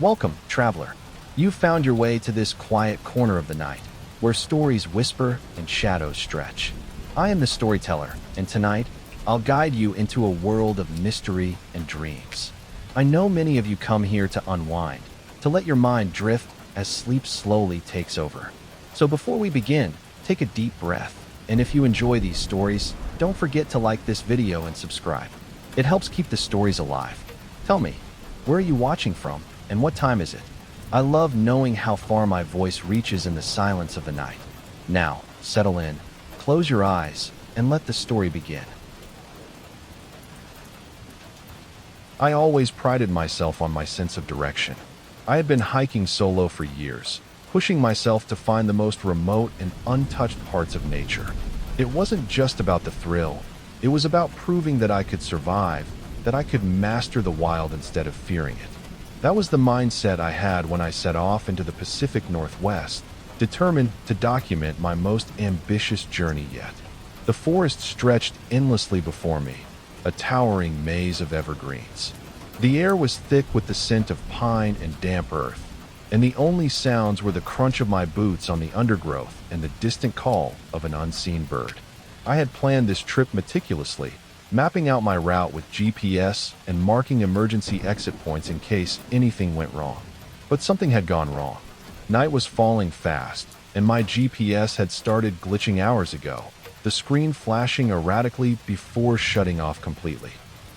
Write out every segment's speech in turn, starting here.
Welcome, traveler. You've found your way to this quiet corner of the night, where stories whisper and shadows stretch. I am the storyteller, and tonight, I'll guide you into a world of mystery and dreams. I know many of you come here to unwind, to let your mind drift as sleep slowly takes over. So before we begin, take a deep breath, and if you enjoy these stories, don't forget to like this video and subscribe. It helps keep the stories alive. Tell me, where are you watching from, and what time is it? I love knowing how far my voice reaches in the silence of the night. Now, settle in, close your eyes, and let the story begin. I always prided myself on my sense of direction. I had been hiking solo for years, pushing myself to find the most remote and untouched parts of nature. It wasn't just about the thrill. It was about proving that I could survive, that I could master the wild instead of fearing it. That was the mindset I had when I set off into the Pacific Northwest, determined to document my most ambitious journey yet. The forest stretched endlessly before me, a towering maze of evergreens. The air was thick with the scent of pine and damp earth, and the only sounds were the crunch of my boots on the undergrowth and the distant call of an unseen bird. I had planned this trip meticulously, mapping out my route with GPS and marking emergency exit points in case anything went wrong. But something had gone wrong. Night was falling fast, and my GPS had started glitching hours ago, the screen flashing erratically before shutting off completely.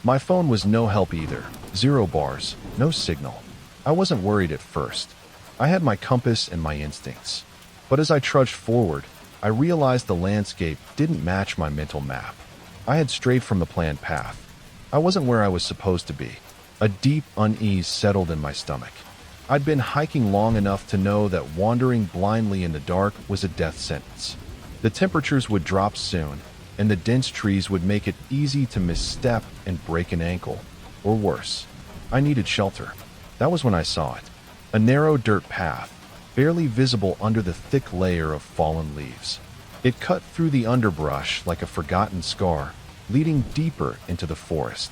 My phone was no help either. 0 bars, no signal. I wasn't worried at first. I had my compass and my instincts. But as I trudged forward, I realized the landscape didn't match my mental map. I had strayed from the planned path. I wasn't where I was supposed to be. A deep unease settled in my stomach. I'd been hiking long enough to know that wandering blindly in the dark was a death sentence. The temperatures would drop soon, and the dense trees would make it easy to misstep and break an ankle. Or worse, I needed shelter. That was when I saw it. A narrow dirt path, barely visible under the thick layer of fallen leaves. It cut through the underbrush like a forgotten scar, leading deeper into the forest.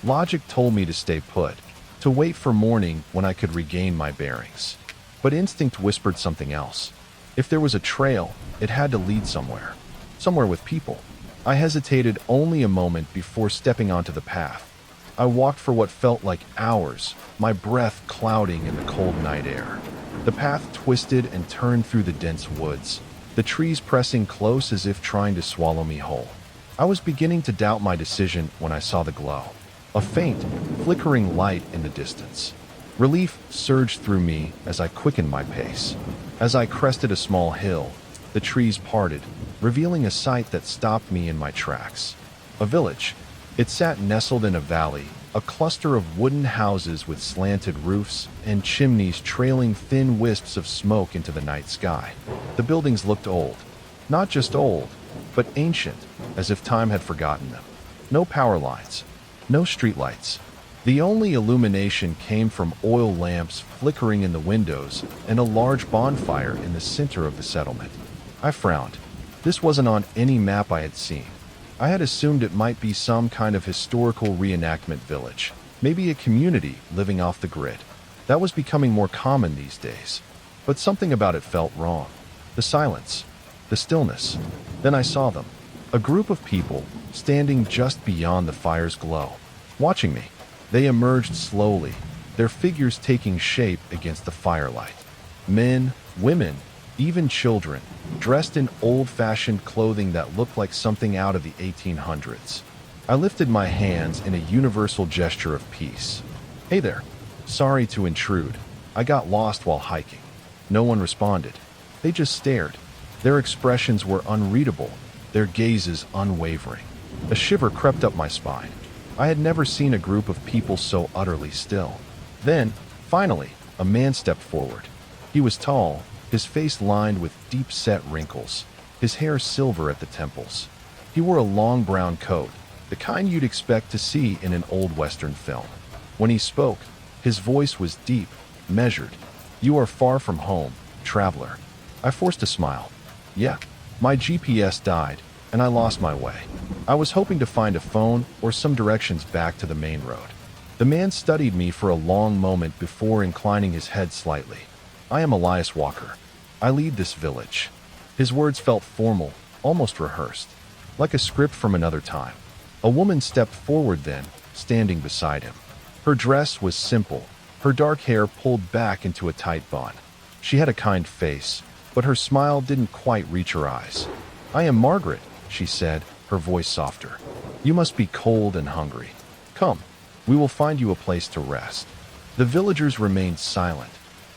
Logic told me to stay put, to wait for morning when I could regain my bearings. But instinct whispered something else. If there was a trail, it had to lead somewhere. Somewhere with people. I hesitated only a moment before stepping onto the path. I walked for what felt like hours, my breath clouding in the cold night air. The path twisted and turned through the dense woods, the trees pressing close as if trying to swallow me whole. I was beginning to doubt my decision when I saw the glow. A faint, flickering light in the distance. Relief surged through me as I quickened my pace. As I crested a small hill, the trees parted, revealing a sight that stopped me in my tracks. A village. It sat nestled in a valley, a cluster of wooden houses with slanted roofs and chimneys trailing thin wisps of smoke into the night sky. The buildings looked old. Not just old, but ancient, as if time had forgotten them. No power lines, no streetlights. The only illumination came from oil lamps flickering in the windows and a large bonfire in the center of the settlement. I frowned. This wasn't on any map I had seen. I had assumed it might be some kind of historical reenactment village, maybe a community living off the grid. That was becoming more common these days. But something about it felt wrong. The silence, the stillness. Then I saw them. A group of people standing just beyond the fire's glow, watching me. They emerged slowly, their figures taking shape against the firelight. Men, women, even children, dressed in old-fashioned clothing that looked like something out of the 1800s. I lifted my hands in a universal gesture of peace. Hey there. Sorry to intrude. I got lost while hiking. No one responded. They just stared. Their expressions were unreadable, their gazes unwavering. A shiver crept up my spine. I had never seen a group of people so utterly still. Then, finally, a man stepped forward. He was tall, his face lined with deep-set wrinkles, his hair silver at the temples. He wore a long brown coat, the kind you'd expect to see in an old Western film. When he spoke, his voice was deep, measured. "You are far from home, traveler." I forced a smile. Yeah, my GPS died, and I lost my way. I was hoping to find a phone or some directions back to the main road. The man studied me for a long moment before inclining his head slightly. I am Elias Walker. I lead this village. His words felt formal, almost rehearsed, like a script from another time. A woman stepped forward then, standing beside him. Her dress was simple, her dark hair pulled back into a tight bun. She had a kind face, but her smile didn't quite reach her eyes. "I am Margaret," she said, her voice softer. "You must be cold and hungry. Come, we will find you a place to rest." The villagers remained silent,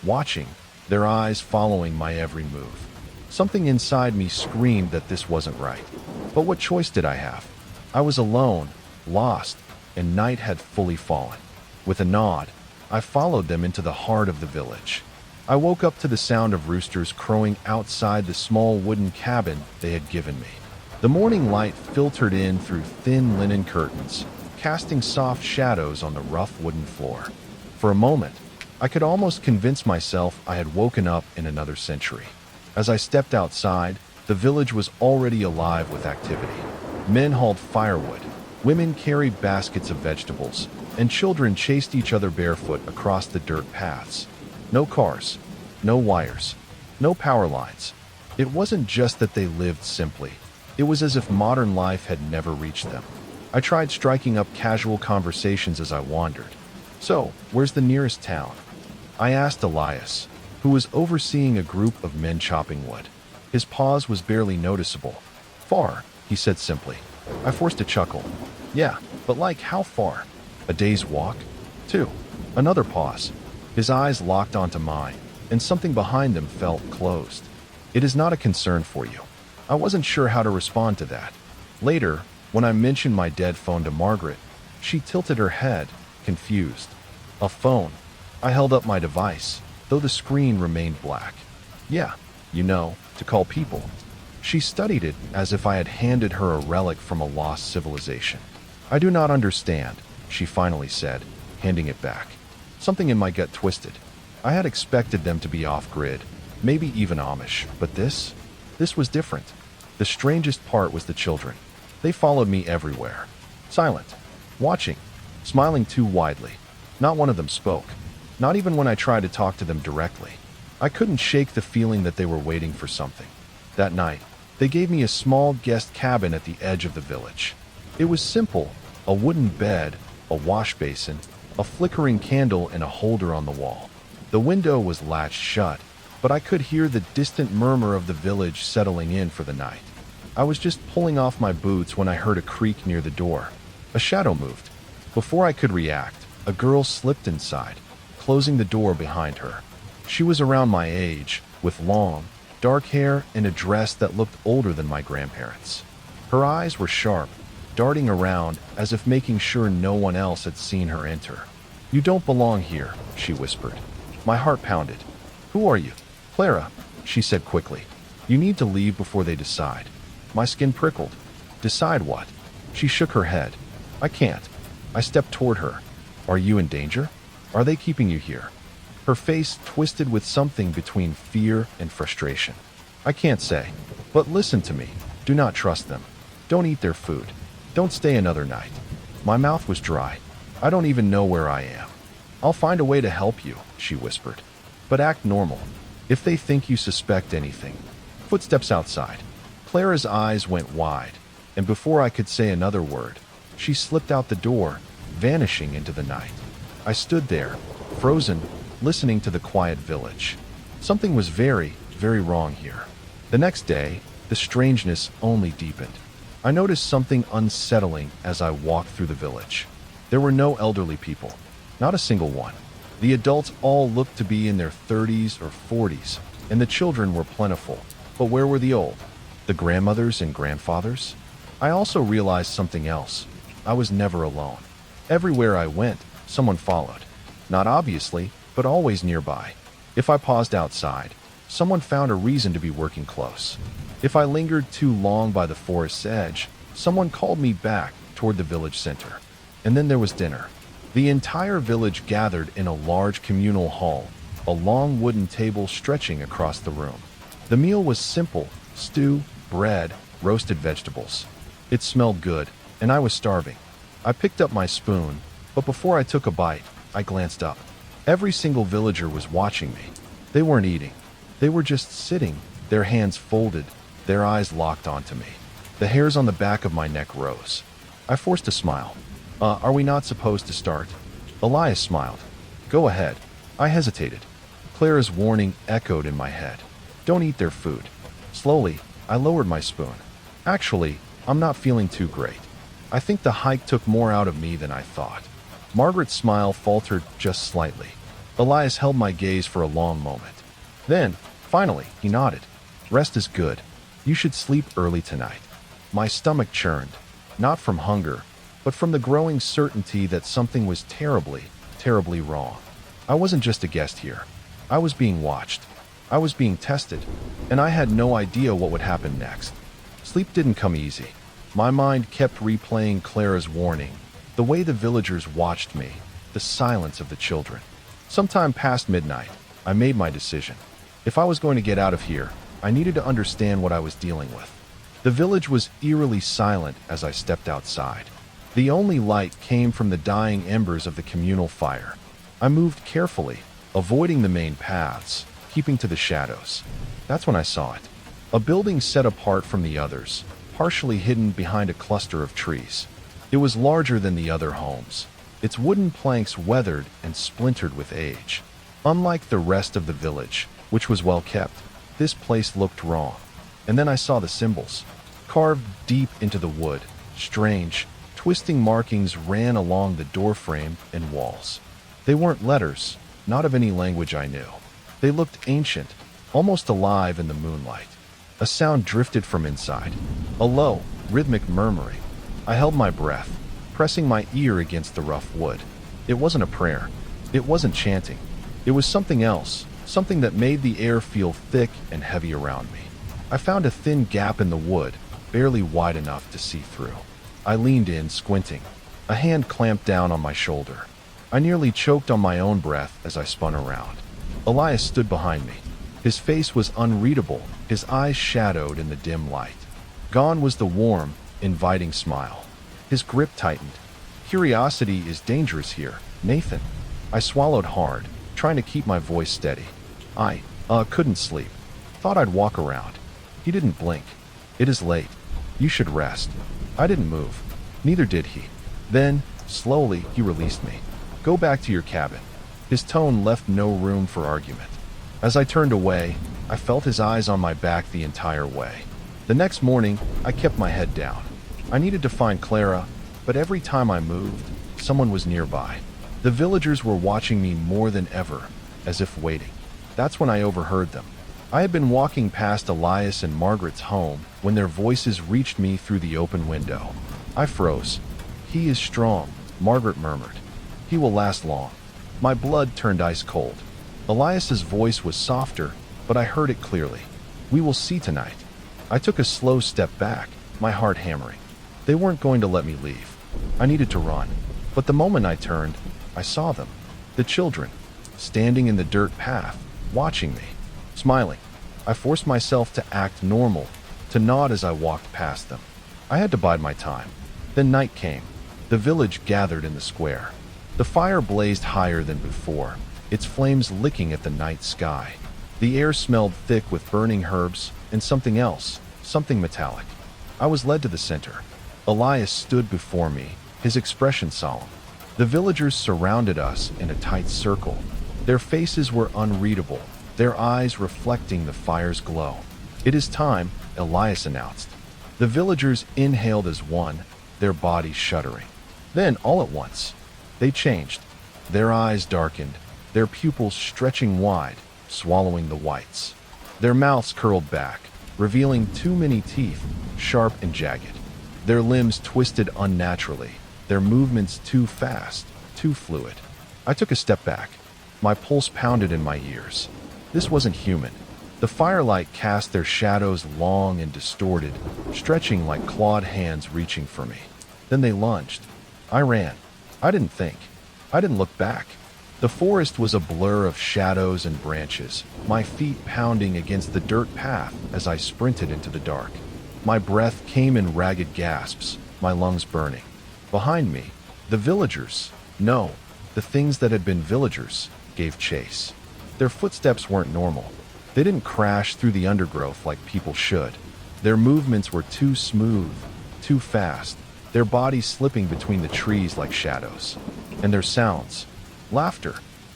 watching, their eyes following my every move. Something inside me screamed that this wasn't right. But what choice did I have? I was alone, lost, and night had fully fallen. With a nod, I followed them into the heart of the village. I woke up to the sound of roosters crowing outside the small wooden cabin they had given me. The morning light filtered in through thin linen curtains, casting soft shadows on the rough wooden floor. For a moment, I could almost convince myself I had woken up in another century. As I stepped outside, the village was already alive with activity. Men hauled firewood, women carried baskets of vegetables, and children chased each other barefoot across the dirt paths. No cars, no wires, no power lines. It wasn't just that they lived simply. It was as if modern life had never reached them. I tried striking up casual conversations as I wandered. "So, where's the nearest town?" I asked Elias, who was overseeing a group of men chopping wood. His pause was barely noticeable. "Far," he said simply. I forced a chuckle. "Yeah, but like how far?" "A day's walk?" "2." Another pause. His eyes locked onto mine, and something behind them felt closed. "It is not a concern for you." I wasn't sure how to respond to that. Later, when I mentioned my dead phone to Margaret, she tilted her head, confused. "A phone?" I held up my device, though the screen remained black. "Yeah, to call people." She studied it as if I had handed her a relic from a lost civilization. "I do not understand," she finally said, handing it back. Something in my gut twisted. I had expected them to be off-grid, maybe even Amish, but this was different. The strangest part was the children. They followed me everywhere. Silent, watching, smiling too widely. Not one of them spoke. Not even when I tried to talk to them directly. I couldn't shake the feeling that they were waiting for something. That night, they gave me a small guest cabin at the edge of the village. It was simple, a wooden bed, a wash basin, a flickering candle, and a holder on the wall. The window was latched shut, but I could hear the distant murmur of the village settling in for the night. I was just pulling off my boots when I heard a creak near the door. A shadow moved. Before I could react, a girl slipped inside, closing the door behind her. She was around my age, with long, dark hair and a dress that looked older than my grandparents'. Her eyes were sharp, darting around as if making sure no one else had seen her enter. "You don't belong here," she whispered. My heart pounded. "Who are you?" "Clara," she said quickly. "You need to leave before they decide." My skin prickled. "Decide what?" She shook her head. "I can't." I stepped toward her. "Are you in danger? Are they keeping you here?" Her face twisted with something between fear and frustration. "I can't say. But listen to me. Do not trust them. Don't eat their food. Don't stay another night." My mouth was dry. "I don't even know where I am." "I'll find a way to help you," she whispered. "But act normal. If they think you suspect anything." Footsteps outside. Clara's eyes went wide, and before I could say another word, she slipped out the door, vanishing into the night. I stood there, frozen, listening to the quiet village. Something was very, very wrong here. The next day, the strangeness only deepened. I noticed something unsettling as I walked through the village. There were no elderly people, not a single one. The adults all looked to be in their 30s or 40s, and the children were plentiful. But where were the old? The grandmothers and grandfathers? I also realized something else. I was never alone. Everywhere I went, someone followed. Not obviously, but always nearby. If I paused outside, someone found a reason to be working close. If I lingered too long by the forest's edge, someone called me back toward the village center. And then there was dinner. The entire village gathered in a large communal hall, a long wooden table stretching across the room. The meal was simple: stew, bread, roasted vegetables. It smelled good, and I was starving. I picked up my spoon, But before I took a bite, I glanced up. Every single villager was watching me. They weren't eating. They were just sitting, their hands folded, their eyes locked onto me. The hairs on the back of my neck rose. I forced a smile. Are we not supposed to start? Elias smiled. Go ahead. I hesitated. Clara's warning echoed in my head. Don't eat their food. Slowly, I lowered my spoon. Actually, I'm not feeling too great. I think the hike took more out of me than I thought. Margaret's smile faltered just slightly. Elias held my gaze for a long moment. Then, finally, he nodded. Rest is good. You should sleep early tonight. My stomach churned, not from hunger, but from the growing certainty that something was terribly, terribly wrong. I wasn't just a guest here. I was being watched. I was being tested, and I had no idea what would happen next. Sleep didn't come easy. My mind kept replaying Clara's warning, the way the villagers watched me, the silence of the children. Sometime past midnight, I made my decision. If I was going to get out of here, I needed to understand what I was dealing with. The village was eerily silent as I stepped outside. The only light came from the dying embers of the communal fire. I moved carefully, avoiding the main paths, keeping to the shadows. That's when I saw it. A building set apart from the others, partially hidden behind a cluster of trees. It was larger than the other homes, its wooden planks weathered and splintered with age. Unlike the rest of the village, which was well kept, this place looked wrong. And then I saw the symbols. Carved deep into the wood, strange, twisting markings ran along the doorframe and walls. They weren't letters, not of any language I knew. They looked ancient, almost alive in the moonlight. A sound drifted from inside, a low, rhythmic murmuring. I held my breath, pressing my ear against the rough wood. It wasn't a prayer. It wasn't chanting. It was something else, something that made the air feel thick and heavy around me. I found a thin gap in the wood, barely wide enough to see through. I leaned in, squinting. A hand clamped down on my shoulder. I nearly choked on my own breath as I spun around. Elias stood behind me. His face was unreadable, his eyes shadowed in the dim light. Gone was the warm, inviting smile. His grip tightened. Curiosity is dangerous here, Nathan. I swallowed hard, trying to keep my voice steady. I couldn't sleep. Thought I'd walk around. He didn't blink. It is late. You should rest. I didn't move. Neither did he. Then, slowly, he released me. Go back to your cabin. His tone left no room for argument. As I turned away, I felt his eyes on my back the entire way. The next morning, I kept my head down. I needed to find Clara, but every time I moved, someone was nearby. The villagers were watching me more than ever, as if waiting. That's when I overheard them. I had been walking past Elias and Margaret's home when their voices reached me through the open window. I froze. He is strong, Margaret murmured. He will last long. My blood turned ice cold. Elias's voice was softer, but I heard it clearly. We will see tonight. I took a slow step back, my heart hammering. They weren't going to let me leave. I needed to run. But the moment I turned, I saw them. The children, standing in the dirt path, watching me. Smiling, I forced myself to act normal, to nod as I walked past them. I had to bide my time. Then night came. The village gathered in the square. The fire blazed higher than before, its flames licking at the night sky. The air smelled thick with burning herbs and something else, something metallic. I was led to the center. Elias stood before me, his expression solemn. The villagers surrounded us in a tight circle. Their faces were unreadable, their eyes reflecting the fire's glow. It is time, Elias announced. The villagers inhaled as one, their bodies shuddering. Then, all at once, they changed. Their eyes darkened, their pupils stretching wide, swallowing the whites. Their mouths curled back, revealing too many teeth, sharp and jagged. Their limbs twisted unnaturally, their movements too fast, too fluid. I took a step back. My pulse pounded in my ears. This wasn't human. The firelight cast their shadows long and distorted, stretching like clawed hands reaching for me. Then they lunged. I ran. I didn't think. I didn't look back. The forest was a blur of shadows and branches, my feet pounding against the dirt path as I sprinted into the dark. My breath came in ragged gasps, my lungs burning. Behind me, the villagers, No, the things that had been villagers gave chase. Their footsteps weren't normal. They didn't crash through the undergrowth like people should. Their movements were too smooth, too fast, their bodies slipping between the trees like shadows. And their sounds. Laughter.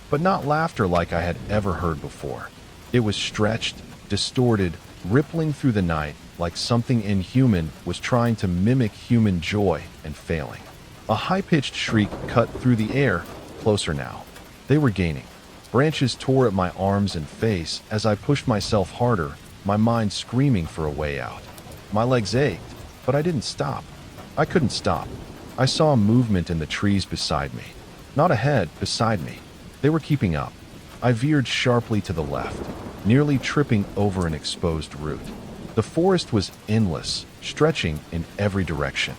But not laughter like I had ever heard before. It was stretched, distorted, rippling through the night like something inhuman was trying to mimic human joy and failing. A high-pitched shriek cut through the air, closer now. They were gaining. Branches tore at my arms and face as I pushed myself harder, my mind screaming for a way out. My legs ached, but I didn't stop. I couldn't stop. I saw a movement in the trees beside me. Not ahead, beside me. They were keeping up. I veered sharply to the left, nearly tripping over an exposed root. The forest was endless, stretching in every direction.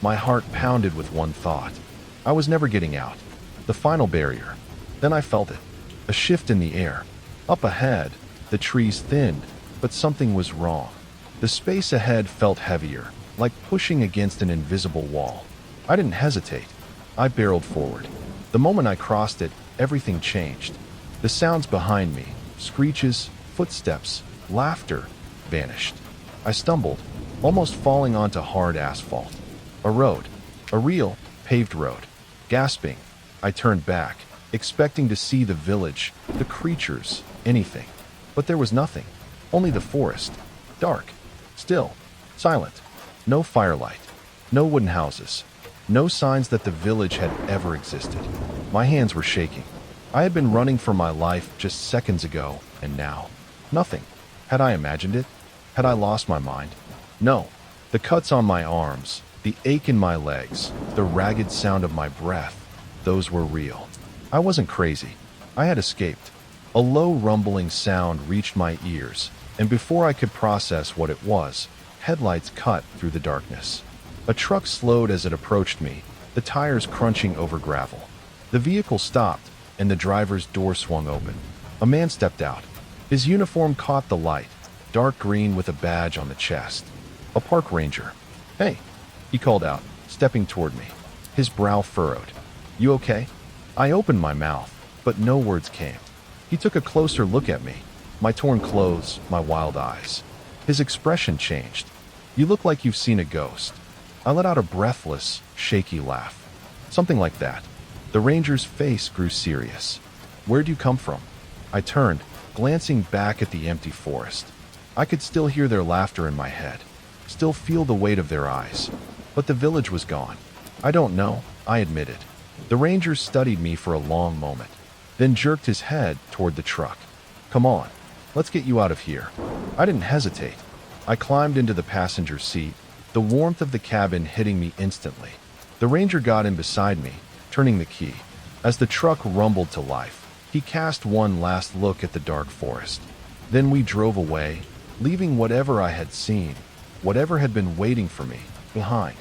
My heart pounded with one thought. I was never getting out. The final barrier. Then I felt it. A shift in the air. Up ahead, the trees thinned, but something was wrong. The space ahead felt heavier, like pushing against an invisible wall. I didn't hesitate. I barreled forward. The moment I crossed it, everything changed. The sounds behind me, screeches, footsteps, laughter, vanished. I stumbled, almost falling onto hard asphalt. A road. A real, paved road. Gasping, I turned back, expecting to see the village, the creatures, anything. But there was nothing. Only the forest. Dark. Still. Silent. No firelight. No wooden houses. No signs that the village had ever existed. My hands were shaking. I had been running for my life just seconds ago, and now, nothing. Had I imagined it? Had I lost my mind? No. The cuts on my arms, the ache in my legs, the ragged sound of my breath, those were real. I wasn't crazy. I had escaped. A low rumbling sound reached my ears, and before I could process what it was, headlights cut through the darkness. A truck slowed as it approached me, the tires crunching over gravel. The vehicle stopped, and the driver's door swung open. A man stepped out. His uniform caught the light, dark green with a badge on the chest. A park ranger. "Hey," he called out, stepping toward me. His brow furrowed. "You okay?" I opened my mouth, but no words came. He took a closer look at me, my torn clothes, my wild eyes. His expression changed. "You look like you've seen a ghost." I let out a breathless, shaky laugh. Something like that. The ranger's face grew serious. "Where'd you come from?" I turned, glancing back at the empty forest. I could still hear their laughter in my head, still feel the weight of their eyes. But the village was gone. "I don't know," I admitted. The ranger studied me for a long moment, then jerked his head toward the truck. "Come on, let's get you out of here." I didn't hesitate. I climbed into the passenger seat, the warmth of the cabin hitting me instantly. The ranger got in beside me, turning the key. As the truck rumbled to life, he cast one last look at the dark forest. Then we drove away, leaving whatever I had seen, whatever had been waiting for me, behind.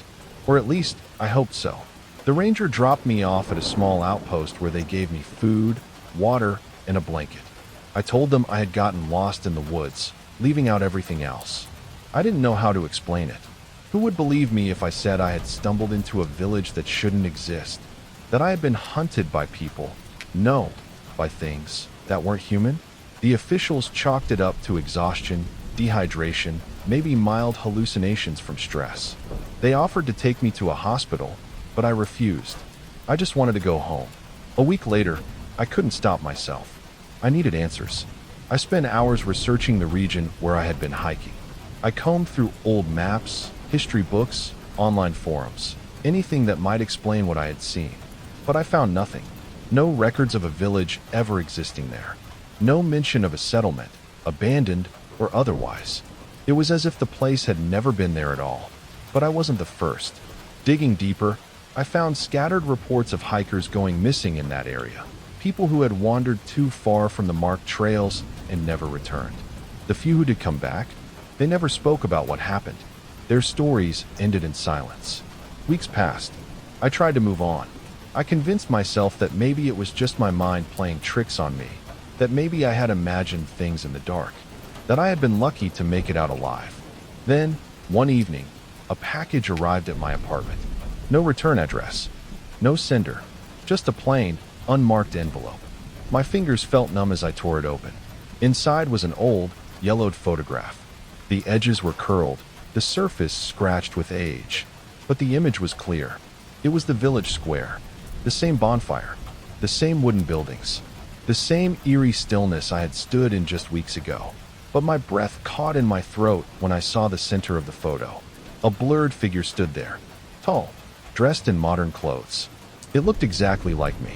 Or at least, I hoped so. The ranger dropped me off at a small outpost where they gave me food, water, and a blanket. I told them I had gotten lost in the woods, leaving out everything else. I didn't know how to explain it. Who would believe me if I said I had stumbled into a village that shouldn't exist? That I had been hunted by people? No, by things that weren't human? The officials chalked it up to exhaustion, dehydration, maybe mild hallucinations from stress. They offered to take me to a hospital, but I refused. I just wanted to go home. A week later, I couldn't stop myself. I needed answers. I spent hours researching the region where I had been hiking. I combed through old maps, history books, online forums, anything that might explain what I had seen. But I found nothing. No records of a village ever existing there. No mention of a settlement, abandoned or otherwise. It was as if the place had never been there at all. But I wasn't the first. Digging deeper, I found scattered reports of hikers going missing in that area. People who had wandered too far from the marked trails and never returned. The few who did come back, they never spoke about what happened. Their stories ended in silence. Weeks passed. I tried to move on. I convinced myself that maybe it was just my mind playing tricks on me, that maybe I had imagined things in the dark, that I had been lucky to make it out alive. Then, one evening, a package arrived at my apartment. No return address. No sender. Just a plain, unmarked envelope. My fingers felt numb as I tore it open. Inside was an old, yellowed photograph. The edges were curled, the surface scratched with age. But the image was clear. It was the village square. The same bonfire. The same wooden buildings. The same eerie stillness I had stood in just weeks ago. But my breath caught in my throat when I saw the center of the photo. A blurred figure stood there, tall, dressed in modern clothes. It looked exactly like me.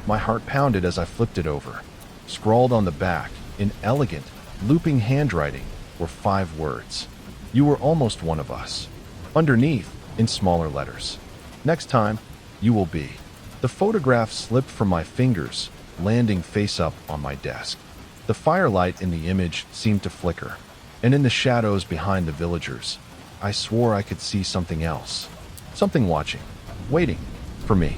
My heart pounded as I flipped it over. Scrawled on the back, in elegant, looping handwriting, were 5 words. "You were almost one of us." Underneath, in smaller letters, "Next time, you will be." The photograph slipped from my fingers, landing face up on my desk. The firelight in the image seemed to flicker, and in the shadows behind the villagers, I swore I could see something else. Something watching, waiting, for me.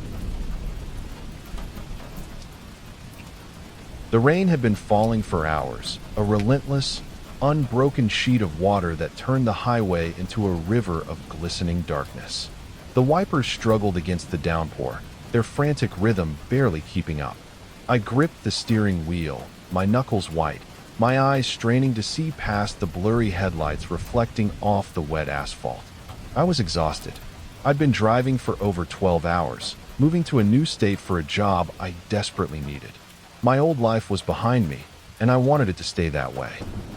The rain had been falling for hours, a relentless, unbroken sheet of water that turned the highway into a river of glistening darkness. The wipers struggled against the downpour, their frantic rhythm barely keeping up. I gripped the steering wheel, my knuckles white, my eyes straining to see past the blurry headlights reflecting off the wet asphalt. I was exhausted. I'd been driving for over 12 hours, moving to a new state for a job I desperately needed. My old life was behind me, and I wanted it to stay that way.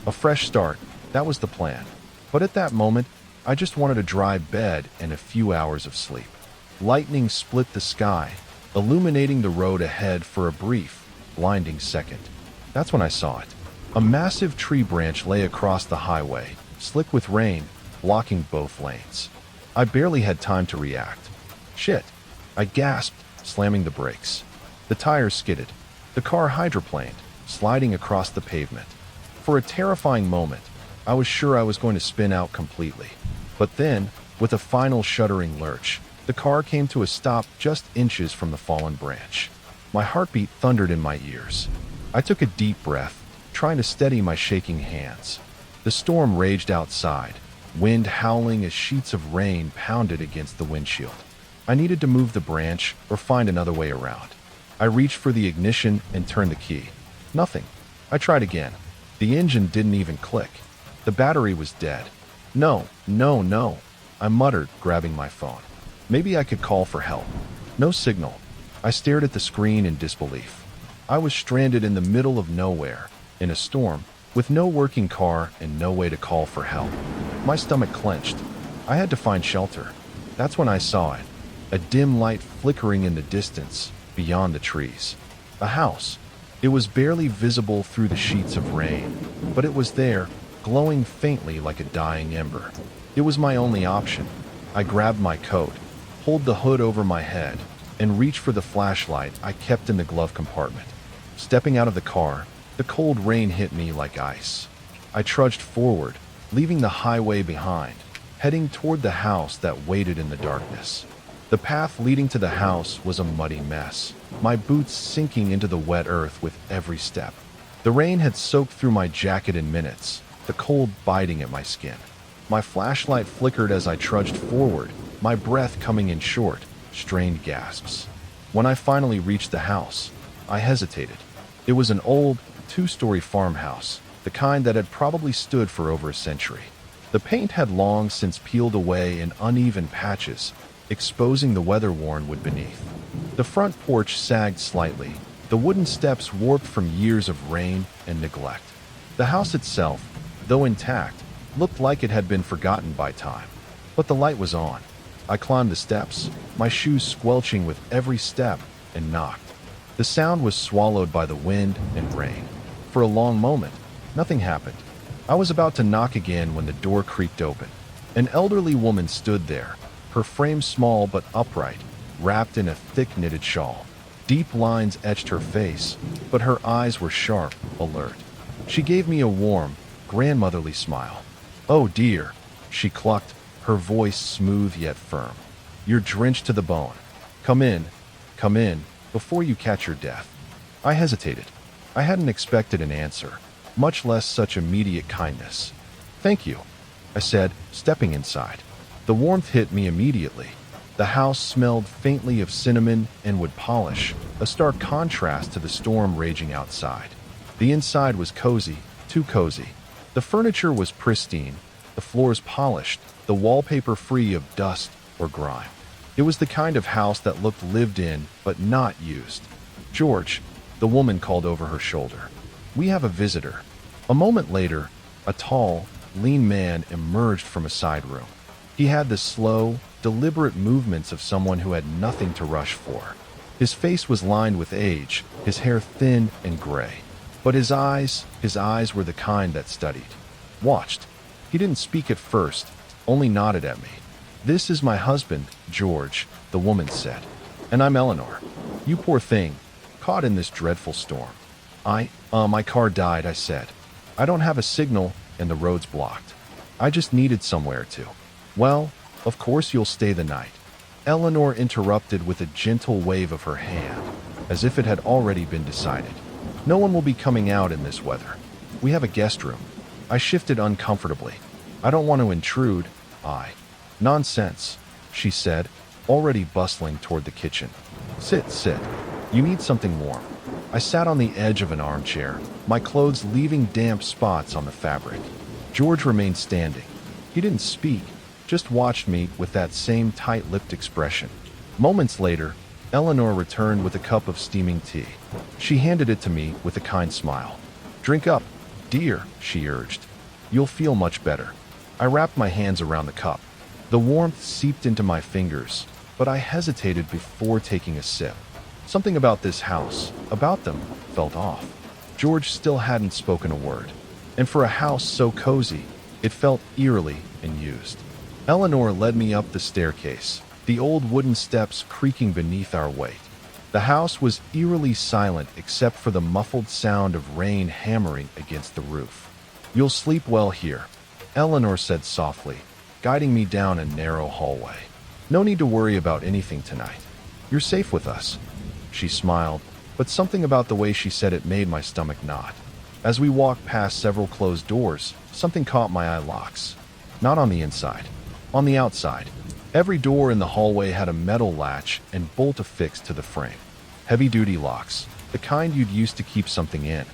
A fresh start, that was the plan. But at that moment, I just wanted a dry bed and a few hours of sleep. Lightning split the sky, illuminating the road ahead for a brief, blinding second. That's when I saw it. A massive tree branch lay across the highway, slick with rain, blocking both lanes. I barely had time to react. Shit, I gasped, slamming the brakes. The tires skidded. The car hydroplaned, sliding across the pavement. For a terrifying moment, I was sure I was going to spin out completely. But then, with a final shuddering lurch, the car came to a stop just inches from the fallen branch. My heartbeat thundered in my ears. I took a deep breath, trying to steady my shaking hands. The storm raged outside, wind howling as sheets of rain pounded against the windshield. I needed to move the branch or find another way around. I reached for the ignition and turned the key. Nothing. I tried again. The engine didn't even click. The battery was dead. No, I muttered, grabbing my phone. Maybe I could call for help. No signal. I stared at the screen in disbelief. I was stranded in the middle of nowhere, in a storm, with no working car and no way to call for help. My stomach clenched. I had to find shelter. That's when I saw it. A dim light flickering in the distance, beyond the trees. A house. It was barely visible through the sheets of rain, but it was there, glowing faintly like a dying ember. It was my only option. I grabbed my coat, pulled the hood over my head, and reached for the flashlight I kept in the glove compartment. Stepping out of the car, the cold rain hit me like ice. I trudged forward, leaving the highway behind, heading toward the house that waited in the darkness. The path leading to the house was a muddy mess, my boots sinking into the wet earth with every step. The rain had soaked through my jacket in minutes, the cold biting at my skin. My flashlight flickered as I trudged forward, my breath coming in short, strained gasps. When I finally reached the house, I hesitated. It was an old, 2-story farmhouse, the kind that had probably stood for over a century. The paint had long since peeled away in uneven patches, exposing the weather-worn wood beneath. The front porch sagged slightly, the wooden steps warped from years of rain and neglect. The house itself, though intact, looked like it had been forgotten by time. But the light was on. I climbed the steps, my shoes squelching with every step, and knocked. The sound was swallowed by the wind and rain. For a long moment, nothing happened. I was about to knock again when the door creaked open. An elderly woman stood there, her frame small but upright, wrapped in a thick knitted shawl. Deep lines etched her face, but her eyes were sharp, alert. She gave me a warm, grandmotherly smile. "Oh dear," she clucked, her voice smooth yet firm. "You're drenched to the bone. Come in, before you catch your death." I hesitated. I hadn't expected an answer, much less such immediate kindness. "Thank you," I said, stepping inside. The warmth hit me immediately. The house smelled faintly of cinnamon and wood polish, a stark contrast to the storm raging outside. The inside was cozy, too cozy. The furniture was pristine, the floors polished, the wallpaper free of dust or grime. It was the kind of house that looked lived in but not used. "George," the woman called over her shoulder. "We have a visitor." A moment later, a tall, lean man emerged from a side room. He had the slow, deliberate movements of someone who had nothing to rush for. His face was lined with age, his hair thin and gray. But his eyes were the kind that studied, watched. He didn't speak at first, only nodded at me. "This is my husband, George," the woman said. "And I'm Eleanor. You poor thing, caught in this dreadful storm." My car died," I said. "I don't have a signal and the road's blocked. I just needed somewhere to." "Well, of course you'll stay the night." Eleanor interrupted with a gentle wave of her hand, as if it had already been decided. "No one will be coming out in this weather. We have a guest room." I shifted uncomfortably. "I don't want to intrude." "Nonsense," she said, already bustling toward the kitchen. Sit. You need something warm." I sat on the edge of an armchair, my clothes leaving damp spots on the fabric. George remained standing. He didn't speak, just watched me with that same tight-lipped expression. Moments later, Eleanor returned with a cup of steaming tea. She handed it to me with a kind smile. "Drink up, dear," she urged. "You'll feel much better." I wrapped my hands around the cup. The warmth seeped into my fingers, but I hesitated before taking a sip. Something about this house, about them, felt off. George still hadn't spoken a word, and for a house so cozy, it felt eerily unused. Eleanor led me up the staircase, the old wooden steps creaking beneath our weight. The house was eerily silent except for the muffled sound of rain hammering against the roof. "You'll sleep well here," Eleanor said softly, guiding me down a narrow hallway. "No need to worry about anything tonight. You're safe with us." She smiled, but something about the way she said it made my stomach knot. As we walked past several closed doors, something caught my eye locks. Not on the inside, on the outside. Every door in the hallway had a metal latch and bolt affixed to the frame. Heavy-duty locks, the kind you'd use to keep something in.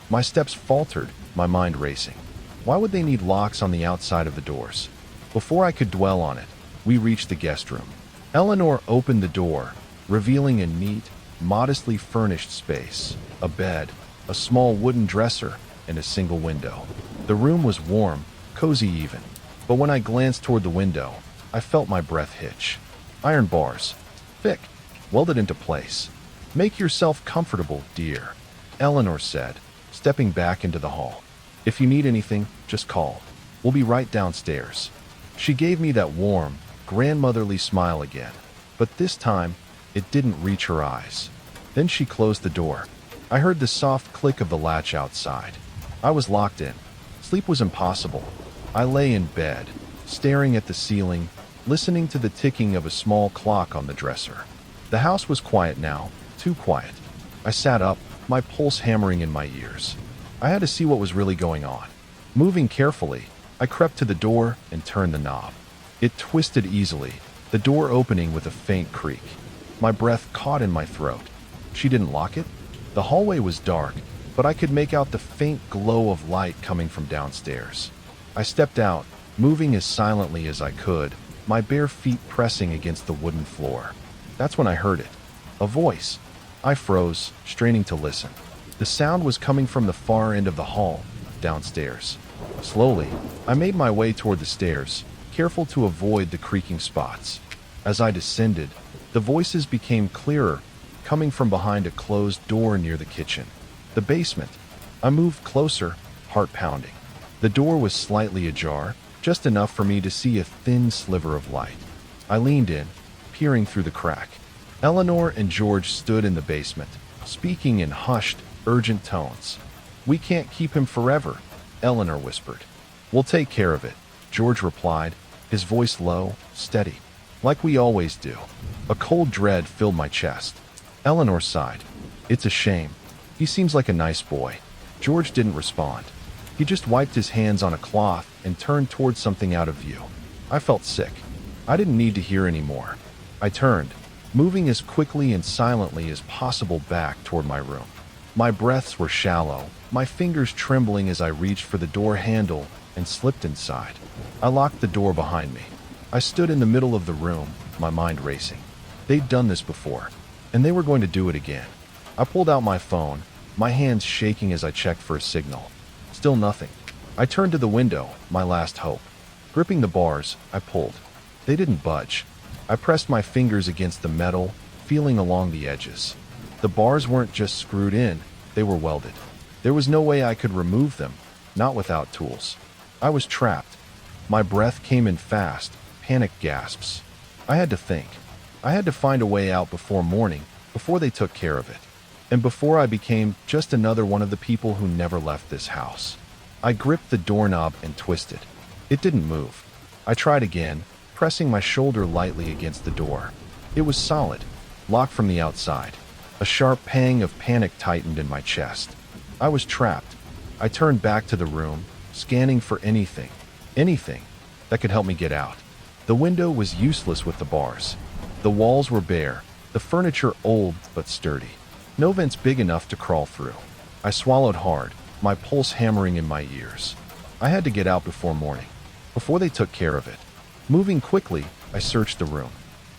My steps faltered, my mind racing. Why would they need locks on the outside of the doors? Before I could dwell on it, we reached the guest room. Eleanor opened the door, revealing a neat, modestly furnished space, a bed, a small wooden dresser, and a single window. The room was warm, cozy even, but when I glanced toward the window, I felt my breath hitch. Iron bars, thick, welded into place. "Make yourself comfortable, dear," Eleanor said, stepping back into the hall. "If you need anything, just call. We'll be right downstairs." She gave me that warm, grandmotherly smile again, but this time, it didn't reach her eyes. Then she closed the door. I heard the soft click of the latch outside. I was locked in. Sleep was impossible. I lay in bed, staring at the ceiling, listening to the ticking of a small clock on the dresser. The house was quiet now, too quiet. I sat up, my pulse hammering in my ears. I had to see what was really going on. Moving carefully, I crept to the door and turned the knob. It twisted easily, the door opening with a faint creak. My breath caught in my throat. She didn't lock it? The hallway was dark, but I could make out the faint glow of light coming from downstairs. I stepped out, moving as silently as I could, my bare feet pressing against the wooden floor. That's when I heard it. A voice. I froze, straining to listen. The sound was coming from the far end of the hall, downstairs. Slowly, I made my way toward the stairs, careful to avoid the creaking spots. As I descended, the voices became clearer, coming from behind a closed door near the kitchen. The basement. I moved closer, heart pounding. The door was slightly ajar, just enough for me to see a thin sliver of light. I leaned in, peering through the crack. Eleanor and George stood in the basement, speaking in hushed, urgent tones. "We can't keep him forever," Eleanor whispered. "We'll take care of it," George replied, his voice low, steady. "Like we always do." A cold dread filled my chest. Eleanor sighed. "It's a shame. He seems like a nice boy." George didn't respond. He just wiped his hands on a cloth and turned toward something out of view. I felt sick. I didn't need to hear any more. I turned, moving as quickly and silently as possible back toward my room. My breaths were shallow, my fingers trembling as I reached for the door handle and slipped inside. I locked the door behind me. I stood in the middle of the room, my mind racing. They'd done this before, and they were going to do it again. I pulled out my phone, my hands shaking as I checked for a signal. Still nothing. I turned to the window, my last hope. Gripping the bars, I pulled. They didn't budge. I pressed my fingers against the metal, feeling along the edges. The bars weren't just screwed in, they were welded. There was no way I could remove them, not without tools. I was trapped. My breath came in fast, panic gasps. I had to think. I had to find a way out before morning, before they took care of it. And before I became just another one of the people who never left this house. I gripped the doorknob and twisted. It didn't move. I tried again, pressing my shoulder lightly against the door. It was solid, locked from the outside. A sharp pang of panic tightened in my chest. I was trapped. I turned back to the room, scanning for anything that could help me get out. The window was useless with the bars. The walls were bare, the furniture old but sturdy. No vents big enough to crawl through. I swallowed hard, my pulse hammering in my ears. I had to get out before morning, before they took care of it. Moving quickly, I searched the room.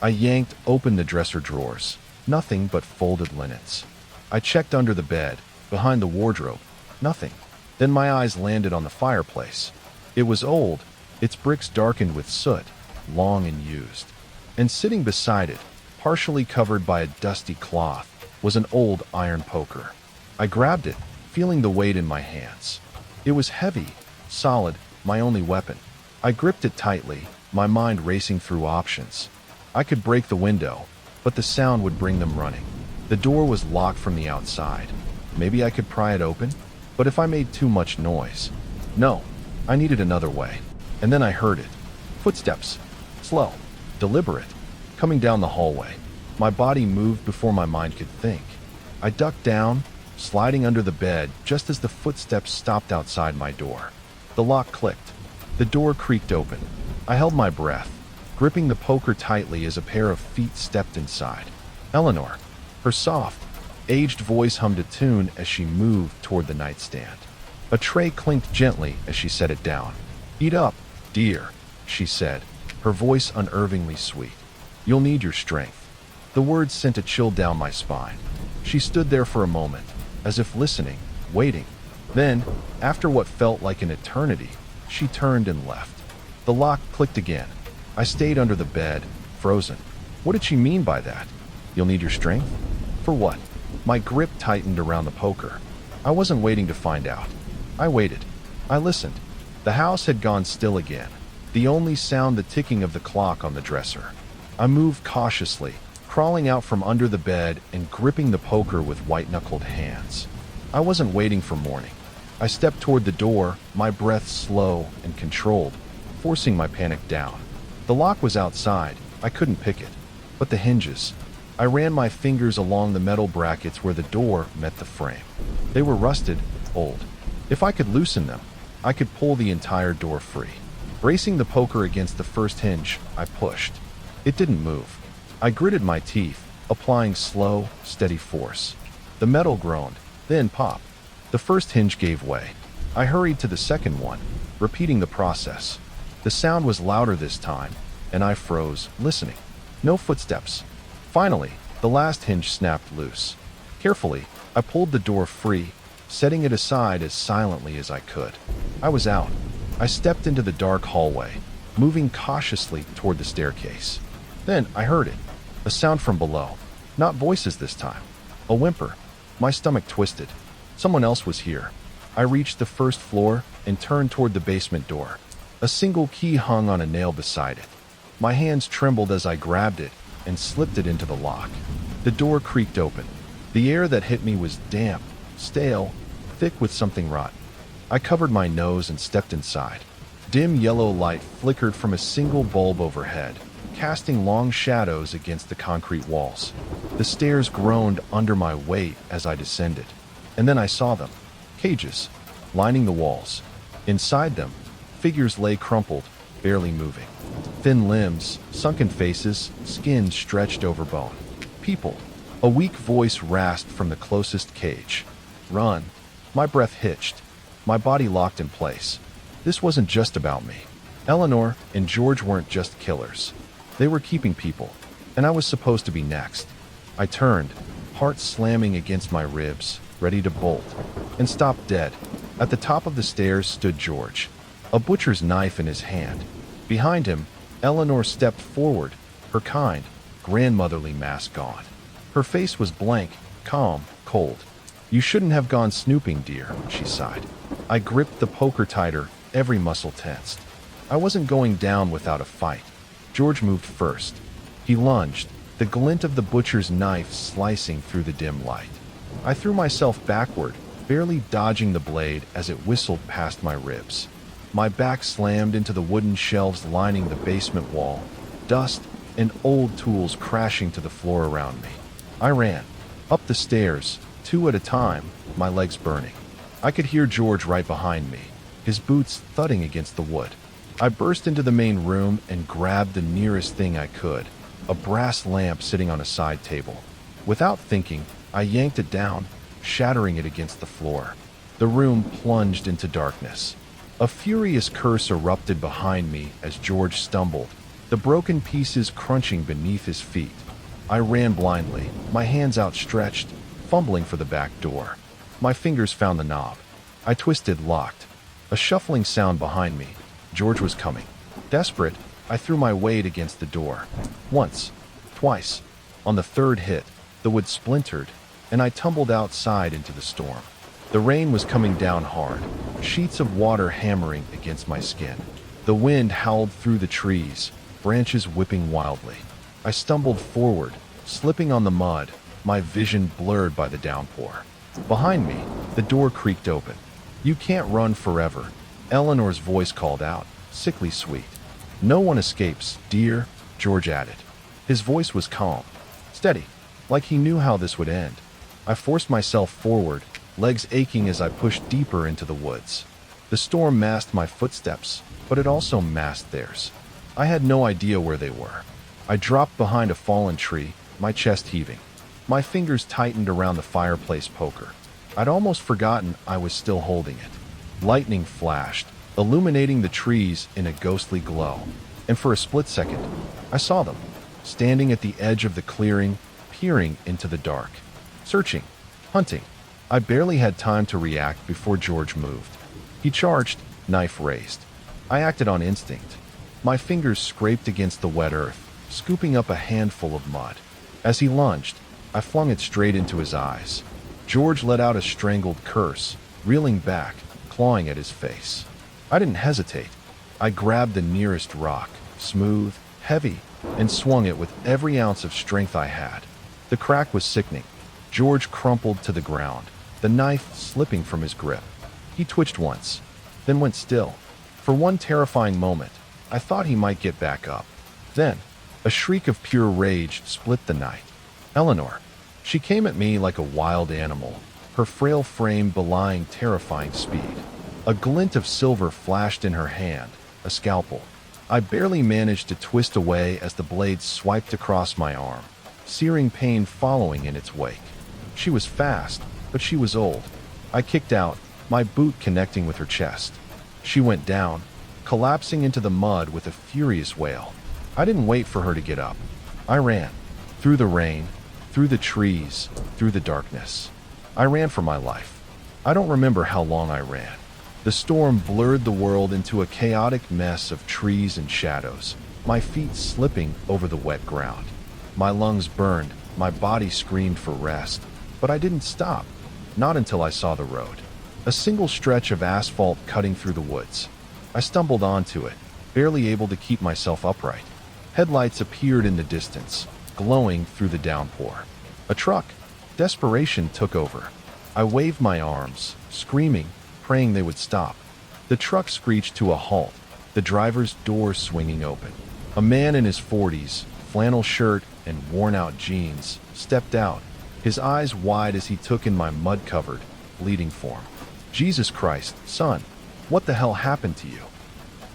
I yanked open the dresser drawers. Nothing but folded linens. I checked under the bed, behind the wardrobe. Nothing. Then my eyes landed on the fireplace. It was old, its bricks darkened with soot, long and used. And sitting beside it, partially covered by a dusty cloth, was an old iron poker. I grabbed it, feeling the weight in my hands. It was heavy, solid, my only weapon. I gripped it tightly, my mind racing through options. I could break the window, but the sound would bring them running. The door was locked from the outside. Maybe I could pry it open? But if I made too much noise? No, I needed another way. And then I heard it. Footsteps. Slow, deliberate, coming down the hallway. My body moved before my mind could think. I ducked down, sliding under the bed just as the footsteps stopped outside my door. The lock clicked. The door creaked open. I held my breath, gripping the poker tightly as a pair of feet stepped inside. Eleanor. Her soft, aged voice hummed a tune as she moved toward the nightstand. A tray clinked gently as she set it down. "Eat up, dear," she said, her voice unnervingly sweet. "You'll need your strength." The words sent a chill down my spine. She stood there for a moment, as if listening, waiting. Then, after what felt like an eternity, she turned and left. The lock clicked again. I stayed under the bed, frozen. What did she mean by that? You'll need your strength? For what? My grip tightened around the poker. I wasn't waiting to find out. I waited. I listened. The house had gone still again. The only sound the ticking of the clock on the dresser. I moved cautiously, crawling out from under the bed and gripping the poker with white-knuckled hands. I wasn't waiting for morning. I stepped toward the door, my breath slow and controlled, forcing my panic down. The lock was outside. I couldn't pick it. But the hinges. I ran my fingers along the metal brackets where the door met the frame. They were rusted, old. If I could loosen them, I could pull the entire door free. Bracing the poker against the first hinge, I pushed. It didn't move. I gritted my teeth, applying slow, steady force. The metal groaned, then popped. The first hinge gave way. I hurried to the second one, repeating the process. The sound was louder this time, and I froze, listening. No footsteps. Finally, the last hinge snapped loose. Carefully, I pulled the door free, setting it aside as silently as I could. I was out. I stepped into the dark hallway, moving cautiously toward the staircase. Then I heard it. A sound from below. Not voices this time. A whimper. My stomach twisted. Someone else was here. I reached the first floor and turned toward the basement door. A single key hung on a nail beside it. My hands trembled as I grabbed it and slipped it into the lock. The door creaked open. The air that hit me was damp, stale, thick with something rotten. I covered my nose and stepped inside. Dim yellow light flickered from a single bulb overhead, casting long shadows against the concrete walls. The stairs groaned under my weight as I descended. And then I saw them. Cages, lining the walls. Inside them, figures lay crumpled, barely moving. Thin limbs, sunken faces, skin stretched over bone. People. A weak voice rasped from the closest cage. Run. My breath hitched. My body locked in place. This wasn't just about me. Eleanor and George weren't just killers. They were keeping people, and I was supposed to be next. I turned, heart slamming against my ribs, ready to bolt, and stopped dead. At the top of the stairs stood George, a butcher's knife in his hand. Behind him, Eleanor stepped forward, her kind, grandmotherly mask gone. Her face was blank, calm, cold. "You shouldn't have gone snooping, dear," she sighed. I gripped the poker tighter, every muscle tensed. I wasn't going down without a fight. George moved first. He lunged, the glint of the butcher's knife slicing through the dim light. I threw myself backward, barely dodging the blade as it whistled past my ribs. My back slammed into the wooden shelves lining the basement wall, dust and old tools crashing to the floor around me. I ran, up the stairs, 2 at a time, my legs burning. I could hear George right behind me, his boots thudding against the wood. I burst into the main room and grabbed the nearest thing I could, a brass lamp sitting on a side table. Without thinking, I yanked it down, shattering it against the floor. The room plunged into darkness. A furious curse erupted behind me as George stumbled, the broken pieces crunching beneath his feet. I ran blindly, my hands outstretched, fumbling for the back door. My fingers found the knob. I twisted, locked. A shuffling sound behind me. George was coming. Desperate, I threw my weight against the door. Once, twice. On the third hit, the wood splintered, and I tumbled outside into the storm. The rain was coming down hard, sheets of water hammering against my skin. The wind howled through the trees, branches whipping wildly. I stumbled forward, slipping on the mud, my vision blurred by the downpour. Behind me, the door creaked open. "You can't run forever," Eleanor's voice called out, sickly sweet. "No one escapes, dear," George added. His voice was calm, steady, like he knew how this would end. I forced myself forward, legs aching as I pushed deeper into the woods. The storm masked my footsteps, but it also masked theirs. I had no idea where they were. I dropped behind a fallen tree, my chest heaving. My fingers tightened around the fireplace poker. I'd almost forgotten I was still holding it. Lightning flashed, illuminating the trees in a ghostly glow. And for a split second, I saw them, standing at the edge of the clearing, peering into the dark. Searching, hunting. I barely had time to react before George moved. He charged, knife raised. I acted on instinct. My fingers scraped against the wet earth, scooping up a handful of mud. As he lunged, I flung it straight into his eyes. George let out a strangled curse, reeling back, clawing at his face. I didn't hesitate. I grabbed the nearest rock, smooth, heavy, and swung it with every ounce of strength I had. The crack was sickening. George crumpled to the ground, the knife slipping from his grip. He twitched once, then went still. For one terrifying moment, I thought he might get back up. Then, a shriek of pure rage split the night. Eleanor. She came at me like a wild animal, her frail frame belying terrifying speed. A glint of silver flashed in her hand, a scalpel. I barely managed to twist away as the blade swiped across my arm, searing pain following in its wake. She was fast, but she was old. I kicked out, my boot connecting with her chest. She went down, collapsing into the mud with a furious wail. I didn't wait for her to get up. I ran, through the rain, through the trees, through the darkness. I ran for my life. I don't remember how long I ran. The storm blurred the world into a chaotic mess of trees and shadows, my feet slipping over the wet ground. My lungs burned, my body screamed for rest, but I didn't stop, not until I saw the road. A single stretch of asphalt cutting through the woods. I stumbled onto it, barely able to keep myself upright. Headlights appeared in the distance, glowing through the downpour. A truck. Desperation took over. I waved my arms, screaming, praying they would stop. The truck screeched to a halt, the driver's door swinging open. A man in his 40s, flannel shirt and worn-out jeans, stepped out, his eyes wide as he took in my mud-covered, bleeding form. "Jesus Christ, son, what the hell happened to you?"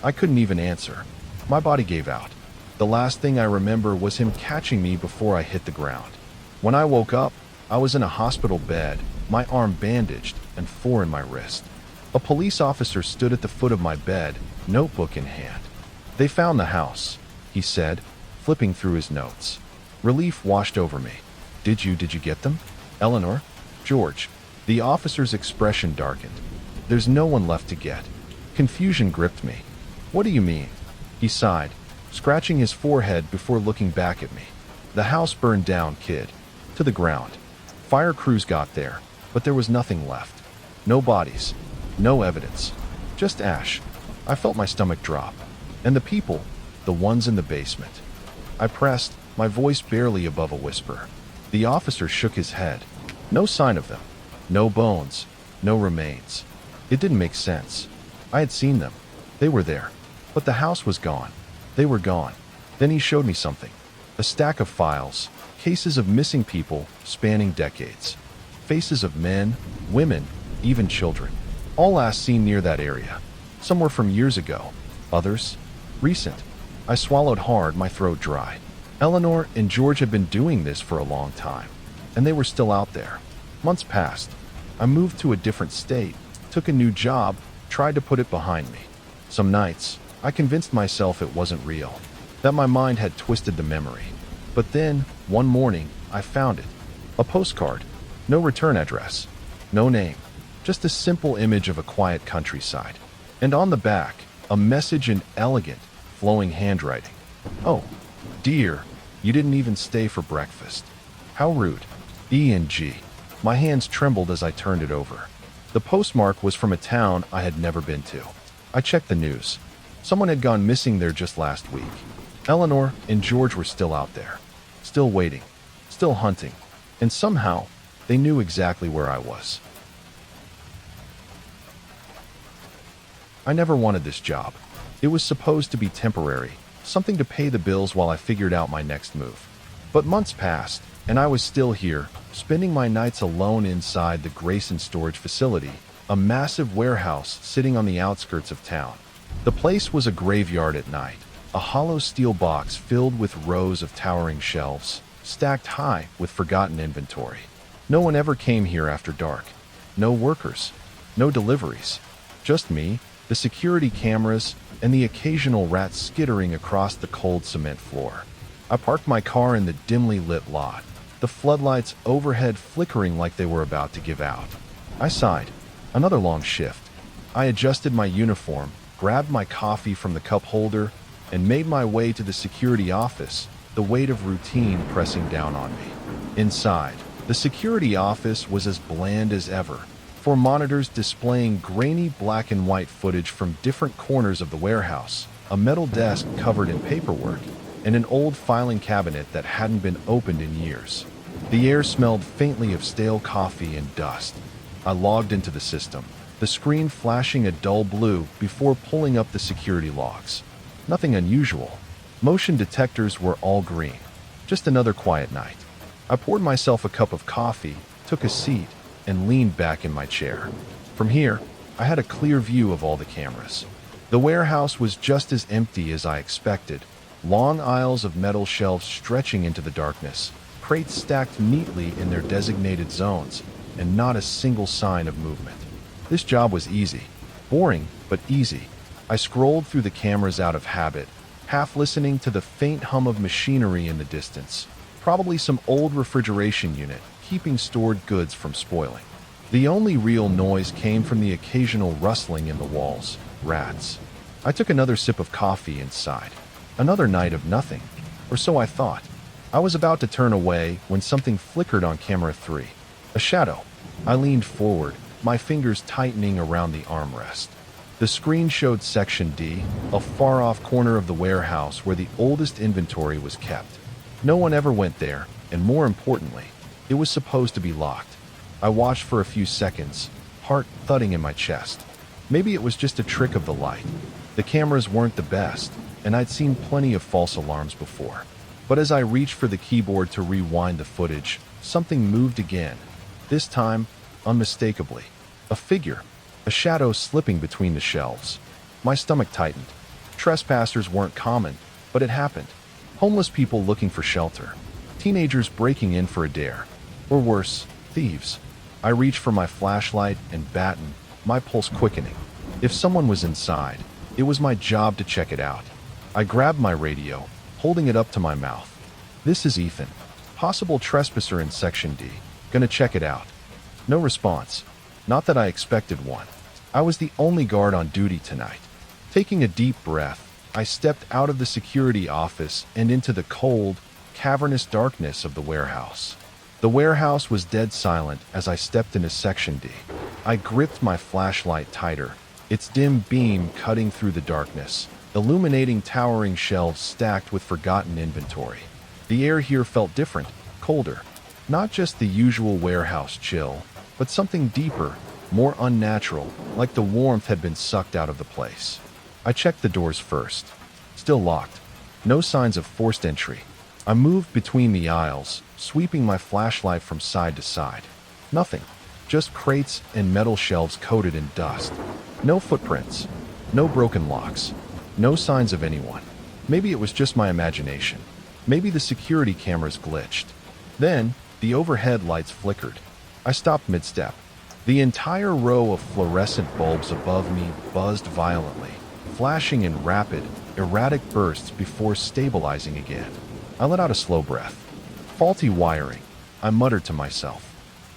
I couldn't even answer. My body gave out. The last thing I remember was him catching me before I hit the ground. When I woke up, I was in a hospital bed, my arm bandaged and 4 in my wrist. A police officer stood at the foot of my bed, notebook in hand. "They found the house," he said, flipping through his notes. Relief washed over me. Did you get them? Eleanor? George?" The officer's expression darkened. "There's no one left to get." Confusion gripped me. "What do you mean?" He sighed, scratching his forehead before looking back at me. "The house burned down, kid. To the ground. Fire crews got there, but there was nothing left. No bodies. No evidence. Just ash." I felt my stomach drop. "And the people? The ones in the basement?" I pressed, my voice barely above a whisper. The officer shook his head. "No sign of them. No bones. No remains." It didn't make sense. I had seen them. They were there. But the house was gone. They were gone. Then he showed me something. A stack of files, cases of missing people spanning decades. Faces of men, women, even children. All last seen near that area. Some were from years ago. Others, recent. I swallowed hard, my throat dry. Eleanor and George had been doing this for a long time, and they were still out there. Months passed. I moved to a different state, took a new job, tried to put it behind me. Some nights, I convinced myself it wasn't real, that my mind had twisted the memory. But then, one morning, I found it. A postcard. No return address. No name. Just a simple image of a quiet countryside. And on the back, a message in elegant, flowing handwriting. "Oh, dear, you didn't even stay for breakfast. How rude. E.N.G." My hands trembled as I turned it over. The postmark was from a town I had never been to. I checked the news. Someone had gone missing there just last week. Eleanor and George were still out there. Still waiting. Still hunting. And somehow, they knew exactly where I was. I never wanted this job. It was supposed to be temporary, something to pay the bills while I figured out my next move. But months passed, and I was still here, spending my nights alone inside the Grayson storage facility, a massive warehouse sitting on the outskirts of town. The place was a graveyard at night, a hollow steel box filled with rows of towering shelves, stacked high with forgotten inventory. No one ever came here after dark. No workers. No deliveries. Just me, the security cameras, and the occasional rat skittering across the cold cement floor. I parked my car in the dimly lit lot, the floodlights overhead flickering like they were about to give out. I sighed. Another long shift. I adjusted my uniform, grabbed my coffee from the cup holder, and made my way to the security office, the weight of routine pressing down on me. Inside, the security office was as bland as ever, four monitors displaying grainy black and white footage from different corners of the warehouse, a metal desk covered in paperwork, and an old filing cabinet that hadn't been opened in years. The air smelled faintly of stale coffee and dust. I logged into the system, the screen flashing a dull blue before pulling up the security logs. Nothing unusual. Motion detectors were all green. Just another quiet night. I poured myself a cup of coffee, took a seat, and leaned back in my chair. From here, I had a clear view of all the cameras. The warehouse was just as empty as I expected. Long aisles of metal shelves stretching into the darkness, crates stacked neatly in their designated zones, and not a single sign of movement. This job was easy. Boring, but easy. I scrolled through the cameras out of habit, half listening to the faint hum of machinery in the distance. Probably some old refrigeration unit, keeping stored goods from spoiling. The only real noise came from the occasional rustling in the walls. Rats. I took another sip of coffee and sighed. Another night of nothing. Or so I thought. I was about to turn away when something flickered on camera 3. A shadow. I leaned forward, my fingers tightening around the armrest. The screen showed Section D, a far-off corner of the warehouse where the oldest inventory was kept. No one ever went there, and more importantly, it was supposed to be locked. I watched for a few seconds, heart thudding in my chest. Maybe it was just a trick of the light. The cameras weren't the best, and I'd seen plenty of false alarms before. But as I reached for the keyboard to rewind the footage, something moved again. This time, unmistakably. A figure. A shadow slipping between the shelves. My stomach tightened. Trespassers weren't common, but it happened. Homeless people looking for shelter. Teenagers breaking in for a dare. Or worse, thieves. I reached for my flashlight and batten, my pulse quickening. If someone was inside, it was my job to check it out. I grabbed my radio, holding it up to my mouth. This is Ethan. Possible trespasser in Section D. Gonna check it out. No response. Not that I expected one. I was the only guard on duty tonight. Taking a deep breath, I stepped out of the security office and into the cold, cavernous darkness of the warehouse. The warehouse was dead silent as I stepped into Section D. I gripped my flashlight tighter, its dim beam cutting through the darkness, illuminating towering shelves stacked with forgotten inventory. The air here felt different, colder. Not just the usual warehouse chill, but something deeper, more unnatural, like the warmth had been sucked out of the place. I checked the doors first. Still locked. No signs of forced entry. I moved between the aisles, sweeping my flashlight from side to side. Nothing. Just crates and metal shelves coated in dust. No footprints. No broken locks. No signs of anyone. Maybe it was just my imagination. Maybe the security cameras glitched. Then, the overhead lights flickered. I stopped mid-step. The entire row of fluorescent bulbs above me buzzed violently, flashing in rapid, erratic bursts before stabilizing again. I let out a slow breath. Faulty wiring, I muttered to myself.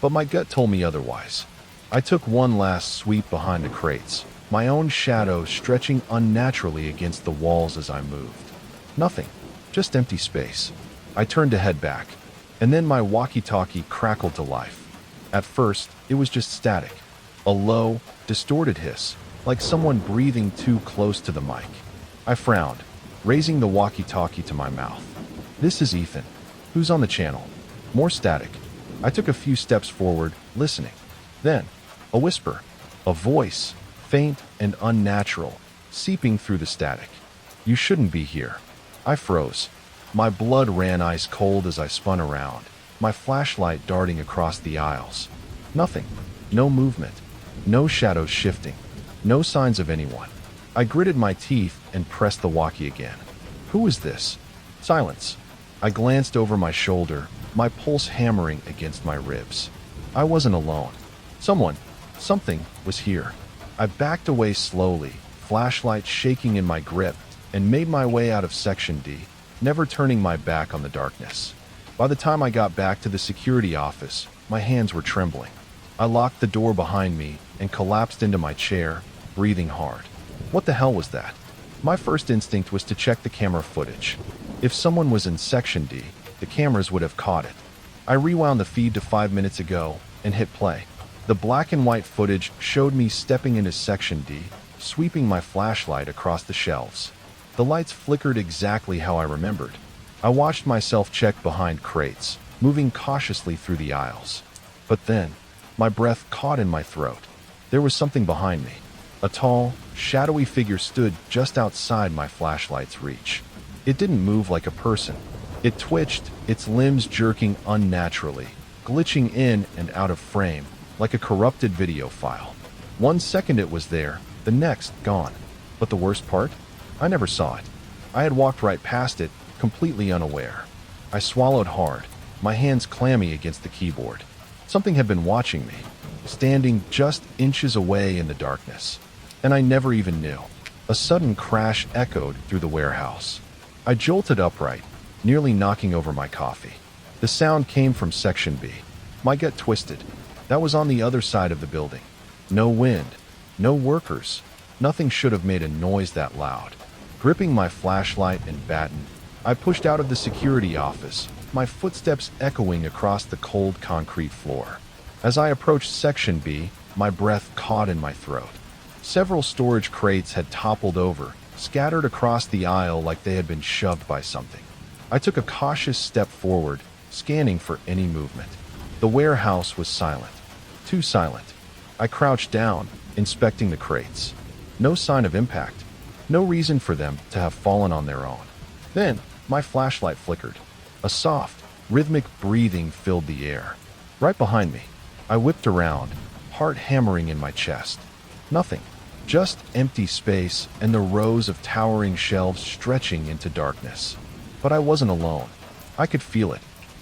But my gut told me otherwise. I took one last sweep behind the crates, my own shadow stretching unnaturally against the walls as I moved. Nothing. Just empty space. I turned to head back, and then my walkie-talkie crackled to life. At first, it was just static. A low, distorted hiss, like someone breathing too close to the mic. I frowned, raising the walkie-talkie to my mouth. This is Ethan. Who's on the channel? More static. I took a few steps forward, listening. Then, a whisper. A voice, faint and unnatural, seeping through the static. You shouldn't be here. I froze. My blood ran ice cold as I spun around, my flashlight darting across the aisles. Nothing. No movement. No shadows shifting. No signs of anyone. I gritted my teeth and pressed the walkie again. Who is this? Silence. I glanced over my shoulder, my pulse hammering against my ribs. I wasn't alone. Something was here. I backed away slowly, flashlight shaking in my grip, and made my way out of Section D, never turning my back on the darkness. By the time I got back to the security office, my hands were trembling. I locked the door behind me and collapsed into my chair, breathing hard. What the hell was that? My first instinct was to check the camera footage. If someone was in Section D, the cameras would have caught it. I rewound the feed to 5 minutes ago and hit play. The black and white footage showed me stepping into Section D, sweeping my flashlight across the shelves. The lights flickered exactly how I remembered. I watched myself check behind crates, moving cautiously through the aisles. But then, my breath caught in my throat. There was something behind me. A tall, shadowy figure stood just outside my flashlight's reach. It didn't move like a person. It twitched, its limbs jerking unnaturally, glitching in and out of frame, like a corrupted video file. 1 second it was there, the next gone. But the worst part? I never saw it. I had walked right past it, completely unaware. I swallowed hard, my hands clammy against the keyboard. Something had been watching me, standing just inches away in the darkness. And I never even knew. A sudden crash echoed through the warehouse. I jolted upright, nearly knocking over my coffee. The sound came from Section B. My gut twisted. That was on the other side of the building. No wind, no workers. Nothing should have made a noise that loud. Gripping my flashlight and batten, I pushed out of the security office, my footsteps echoing across the cold concrete floor. As I approached Section B, my breath caught in my throat. Several storage crates had toppled over, scattered across the aisle like they had been shoved by something. I took a cautious step forward, scanning for any movement. The warehouse was silent. Too silent. I crouched down, inspecting the crates. No sign of impact. No reason for them to have fallen on their own. Then, my flashlight flickered. A soft, rhythmic breathing filled the air. Right behind me, I whipped around, heart hammering in my chest. Nothing. Just empty space and the rows of towering shelves stretching into darkness. But I wasn't alone. I could feel it.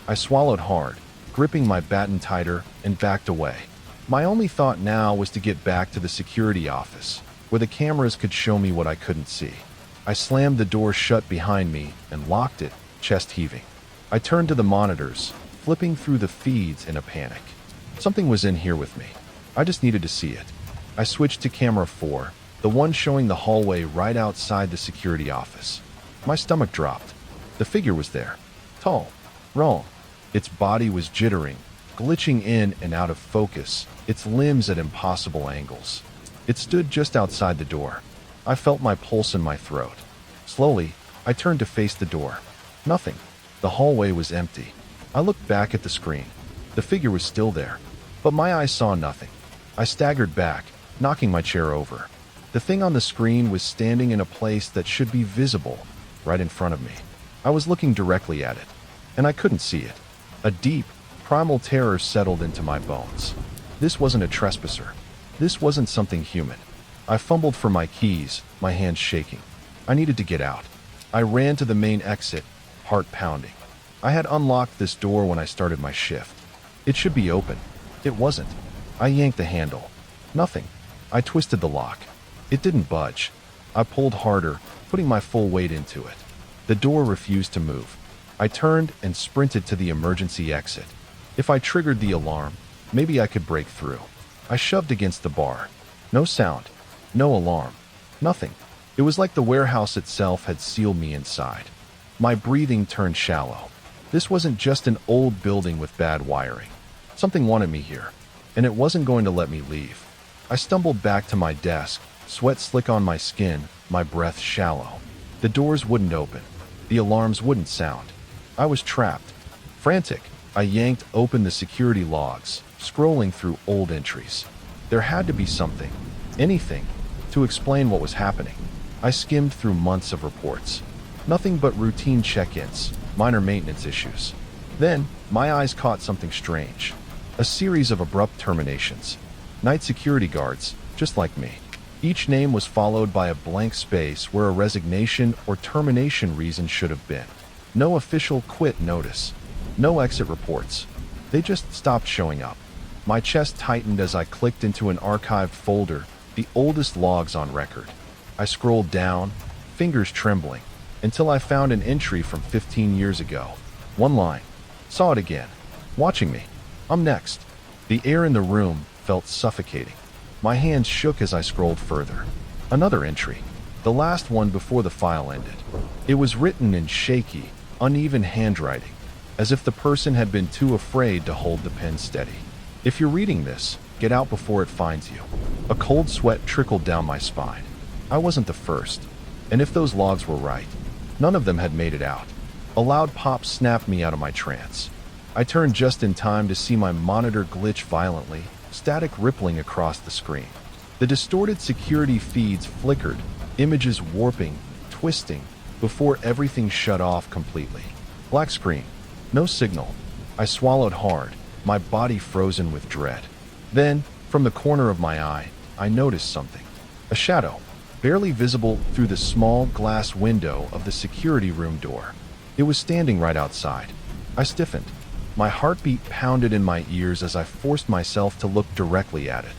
I swallowed hard, gripping my baton tighter, and backed away. My only thought now was to get back to the security office, where the cameras could show me what I couldn't see. I slammed the door shut behind me and locked it, chest heaving. I turned to the monitors, flipping through the feeds in a panic. Something was in here with me. I just needed to see it. I switched to camera 4, the one showing the hallway right outside the security office. My stomach dropped. The figure was there. Tall. Wrong. Its body was jittering, glitching in and out of focus, its limbs at impossible angles. It stood just outside the door. I felt my pulse in my throat. Slowly, I turned to face the door. Nothing. The hallway was empty. I looked back at the screen. The figure was still there, but my eyes saw nothing. I staggered back, knocking my chair over. The thing on the screen was standing in a place that should be visible, right in front of me. I was looking directly at it, and I couldn't see it. A deep, primal terror settled into my bones. This wasn't a trespasser. This wasn't something human. I fumbled for my keys, my hands shaking. I needed to get out. I ran to the main exit, heart pounding. I had unlocked this door when I started my shift. It should be open. It wasn't. I yanked the handle. Nothing. I twisted the lock. It didn't budge. I pulled harder, putting my full weight into it. The door refused to move. I turned and sprinted to the emergency exit. If I triggered the alarm, maybe I could break through. I shoved against the bar. No sound. No alarm. Nothing. It was like the warehouse itself had sealed me inside. My breathing turned shallow. This wasn't just an old building with bad wiring. Something wanted me here, and it wasn't going to let me leave. I stumbled back to my desk, sweat slick on my skin, my breath shallow. The doors wouldn't open. The alarms wouldn't sound. I was trapped. Frantic, I yanked open the security logs, scrolling through old entries. There had to be something, anything, to explain what was happening. I skimmed through months of reports. Nothing but routine check-ins, minor maintenance issues. Then, my eyes caught something strange. A series of abrupt terminations. Night security guards, just like me. Each name was followed by a blank space where a resignation or termination reason should have been. No official quit notice. No exit reports. They just stopped showing up. My chest tightened as I clicked into an archived folder, the oldest logs on record. I scrolled down, fingers trembling, until I found an entry from 15 years ago. One line. Saw it again. Watching me. I'm next. The air in the room felt suffocating. My hands shook as I scrolled further. Another entry. The last one before the file ended. It was written in shaky, uneven handwriting, as if the person had been too afraid to hold the pen steady. If you're reading this, get out before it finds you. A cold sweat trickled down my spine. I wasn't the first. And if those logs were right, none of them had made it out. A loud pop snapped me out of my trance. I turned just in time to see my monitor glitch violently, static rippling across the screen. The distorted security feeds flickered, images warping, twisting, before everything shut off completely. Black screen. No signal. I swallowed hard, my body frozen with dread. Then, from the corner of my eye, I noticed something. A shadow, barely visible through the small glass window of the security room door. It was standing right outside. I stiffened. My heartbeat pounded in my ears as I forced myself to look directly at it.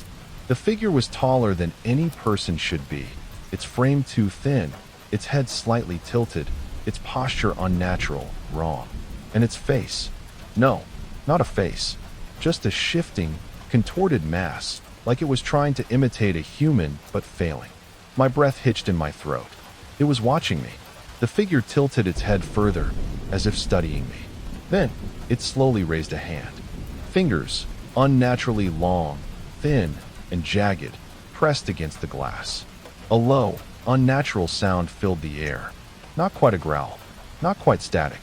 The figure was taller than any person should be, its frame too thin, its head slightly tilted, its posture unnatural, wrong. And its face. No, not a face. Just a shifting, contorted mass, like it was trying to imitate a human, but failing. My breath hitched in my throat. It was watching me. The figure tilted its head further, as if studying me. Then, it slowly raised a hand. Fingers, unnaturally long, thin, and jagged, pressed against the glass. A low, unnatural sound filled the air. Not quite a growl. Not quite static.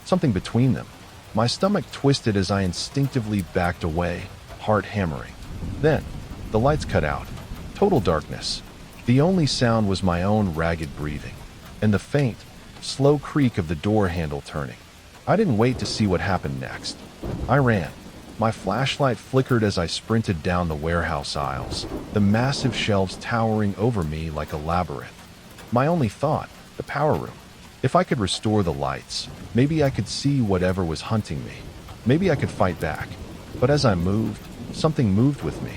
Something between them. My stomach twisted as I instinctively backed away, heart hammering. Then, the lights cut out. Total darkness. The only sound was my own ragged breathing, and the faint, slow creak of the door handle turning. I didn't wait to see what happened next. I ran. My flashlight flickered as I sprinted down the warehouse aisles, the massive shelves towering over me like a labyrinth. My only thought, the power room. If I could restore the lights, maybe I could see whatever was hunting me. Maybe I could fight back. But as I moved, something moved with me.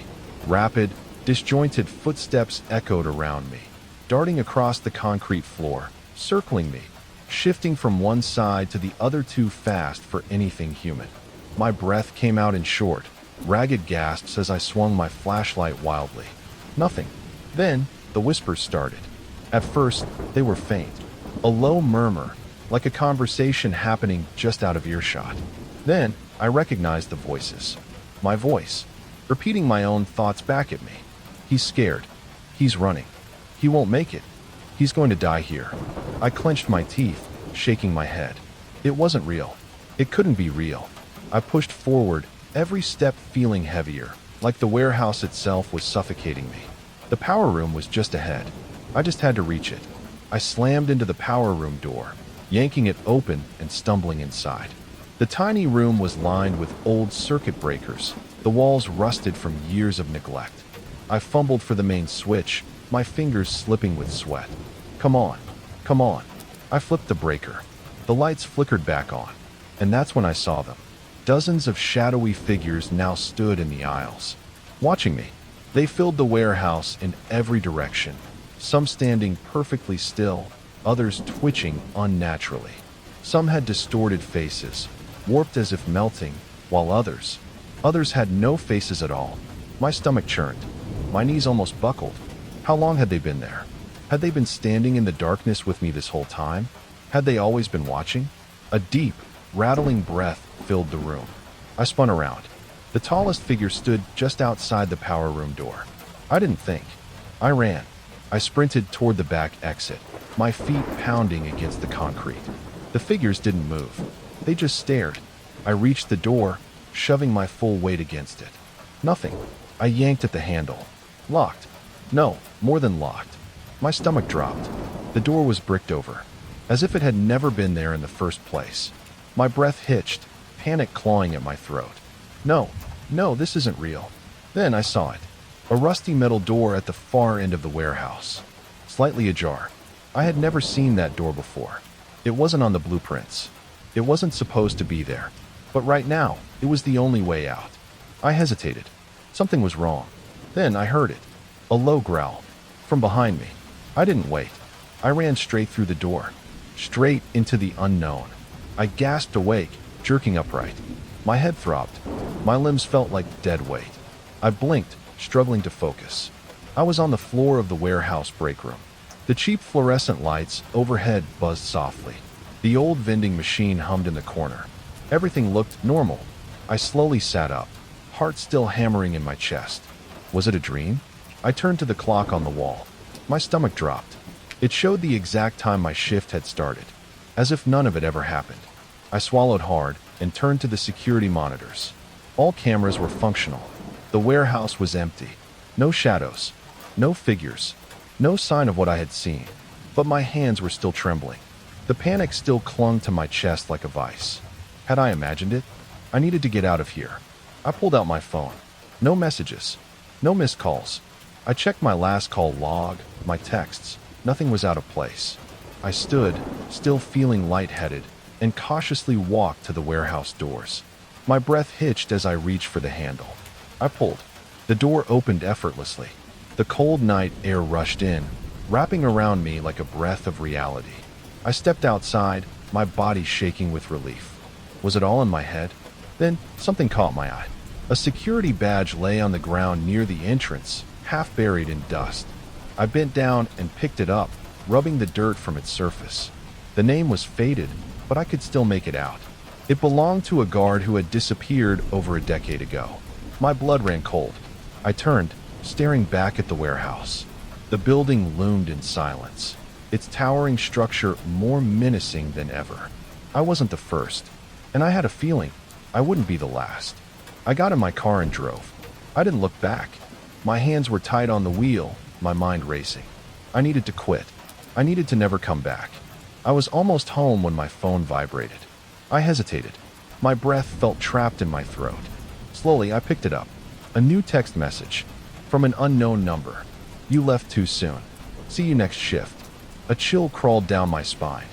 Rapid, disjointed footsteps echoed around me, darting across the concrete floor, circling me, shifting from one side to the other too fast for anything human. My breath came out in short, ragged gasps as I swung my flashlight wildly. Nothing. Then, the whispers started. At first, they were faint. A low murmur, like a conversation happening just out of earshot. Then, I recognized the voices. My voice, repeating my own thoughts back at me. He's scared. He's running. He won't make it. He's going to die here. I clenched my teeth, shaking my head. It wasn't real. It couldn't be real. I pushed forward, every step feeling heavier, like the warehouse itself was suffocating me. The power room was just ahead. I just had to reach it. I slammed into the power room door, yanking it open and stumbling inside. The tiny room was lined with old circuit breakers, the walls rusted from years of neglect. I fumbled for the main switch, my fingers slipping with sweat. Come on, come on. I flipped the breaker. The lights flickered back on, and that's when I saw them. Dozens of shadowy figures now stood in the aisles, watching me. They filled the warehouse in every direction, some standing perfectly still, others twitching unnaturally. Some had distorted faces, warped as if melting, while others had no faces at all. My stomach churned. My knees almost buckled. How long had they been there? Had they been standing in the darkness with me this whole time? Had they always been watching? A deep, rattling breath filled the room. I spun around. The tallest figure stood just outside the power room door. I didn't think. I ran. I sprinted toward the back exit, my feet pounding against the concrete. The figures didn't move. They just stared. I reached the door, shoving my full weight against it. Nothing. I yanked at the handle. Locked. No, more than locked. My stomach dropped. The door was bricked over, as if it had never been there in the first place. My breath hitched, panic clawing at my throat. No, this isn't real. Then I saw it. A rusty metal door at the far end of the warehouse, slightly ajar. I had never seen that door before. It wasn't on the blueprints. It wasn't supposed to be there. But right now, it was the only way out. I hesitated. Something was wrong. Then I heard it. A low growl. From behind me. I didn't wait. I ran straight through the door. Straight into the unknown. I gasped awake, jerking upright. My head throbbed. My limbs felt like dead weight. I blinked, struggling to focus. I was on the floor of the warehouse break room. The cheap fluorescent lights overhead buzzed softly. The old vending machine hummed in the corner. Everything looked normal. I slowly sat up, heart still hammering in my chest. Was it a dream? I turned to the clock on the wall. My stomach dropped. It showed the exact time my shift had started, as if none of it ever happened. I swallowed hard and turned to the security monitors. All cameras were functional. The warehouse was empty. No shadows. No figures. No sign of what I had seen. But my hands were still trembling. The panic still clung to my chest like a vice. Had I imagined it? I needed to get out of here. I pulled out my phone. No messages. No missed calls. I checked my last call log, my texts. Nothing was out of place. I stood, still feeling lightheaded, and cautiously walked to the warehouse doors. My breath hitched as I reached for the handle. I pulled. The door opened effortlessly. The cold night air rushed in, wrapping around me like a breath of reality. I stepped outside, my body shaking with relief. Was it all in my head? Then something caught my eye. A security badge lay on the ground near the entrance, half buried in dust. I bent down and picked it up, rubbing the dirt from its surface. The name was faded, but I could still make it out. It belonged to a guard who had disappeared over a decade ago. My blood ran cold. I turned, staring back at the warehouse. The building loomed in silence, its towering structure more menacing than ever. I wasn't the first, and I had a feeling I wouldn't be the last. I got in my car and drove. I didn't look back. My hands were tight on the wheel, my mind racing. I needed to quit. I needed to never come back. I was almost home when my phone vibrated. I hesitated. My breath felt trapped in my throat. Slowly, I picked it up. A new text message from an unknown number. You left too soon. See you next shift. A chill crawled down my spine.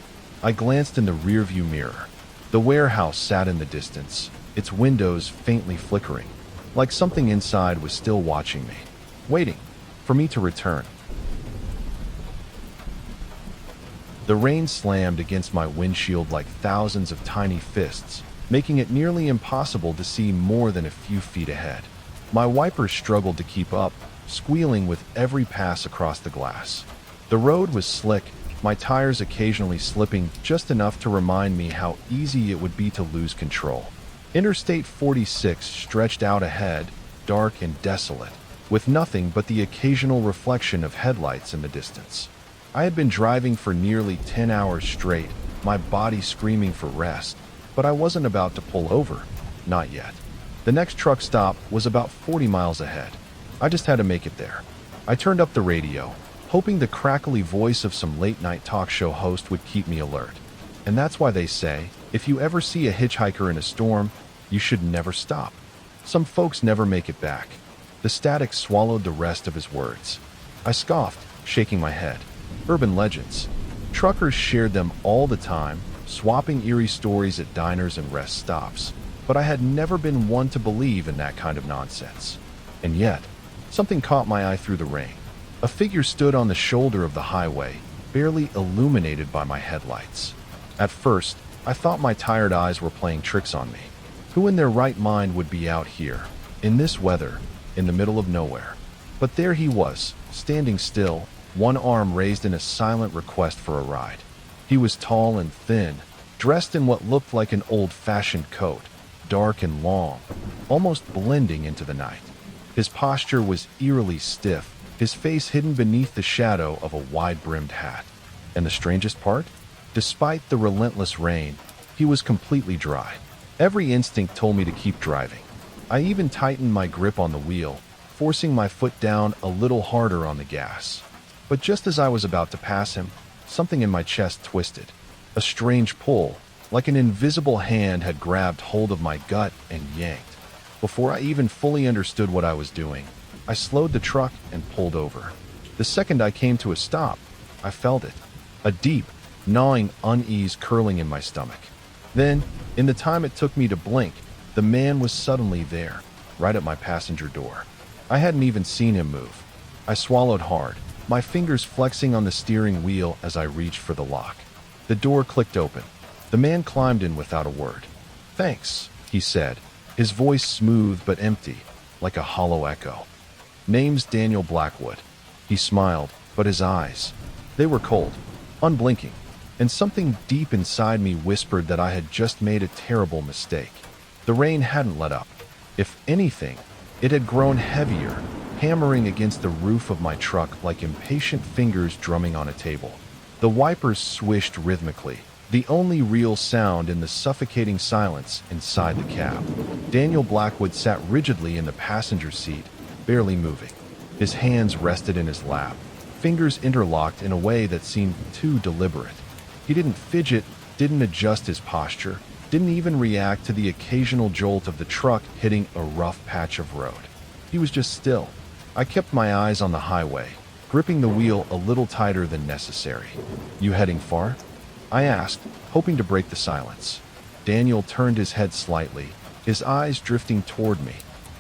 I glanced in the rearview mirror. The warehouse sat in the distance, its windows faintly flickering, like something inside was still watching me, waiting for me to return. The rain slammed against my windshield like thousands of tiny fists, making it nearly impossible to see more than a few feet ahead. My wipers struggled to keep up, squealing with every pass across the glass. The road was slick, my tires occasionally slipping just enough to remind me how easy it would be to lose control. Interstate 46 stretched out ahead, dark and desolate, with nothing but the occasional reflection of headlights in the distance. I had been driving for nearly 10 hours straight, my body screaming for rest, but I wasn't about to pull over. Not yet. The next truck stop was about 40 miles ahead. I just had to make it there. I turned up the radio, hoping the crackly voice of some late-night talk show host would keep me alert. And that's why they say, if you ever see a hitchhiker in a storm, you should never stop. Some folks never make it back. The static swallowed the rest of his words. I scoffed, shaking my head. Urban legends. Truckers shared them all the time, swapping eerie stories at diners and rest stops. But I had never been one to believe in that kind of nonsense. And yet, something caught my eye through the rain. A figure stood on the shoulder of the highway, barely illuminated by my headlights. At first, I thought my tired eyes were playing tricks on me. Who in their right mind would be out here, in this weather, in the middle of nowhere? But there he was, standing still, one arm raised in a silent request for a ride. He was tall and thin, dressed in what looked like an old-fashioned coat, dark and long, almost blending into the night. His posture was eerily stiff, his face hidden beneath the shadow of a wide-brimmed hat. And the strangest part? Despite the relentless rain, he was completely dry. Every instinct told me to keep driving. I even tightened my grip on the wheel, forcing my foot down a little harder on the gas. But just as I was about to pass him, something in my chest twisted. A strange pull, like an invisible hand had grabbed hold of my gut and yanked. Before I even fully understood what I was doing, I slowed the truck and pulled over. The second I came to a stop, I felt it. A deep, gnawing unease curling in my stomach. Then, in the time it took me to blink, the man was suddenly there, right at my passenger door. I hadn't even seen him move. I swallowed hard, my fingers flexing on the steering wheel as I reached for the lock. The door clicked open. The man climbed in without a word. "Thanks," he said, his voice smooth but empty, like a hollow echo. "Name's Daniel Blackwood." He smiled, but his eyes, they were cold, unblinking, and something deep inside me whispered that I had just made a terrible mistake. The rain hadn't let up. If anything, it had grown heavier, hammering against the roof of my truck like impatient fingers drumming on a table. The wipers swished rhythmically, the only real sound in the suffocating silence inside the cab. Daniel Blackwood sat rigidly in the passenger seat, barely moving. His hands rested in his lap, fingers interlocked in a way that seemed too deliberate. He didn't fidget, didn't adjust his posture, didn't even react to the occasional jolt of the truck hitting a rough patch of road. He was just still. I kept my eyes on the highway, gripping the wheel a little tighter than necessary. "You heading far?" I asked, hoping to break the silence. Daniel turned his head slightly, his eyes drifting toward me.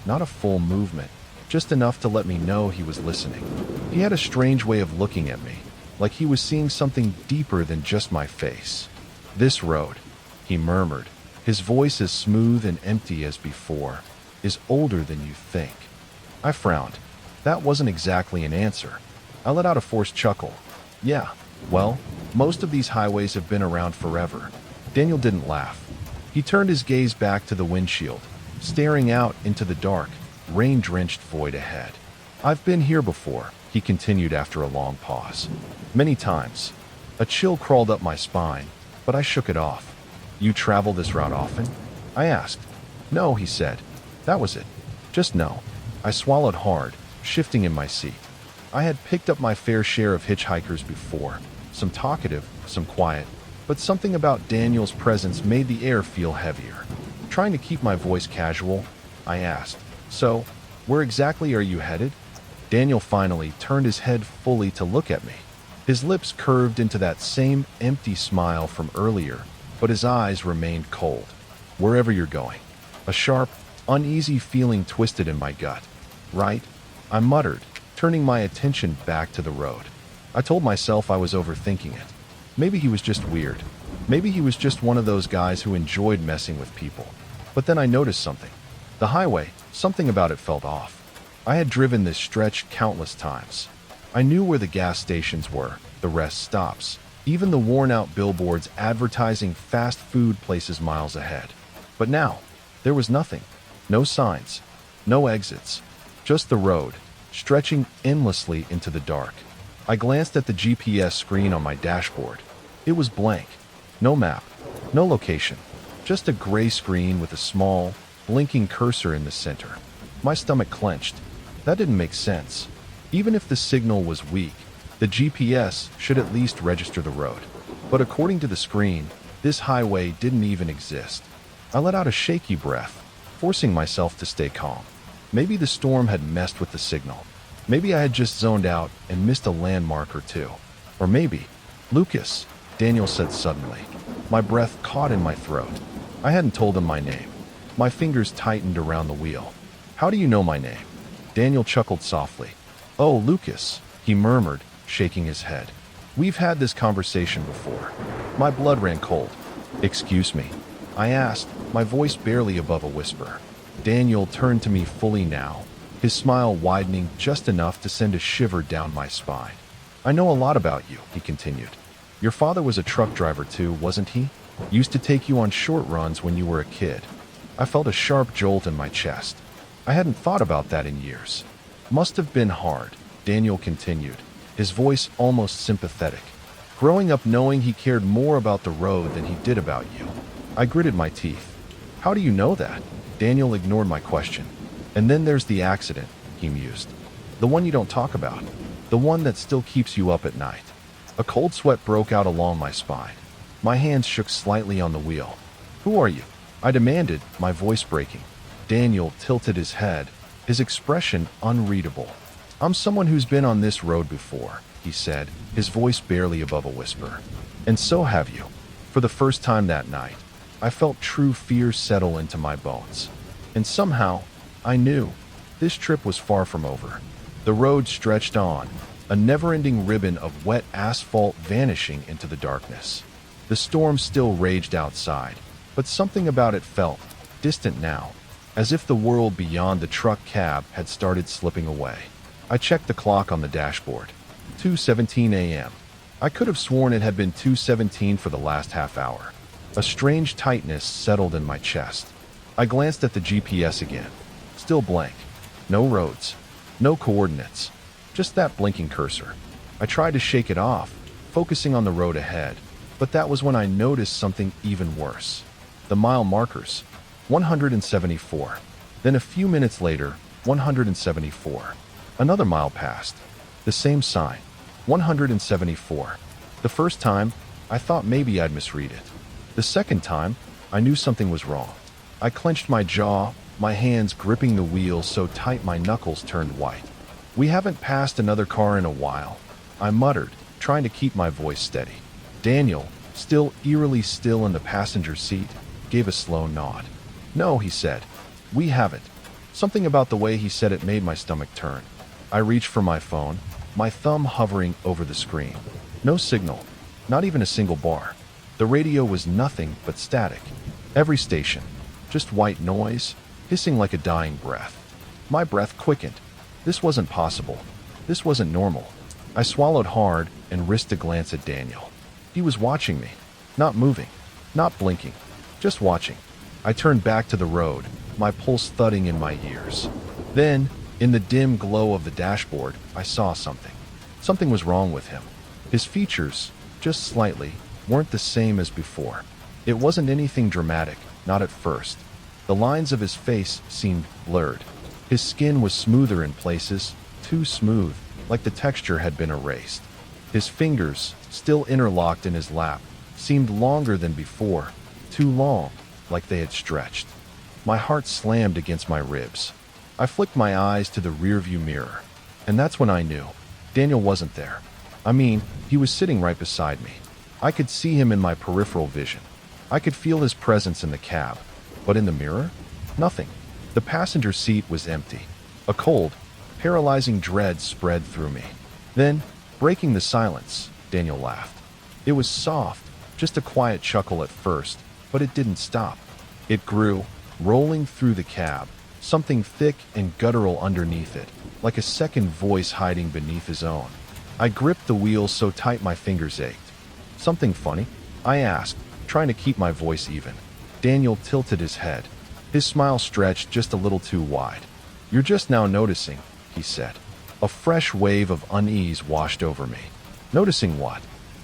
Not a full movement, just enough to let me know he was listening. He had a strange way of looking at me, like he was seeing something deeper than just my face. "This road," he murmured, his voice as smooth and empty as before, "is older than you think." I frowned. That wasn't exactly an answer. I let out a forced chuckle. "Yeah, well, most of these highways have been around forever." Daniel didn't laugh. He turned his gaze back to the windshield, staring out into the dark, rain-drenched void ahead. "I've been here before," he continued after a long pause. "Many times." A chill crawled up my spine, but I shook it off. "You travel this route often?" I asked. "No," he said. That was it. Just no. I swallowed hard, shifting in my seat. I had picked up my fair share of hitchhikers before, some talkative, some quiet, but something about Daniel's presence made the air feel heavier. Trying to keep my voice casual, I asked, "So, where exactly are you headed?" Daniel finally turned his head fully to look at me. His lips curved into that same empty smile from earlier, but his eyes remained cold. Wherever you're going. A sharp, uneasy feeling twisted in my gut. Right? I muttered, turning my attention back to the road. I told myself I was overthinking it. Maybe he was just weird. Maybe he was just one of those guys who enjoyed messing with people. But then I noticed something. The highway, something about it felt off. I had driven this stretch countless times. I knew where the gas stations were, the rest stops, even the worn-out billboards advertising fast food places miles ahead. But now, there was nothing. No signs, no exits, just the road, stretching endlessly into the dark. I glanced at the GPS screen on my dashboard. It was blank. No map, no location, just a gray screen with a small, blinking cursor in the center. My stomach clenched. That didn't make sense. Even if the signal was weak, the GPS should at least register the road. But according to the screen, this highway didn't even exist. I let out a shaky breath, forcing myself to stay calm. Maybe the storm had messed with the signal. Maybe I had just zoned out and missed a landmark or two. Or maybe, Lucas, Daniel said suddenly. My breath caught in my throat. I hadn't told him my name. My fingers tightened around the wheel. How do you know my name? Daniel chuckled softly. Oh, Lucas, he murmured, shaking his head. We've had this conversation before. My blood ran cold. Excuse me, I asked, my voice barely above a whisper. Daniel turned to me fully now, his smile widening just enough to send a shiver down my spine. I know a lot about you, he continued. Your father was a truck driver too, wasn't he? Used to take you on short runs when you were a kid. I felt a sharp jolt in my chest. I hadn't thought about that in years. Must have been hard, Daniel continued, his voice almost sympathetic. Growing up knowing he cared more about the road than he did about you. I gritted my teeth. How do you know that? Daniel ignored my question. And then there's the accident, he mused. The one you don't talk about. The one that still keeps you up at night. A cold sweat broke out along my spine. My hands shook slightly on the wheel. Who are you? I demanded, my voice breaking. Daniel tilted his head, his expression unreadable. I'm someone who's been on this road before, he said, his voice barely above a whisper. And so have you. For the first time that night, I felt true fear settle into my bones. And somehow, I knew this trip was far from over. The road stretched on, a never-ending ribbon of wet asphalt vanishing into the darkness. The storm still raged outside, but something about it felt distant now, as if the world beyond the truck cab had started slipping away. I checked the clock on the dashboard. 2:17 a.m. I could have sworn it had been 2:17 for the last half hour. A strange tightness settled in my chest. I glanced at the GPS again. Still blank. No roads. No coordinates. Just that blinking cursor. I tried to shake it off, focusing on the road ahead, but that was when I noticed something even worse. The mile markers. 174. Then a few minutes later, 174. Another mile passed. The same sign. 174. The first time, I thought maybe I'd misread it. The second time, I knew something was wrong. I clenched my jaw, my hands gripping the wheel so tight my knuckles turned white. We haven't passed another car in a while, I muttered, trying to keep my voice steady. Daniel, still eerily still in the passenger seat, gave a slow nod. No, he said. We haven't. Something about the way he said it made my stomach turn. I reached for my phone, my thumb hovering over the screen. No signal, not even a single bar. The radio was nothing but static. Every station, just white noise, hissing like a dying breath. My breath quickened. This wasn't possible. This wasn't normal. I swallowed hard and risked a glance at Daniel. He was watching me, not moving, not blinking, just watching. I turned back to the road, my pulse thudding in my ears. Then, in the dim glow of the dashboard, I saw something. Something was wrong with him. His features, just slightly, weren't the same as before. It wasn't anything dramatic, not at first. The lines of his face seemed blurred. His skin was smoother in places, too smooth, like the texture had been erased. His fingers, still interlocked in his lap, seemed longer than before, too long, like they had stretched. My heart slammed against my ribs. I flicked my eyes to the rearview mirror, and that's when I knew. Daniel wasn't there. I mean, he was sitting right beside me. I could see him in my peripheral vision. I could feel his presence in the cab. But in the mirror? Nothing. The passenger seat was empty. A cold, paralyzing dread spread through me. Then, breaking the silence, Daniel laughed. It was soft, just a quiet chuckle at first, but it didn't stop. It grew, rolling through the cab, something thick and guttural underneath it, like a second voice hiding beneath his own. I gripped the wheel so tight my fingers ached. "Something funny?" I asked, trying to keep my voice even. Daniel tilted his head. His smile stretched just a little too wide. "You're just now noticing," he said. A fresh wave of unease washed over me. "Noticing what?"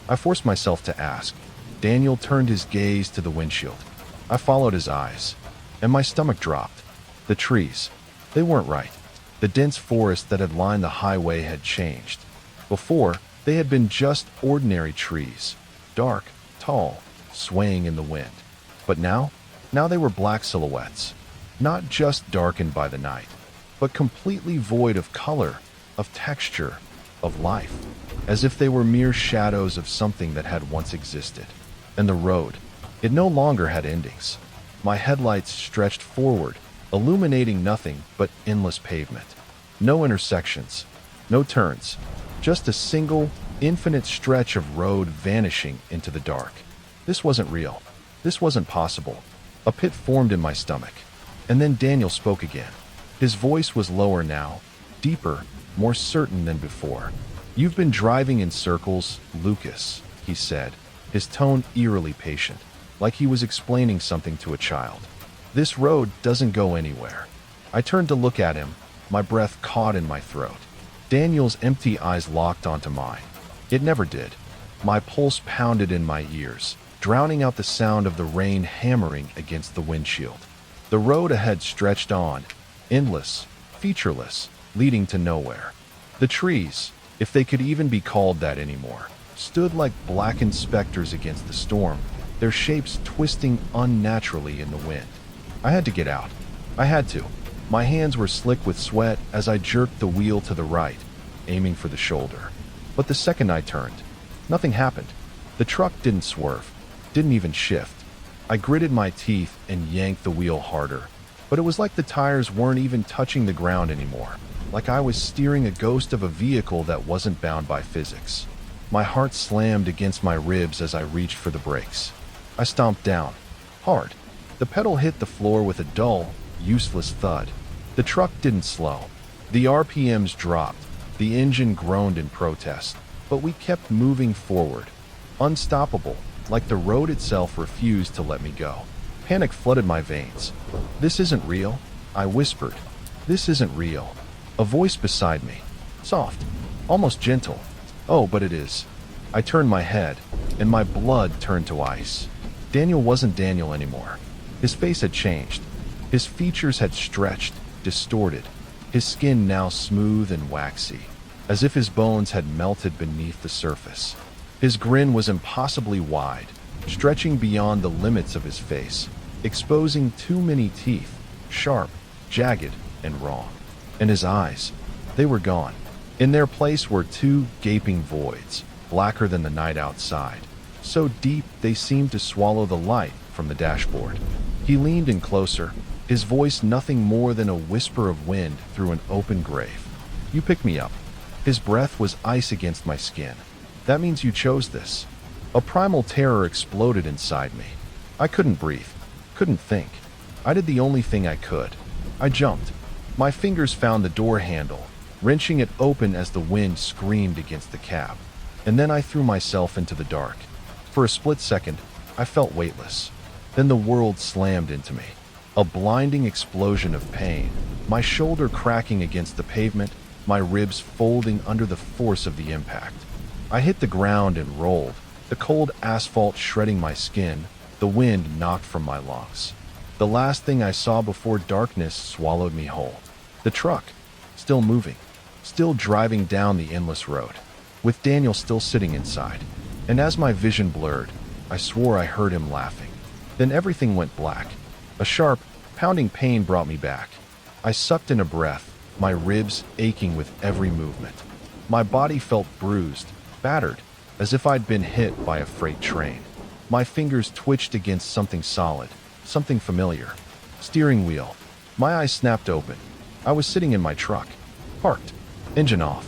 I forced myself to ask. Daniel turned his gaze to the windshield. I followed his eyes, and my stomach dropped. The trees, they weren't right. The dense forest that had lined the highway had changed. Before, they had been just ordinary trees, dark, tall, swaying in the wind. But now they were black silhouettes, not just darkened by the night, but completely void of color, of texture, of life, as if they were mere shadows of something that had once existed. And the road, it no longer had endings. My headlights stretched forward, illuminating nothing but endless pavement. No intersections, no turns, just a single, infinite stretch of road vanishing into the dark. This wasn't real. This wasn't possible. A pit formed in my stomach. And then Daniel spoke again. His voice was lower now, deeper, more certain than before. "You've been driving in circles, Lucas," he said, his tone eerily patient, like he was explaining something to a child. "This road doesn't go anywhere." I turned to look at him, my breath caught in my throat. Daniel's empty eyes locked onto mine. It never did. My pulse pounded in my ears, drowning out the sound of the rain hammering against the windshield. The road ahead stretched on, endless, featureless, leading to nowhere. The trees, if they could even be called that anymore, stood like blackened specters against the storm, their shapes twisting unnaturally in the wind. I had to get out. I had to. My hands were slick with sweat as I jerked the wheel to the right, aiming for the shoulder. But the second I turned, nothing happened. The truck didn't swerve, didn't even shift. I gritted my teeth and yanked the wheel harder, but it was like the tires weren't even touching the ground anymore, like I was steering a ghost of a vehicle that wasn't bound by physics. My heart slammed against my ribs as I reached for the brakes. I stomped down, hard. The pedal hit the floor with a dull, useless thud. The truck didn't slow. The RPMs dropped. The engine groaned in protest. But we kept moving forward, unstoppable, like the road itself refused to let me go. Panic flooded my veins. "This isn't real," I whispered. "This isn't real." A voice beside me, soft, almost gentle. "Oh, but it is." I turned my head, and my blood turned to ice. Daniel wasn't Daniel anymore. His face had changed. His features had stretched, distorted, his skin now smooth and waxy, as if his bones had melted beneath the surface. His grin was impossibly wide, stretching beyond the limits of his face, exposing too many teeth, sharp, jagged, and raw. And his eyes, they were gone. In their place were two gaping voids, blacker than the night outside, so deep they seemed to swallow the light from the dashboard. He leaned in closer, his voice nothing more than a whisper of wind through an open grave. "You picked me up." His breath was ice against my skin. "That means you chose this." A primal terror exploded inside me. I couldn't breathe, couldn't think. I did the only thing I could. I jumped. My fingers found the door handle, wrenching it open as the wind screamed against the cab. And then I threw myself into the dark. For a split second, I felt weightless. Then the world slammed into me. A blinding explosion of pain, my shoulder cracking against the pavement, my ribs folding under the force of the impact. I hit the ground and rolled, the cold asphalt shredding my skin, the wind knocked from my lungs. The last thing I saw before darkness swallowed me whole. The truck, still moving, still driving down the endless road, with Daniel still sitting inside. And as my vision blurred, I swore I heard him laughing. Then everything went black. A sharp, pounding pain brought me back. I sucked in a breath, my ribs aching with every movement. My body felt bruised, battered, as if I'd been hit by a freight train. My fingers twitched against something solid, something familiar. Steering wheel. My eyes snapped open. I was sitting in my truck, parked, engine off.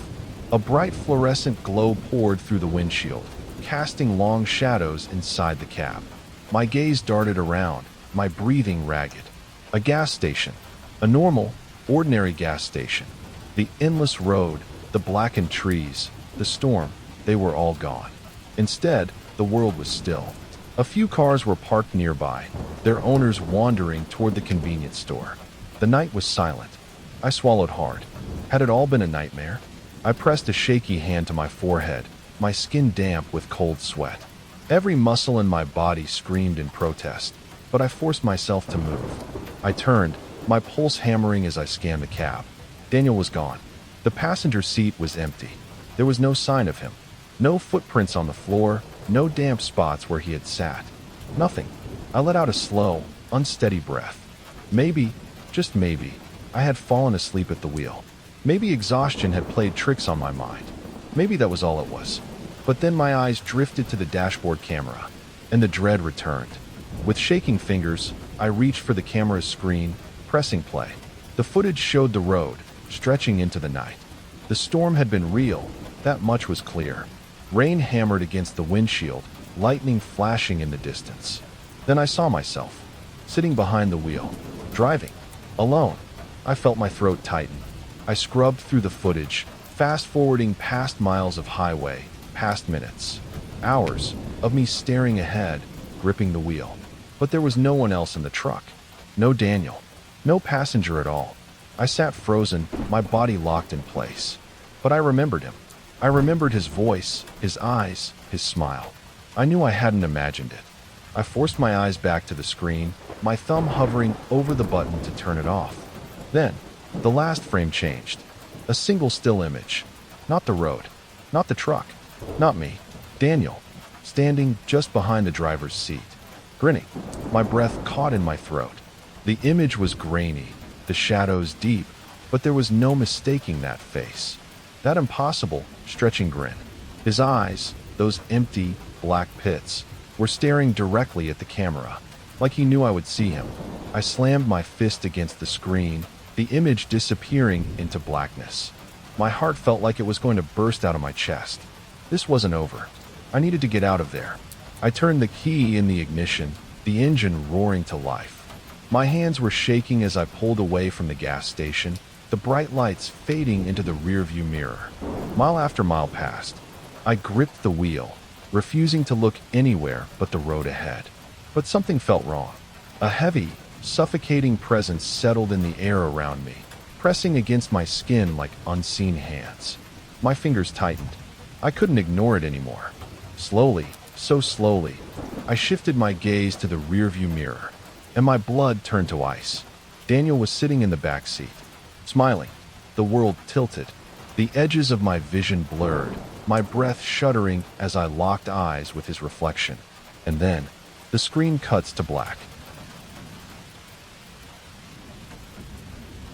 A bright fluorescent glow poured through the windshield, casting long shadows inside the cab. My gaze darted around, my breathing ragged. A gas station. A normal, ordinary gas station. The endless road, the blackened trees, the storm, they were all gone. Instead, the world was still. A few cars were parked nearby, their owners wandering toward the convenience store. The night was silent. I swallowed hard. Had it all been a nightmare? I pressed a shaky hand to my forehead, my skin damp with cold sweat. Every muscle in my body screamed in protest, but I forced myself to move. I turned, my pulse hammering as I scanned the cab. Daniel was gone. The passenger seat was empty. There was no sign of him. No footprints on the floor, no damp spots where he had sat. Nothing. I let out a slow, unsteady breath. Maybe, just maybe, I had fallen asleep at the wheel. Maybe exhaustion had played tricks on my mind. Maybe that was all it was. But then my eyes drifted to the dashboard camera, and the dread returned. With shaking fingers, I reached for the camera's screen, pressing play. The footage showed the road, stretching into the night. The storm had been real, that much was clear. Rain hammered against the windshield, lightning flashing in the distance. Then I saw myself, sitting behind the wheel, driving, alone. I felt my throat tighten. I scrubbed through the footage, fast-forwarding past miles of highway, past minutes, hours of me staring ahead, gripping the wheel. But there was no one else in the truck. No Daniel. No passenger at all. I sat frozen, my body locked in place. But I remembered him. I remembered his voice, his eyes, his smile. I knew I hadn't imagined it. I forced my eyes back to the screen, my thumb hovering over the button to turn it off. Then, the last frame changed. A single still image. Not the road. Not the truck. Not me. Daniel, standing just behind the driver's seat, grinning. My breath caught in my throat. The image was grainy, the shadows deep, but there was no mistaking that face. That impossible, stretching grin. His eyes, those empty, black pits, were staring directly at the camera, like he knew I would see him. I slammed my fist against the screen, the image disappearing into blackness. My heart felt like it was going to burst out of my chest. This wasn't over. I needed to get out of there. I turned the key in the ignition, the engine roaring to life. My hands were shaking as I pulled away from the gas station, the bright lights fading into the rearview mirror. Mile after mile passed. I gripped the wheel, refusing to look anywhere but the road ahead. But something felt wrong. A heavy, suffocating presence settled in the air around me, pressing against my skin like unseen hands. My fingers tightened. I couldn't ignore it anymore. Slowly, so slowly, I shifted my gaze to the rearview mirror, and my blood turned to ice. Daniel was sitting in the back seat, smiling. The world tilted. The edges of my vision blurred, my breath shuddering as I locked eyes with his reflection. And then, the screen cuts to black.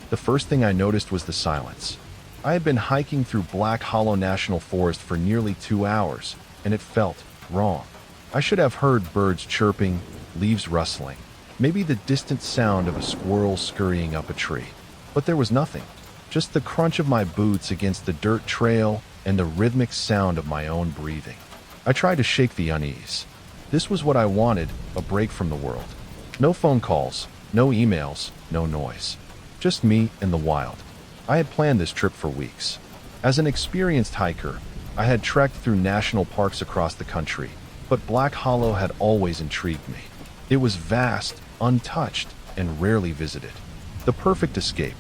The first thing I noticed was the silence. I had been hiking through Black Hollow National Forest for nearly 2 hours, and it felt wrong. I should have heard birds chirping, leaves rustling, maybe the distant sound of a squirrel scurrying up a tree. But there was nothing, just the crunch of my boots against the dirt trail and the rhythmic sound of my own breathing. I tried to shake the unease. This was what I wanted, a break from the world. No phone calls, no emails, no noise. Just me and the wild. I had planned this trip for weeks. As an experienced hiker, I had trekked through national parks across the country, but Black Hollow had always intrigued me. It was vast, untouched, and rarely visited. The perfect escape.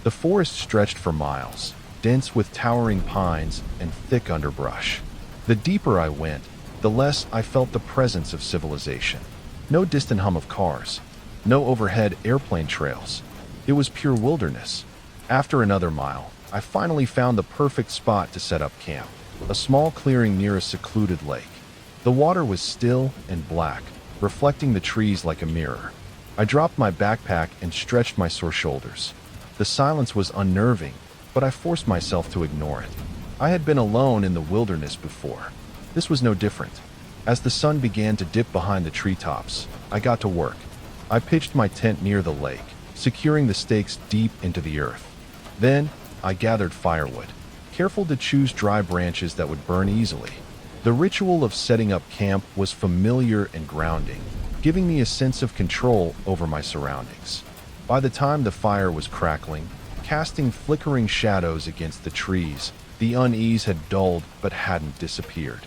The forest stretched for miles, dense with towering pines and thick underbrush. The deeper I went, the less I felt the presence of civilization. No distant hum of cars, no overhead airplane trails. It was pure wilderness. After another mile, I finally found the perfect spot to set up camp, a small clearing near a secluded lake. The water was still and black, reflecting the trees like a mirror. I dropped my backpack and stretched my sore shoulders. The silence was unnerving, but I forced myself to ignore it. I had been alone in the wilderness before. This was no different. As the sun began to dip behind the treetops, I got to work. I pitched my tent near the lake, securing the stakes deep into the earth. Then, I gathered firewood, careful to choose dry branches that would burn easily. The ritual of setting up camp was familiar and grounding, giving me a sense of control over my surroundings. By the time the fire was crackling, casting flickering shadows against the trees, the unease had dulled but hadn't disappeared.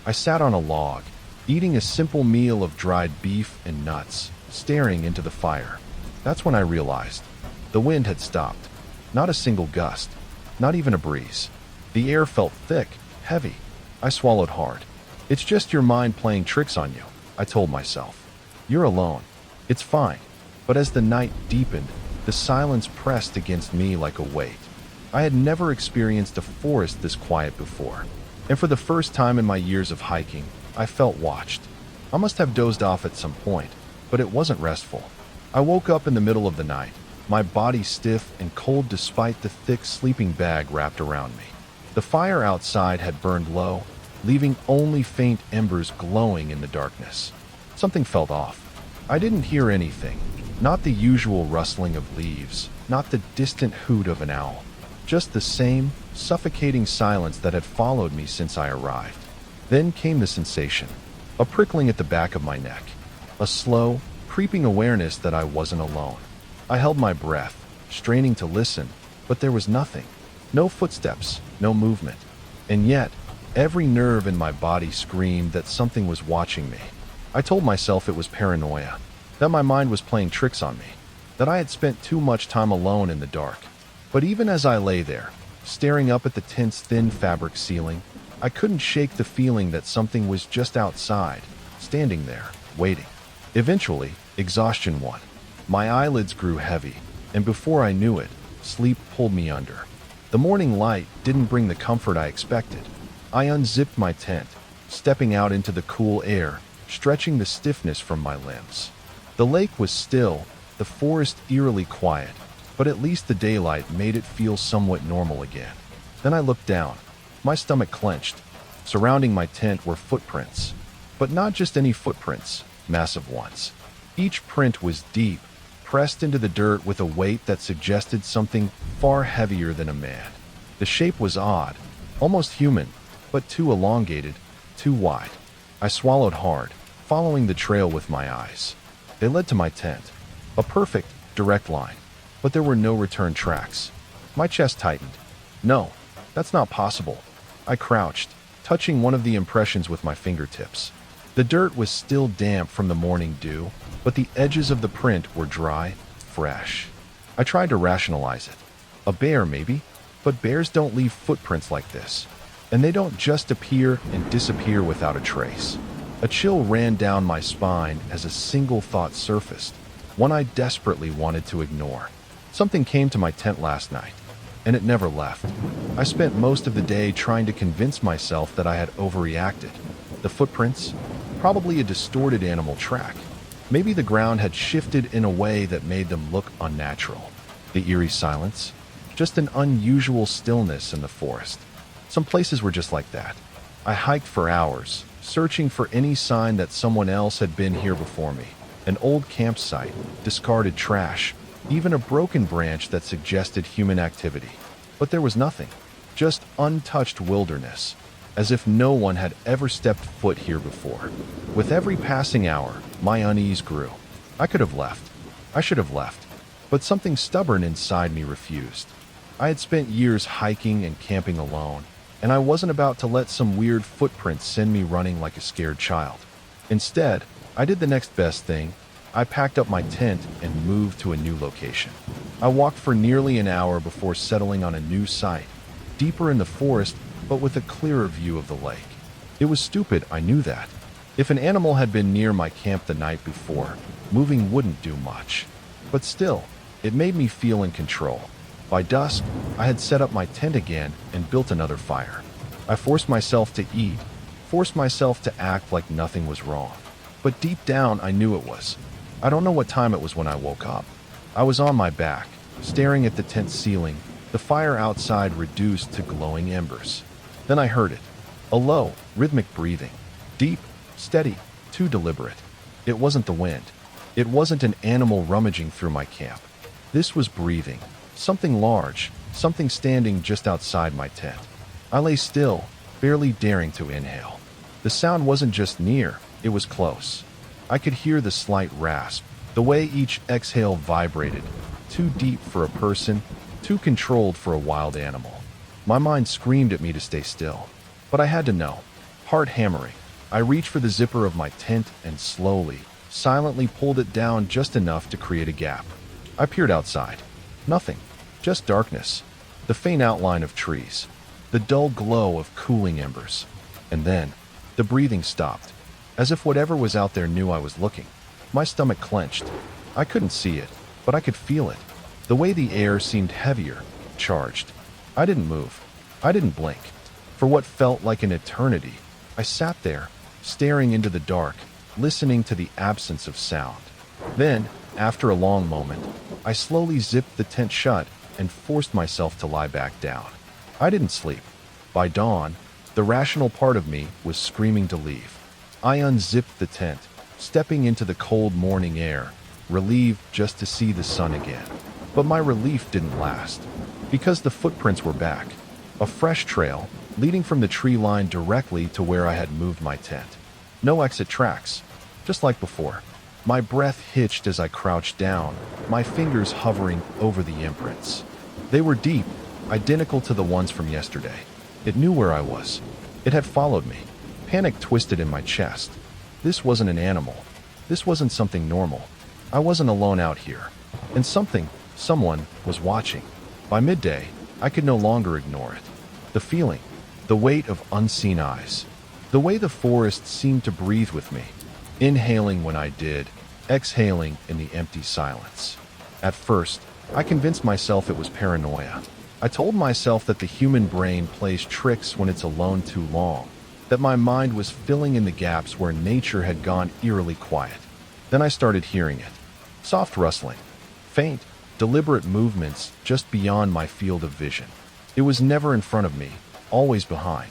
I sat on a log, eating a simple meal of dried beef and nuts, staring into the fire. That's when I realized the wind had stopped. Not a single gust, not even a breeze. The air felt thick, heavy. I swallowed hard. It's just your mind playing tricks on you, I told myself. You're alone. It's fine. But as the night deepened, the silence pressed against me like a weight. I had never experienced a forest this quiet before. And for the first time in my years of hiking, I felt watched. I must have dozed off at some point, but it wasn't restful. I woke up in the middle of the night, my body stiff and cold despite the thick sleeping bag wrapped around me. The fire outside had burned low, leaving only faint embers glowing in the darkness. Something felt off. I didn't hear anything, not the usual rustling of leaves, not the distant hoot of an owl, just the same suffocating silence that had followed me since I arrived. Then came the sensation, a prickling at the back of my neck, a slow, creeping awareness that I wasn't alone. I held my breath, straining to listen, but there was nothing. No footsteps, no movement. And yet, every nerve in my body screamed that something was watching me. I told myself it was paranoia, that my mind was playing tricks on me, that I had spent too much time alone in the dark. But even as I lay there, staring up at the tent's thin fabric ceiling, I couldn't shake the feeling that something was just outside, standing there, waiting. Eventually, exhaustion won. My eyelids grew heavy, and before I knew it, sleep pulled me under. The morning light didn't bring the comfort I expected. I unzipped my tent, stepping out into the cool air, stretching the stiffness from my limbs. The lake was still, the forest eerily quiet, but at least the daylight made it feel somewhat normal again. Then I looked down. My stomach clenched. Surrounding my tent were footprints. But not just any footprints, massive ones. Each print was deep, pressed into the dirt with a weight that suggested something far heavier than a man. The shape was odd, almost human, but too elongated, too wide. I swallowed hard, following the trail with my eyes. They led to my tent, a perfect, direct line, but there were no return tracks. My chest tightened. No, that's not possible. I crouched, touching one of the impressions with my fingertips. The dirt was still damp from the morning dew, but the edges of the print were dry, fresh. I tried to rationalize it. A bear, maybe, but bears don't leave footprints like this. And they don't just appear and disappear without a trace. A chill ran down my spine as a single thought surfaced, one I desperately wanted to ignore. Something came to my tent last night, and it never left. I spent most of the day trying to convince myself that I had overreacted. The footprints? Probably a distorted animal track. Maybe the ground had shifted in a way that made them look unnatural. The eerie silence? Just an unusual stillness in the forest. Some places were just like that. I hiked for hours, searching for any sign that someone else had been here before me. An old campsite, discarded trash, even a broken branch that suggested human activity. But there was nothing, just untouched wilderness, as if no one had ever stepped foot here before. With every passing hour, my unease grew. I could have left. I should have left. But something stubborn inside me refused. I had spent years hiking and camping alone, and I wasn't about to let some weird footprints send me running like a scared child. Instead, I did the next best thing. I packed up my tent and moved to a new location. I walked for nearly an hour before settling on a new site, deeper in the forest, but with a clearer view of the lake. It was stupid, I knew that. If an animal had been near my camp the night before, moving wouldn't do much. But still, it made me feel in control. By dusk, I had set up my tent again and built another fire. I forced myself to eat, forced myself to act like nothing was wrong. But deep down, I knew it was. I don't know what time it was when I woke up. I was on my back, staring at the tent ceiling, the fire outside reduced to glowing embers. Then I heard it. A low, rhythmic breathing. Deep, steady, too deliberate. It wasn't the wind. It wasn't an animal rummaging through my camp. This was breathing. Something large, something standing just outside my tent. I lay still, barely daring to inhale. The sound wasn't just near, it was close. I could hear the slight rasp, the way each exhale vibrated, too deep for a person, too controlled for a wild animal. My mind screamed at me to stay still, but I had to know. Heart hammering, I reached for the zipper of my tent and slowly, silently pulled it down just enough to create a gap. I peered outside. Nothing, just darkness, the faint outline of trees, the dull glow of cooling embers. And then, the breathing stopped, as if whatever was out there knew I was looking. My stomach clenched. I couldn't see it, but I could feel it. The way the air seemed heavier, charged. I didn't move. I didn't blink. For what felt like an eternity, I sat there, staring into the dark, listening to the absence of sound. Then, after a long moment, I slowly zipped the tent shut and forced myself to lie back down. I didn't sleep. By dawn, the rational part of me was screaming to leave. I unzipped the tent, stepping into the cold morning air, relieved just to see the sun again. But my relief didn't last, because the footprints were back. A fresh trail, leading from the tree line directly to where I had moved my tent. No exit tracks, just like before. My breath hitched as I crouched down, my fingers hovering over the imprints. They were deep, identical to the ones from yesterday. It knew where I was. It had followed me. Panic twisted in my chest. This wasn't an animal. This wasn't something normal. I wasn't alone out here. And someone was watching. By midday, I could no longer ignore it. The feeling, the weight of unseen eyes. The way the forest seemed to breathe with me. Inhaling when I did, exhaling in the empty silence. At first, I convinced myself it was paranoia. I told myself that the human brain plays tricks when it's alone too long, that my mind was filling in the gaps where nature had gone eerily quiet. Then I started hearing it. Soft rustling, faint, deliberate movements just beyond my field of vision. It was never in front of me, always behind.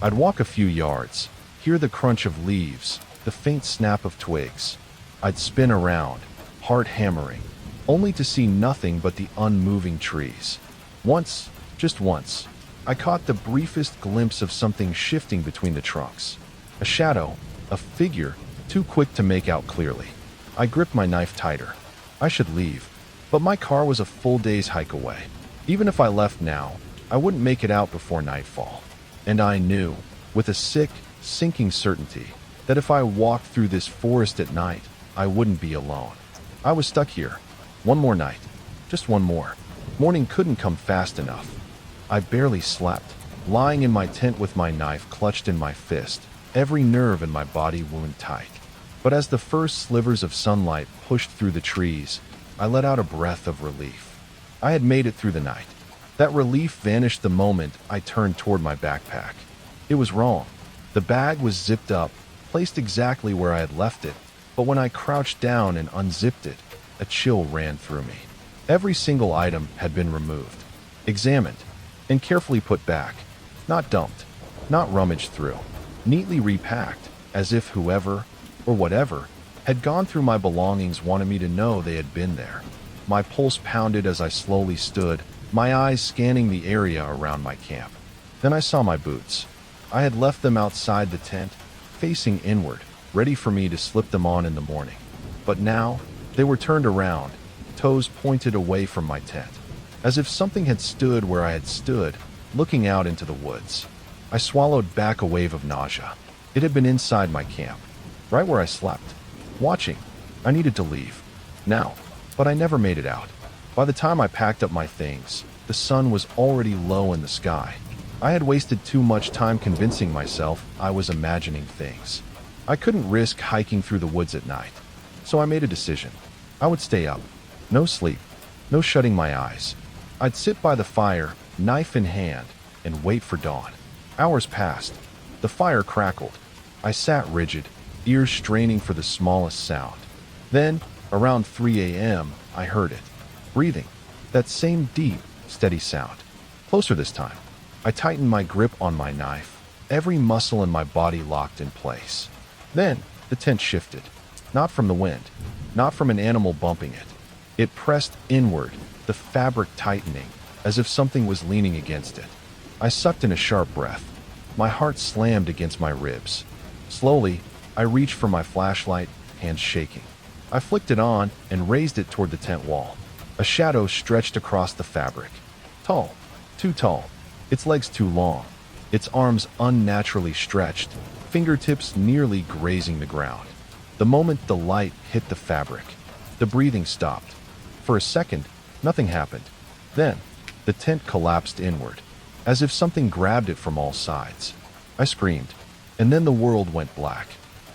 I'd walk a few yards, hear the crunch of leaves, the faint snap of twigs. I'd spin around, heart hammering, only to see nothing but the unmoving trees. Once, just once, I caught the briefest glimpse of something shifting between the trunks. A shadow, a figure, too quick to make out clearly. I gripped my knife tighter. I should leave, but my car was a full day's hike away. Even if I left now, I wouldn't make it out before nightfall. And I knew, with a sick, sinking certainty, that if I walked through this forest at night, I wouldn't be alone. I was stuck here. One more night. Just one more. Morning couldn't come fast enough. I barely slept, lying in my tent with my knife clutched in my fist, every nerve in my body wound tight. But as the first slivers of sunlight pushed through the trees, I let out a breath of relief. I had made it through the night. That relief vanished the moment I turned toward my backpack. It was wrong. The bag was zipped up, placed exactly where I had left it, but when I crouched down and unzipped it, a chill ran through me. Every single item had been removed, examined, and carefully put back. Not dumped, not rummaged through, neatly repacked, as if whoever, or whatever, had gone through my belongings wanted me to know they had been there. My pulse pounded as I slowly stood, my eyes scanning the area around my camp. Then I saw my boots. I had left them outside the tent, facing inward, ready for me to slip them on in the morning. But now, they were turned around, toes pointed away from my tent, as if something had stood where I had stood, looking out into the woods. I swallowed back a wave of nausea. It had been inside my camp, right where I slept, watching. I needed to leave. Now. But I never made it out. By the time I packed up my things, the sun was already low in the sky. I had wasted too much time convincing myself I was imagining things. I couldn't risk hiking through the woods at night. So I made a decision. I would stay up. No sleep. No shutting my eyes. I'd sit by the fire, knife in hand, and wait for dawn. Hours passed. The fire crackled. I sat rigid, ears straining for the smallest sound. Then, around 3 a.m., I heard it. Breathing. That same deep, steady sound. Closer this time. I tightened my grip on my knife, every muscle in my body locked in place. Then, the tent shifted. Not from the wind, not from an animal bumping it. It pressed inward, the fabric tightening, as if something was leaning against it. I sucked in a sharp breath. My heart slammed against my ribs. Slowly, I reached for my flashlight, hands shaking. I flicked it on and raised it toward the tent wall. A shadow stretched across the fabric. Tall, too tall, its legs too long, its arms unnaturally stretched, fingertips nearly grazing the ground. The moment the light hit the fabric, the breathing stopped. For a second, nothing happened. Then, the tent collapsed inward, as if something grabbed it from all sides. I screamed, and then the world went black.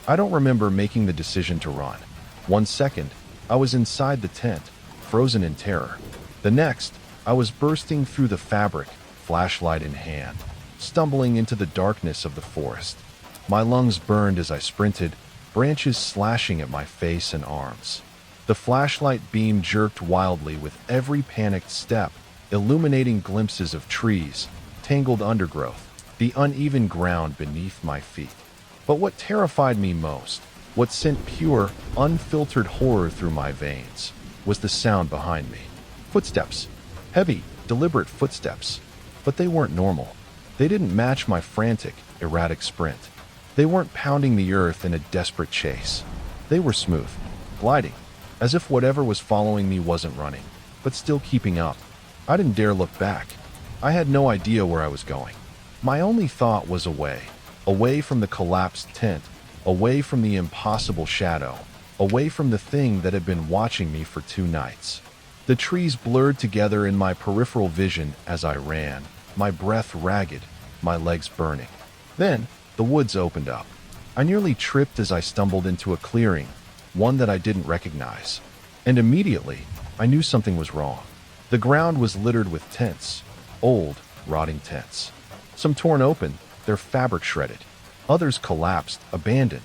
I don't remember making the decision to run. 1 second, I was inside the tent, frozen in terror. The next, I was bursting through the fabric, flashlight in hand, stumbling into the darkness of the forest. My lungs burned as I sprinted, branches slashing at my face and arms. The flashlight beam jerked wildly with every panicked step, illuminating glimpses of trees, tangled undergrowth, the uneven ground beneath my feet. But what terrified me most, what sent pure, unfiltered horror through my veins, was the sound behind me. Footsteps. Heavy, deliberate footsteps. But they weren't normal. They didn't match my frantic, erratic sprint. They weren't pounding the earth in a desperate chase. They were smooth, gliding, as if whatever was following me wasn't running, but still keeping up. I didn't dare look back. I had no idea where I was going. My only thought was away from the collapsed tent, away from the impossible shadow, away from the thing that had been watching me for 2 nights. The trees blurred together in my peripheral vision as I ran, my breath ragged, my legs burning. Then, the woods opened up. I nearly tripped as I stumbled into a clearing, one that I didn't recognize. And immediately, I knew something was wrong. The ground was littered with tents, old, rotting tents. Some torn open, their fabric shredded. Others collapsed, abandoned.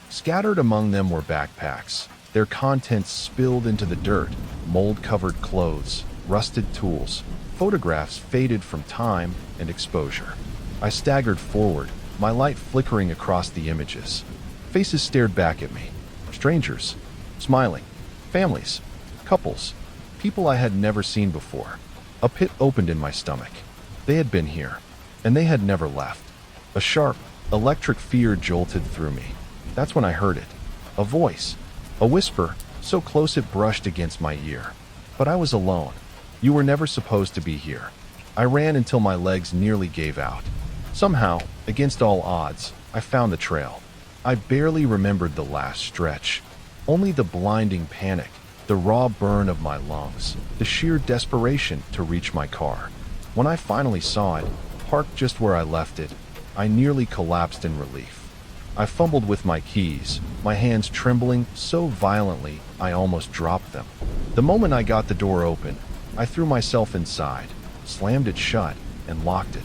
Scattered among them were backpacks, their contents spilled into the dirt, mold-covered clothes, rusted tools, photographs faded from time and exposure. I staggered forward, my light flickering across the images. Faces stared back at me. Strangers, smiling, families, couples, people I had never seen before. A pit opened in my stomach. They had been here, and they had never left. A sharp, electric fear jolted through me. That's when I heard it. A voice, a whisper, so close it brushed against my ear. But I was alone. You were never supposed to be here. I ran until my legs nearly gave out. Somehow, against all odds, I found the trail. I barely remembered the last stretch. Only the blinding panic, the raw burn of my lungs, the sheer desperation to reach my car. When I finally saw it, parked just where I left it, I nearly collapsed in relief. I fumbled with my keys, my hands trembling so violently I almost dropped them. The moment I got the door open, I threw myself inside, slammed it shut, and locked it.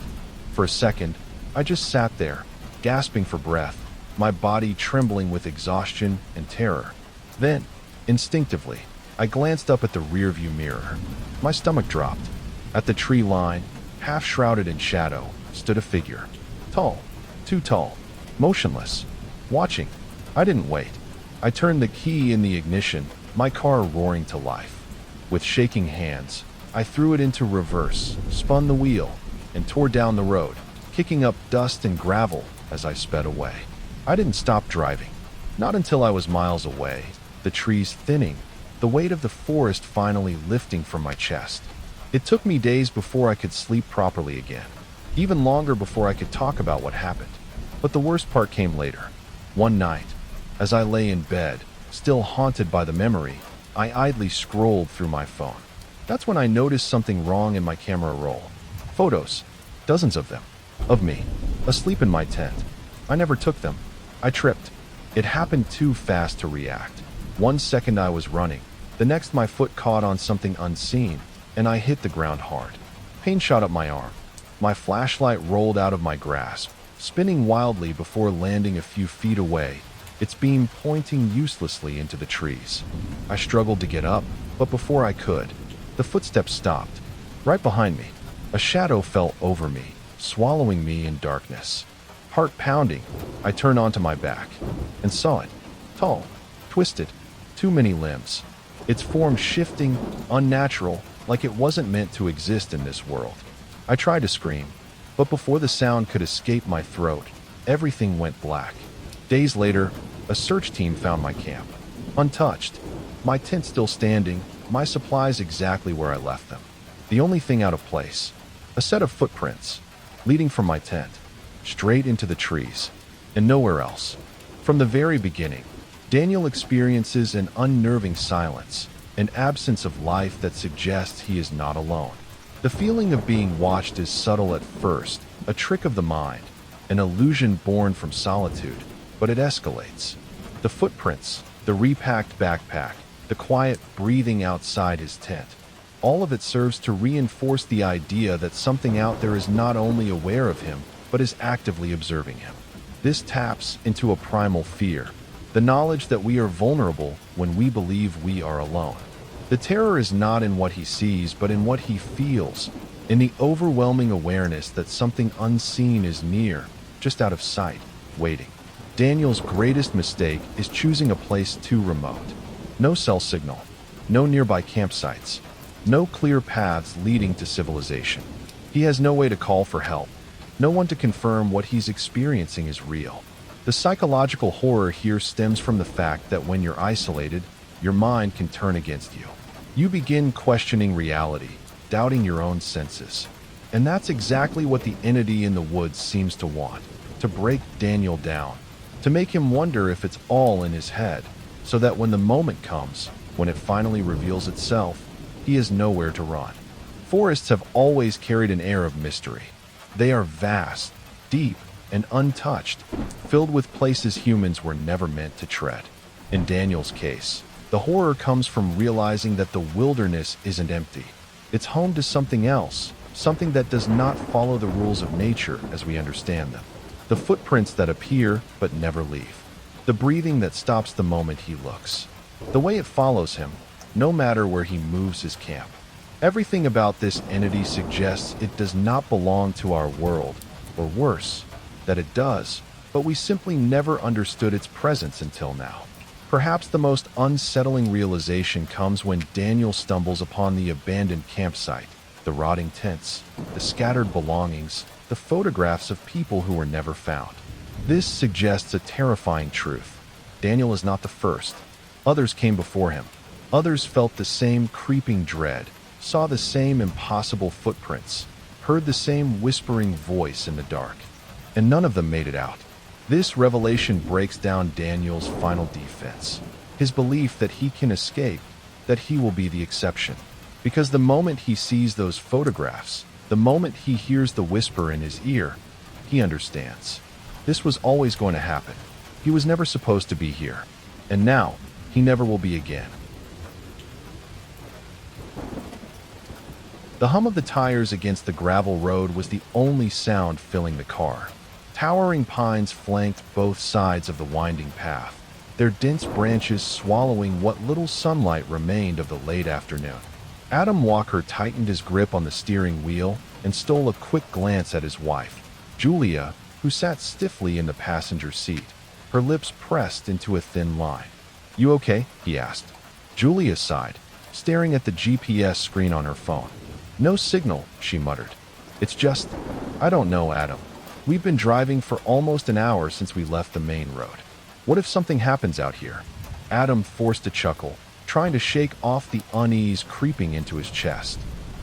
For a second, I just sat there, gasping for breath, my body trembling with exhaustion and terror. Then, instinctively, I glanced up at the rearview mirror. My stomach dropped. At the tree line, half shrouded in shadow, stood a figure. Tall, too tall, motionless, watching. I didn't wait. I turned the key in the ignition, my car roaring to life. With shaking hands, I threw it into reverse, spun the wheel, and tore down the road, kicking up dust and gravel as I sped away. I didn't stop driving. Not until I was miles away, the trees thinning, the weight of the forest finally lifting from my chest. It took me days before I could sleep properly again, even longer before I could talk about what happened. But the worst part came later. One night, as I lay in bed, still haunted by the memory, I idly scrolled through my phone. That's when I noticed something wrong in my camera roll. Photos, dozens of them, of me, asleep in my tent. I never took them. I tripped. It happened too fast to react. 1 second I was running, the next my foot caught on something unseen, and I hit the ground hard. Pain shot up my arm. My flashlight rolled out of my grasp, spinning wildly before landing a few feet away, its beam pointing uselessly into the trees. I struggled to get up, but before I could, the footsteps stopped. Right behind me, a shadow fell over me, swallowing me in darkness. Heart pounding, I turned onto my back and saw it. Tall, twisted, too many limbs. Its form shifting, unnatural, like it wasn't meant to exist in this world. I tried to scream, but before the sound could escape my throat, everything went black. Days later, a search team found my camp, untouched, my tent still standing, my supplies exactly where I left them. The only thing out of place, a set of footprints, leading from my tent, straight into the trees, and nowhere else. From the very beginning, Daniel experiences an unnerving silence, an absence of life that suggests he is not alone. The feeling of being watched is subtle at first, a trick of the mind, an illusion born from solitude, but it escalates. The footprints, the repacked backpack, the quiet breathing outside his tent, all of it serves to reinforce the idea that something out there is not only aware of him, but is actively observing him. This taps into a primal fear, the knowledge that we are vulnerable when we believe we are alone. The terror is not in what he sees, but in what he feels, in the overwhelming awareness that something unseen is near, just out of sight, waiting. Daniel's greatest mistake is choosing a place too remote. No cell signal, no nearby campsites, no clear paths leading to civilization. He has no way to call for help, no one to confirm what he's experiencing is real. The psychological horror here stems from the fact that when you're isolated, your mind can turn against you. You begin questioning reality, doubting your own senses. And that's exactly what the entity in the woods seems to want, to break Daniel down, to make him wonder if it's all in his head, so that when the moment comes, when it finally reveals itself, he has nowhere to run. Forests have always carried an air of mystery. They are vast, deep, and untouched, filled with places humans were never meant to tread. In Daniel's case, the horror comes from realizing that the wilderness isn't empty. It's home to something else, something that does not follow the rules of nature as we understand them. The footprints that appear but never leave. The breathing that stops the moment he looks. The way it follows him, no matter where he moves his camp. Everything about this entity suggests it does not belong to our world, or worse, that it does, but we simply never understood its presence until now. Perhaps the most unsettling realization comes when Daniel stumbles upon the abandoned campsite, the rotting tents, the scattered belongings, the photographs of people who were never found. This suggests a terrifying truth. Daniel is not the first. Others came before him. Others felt the same creeping dread, saw the same impossible footprints, heard the same whispering voice in the dark, and none of them made it out. This revelation breaks down Daniel's final defense, his belief that he can escape, that he will be the exception. Because the moment he sees those photographs, the moment he hears the whisper in his ear, he understands. This was always going to happen. He was never supposed to be here, and now he never will be again. The hum of the tires against the gravel road was the only sound filling the car. Towering pines flanked both sides of the winding path, their dense branches swallowing what little sunlight remained of the late afternoon. Adam Walker tightened his grip on the steering wheel and stole a quick glance at his wife, Julia, who sat stiffly in the passenger seat, her lips pressed into a thin line. "You okay?" he asked. Julia sighed, staring at the GPS screen on her phone. "No signal," she muttered. "It's just, I don't know, Adam. We've been driving for almost an hour since we left the main road. What if something happens out here?" Adam forced a chuckle, trying to shake off the unease creeping into his chest.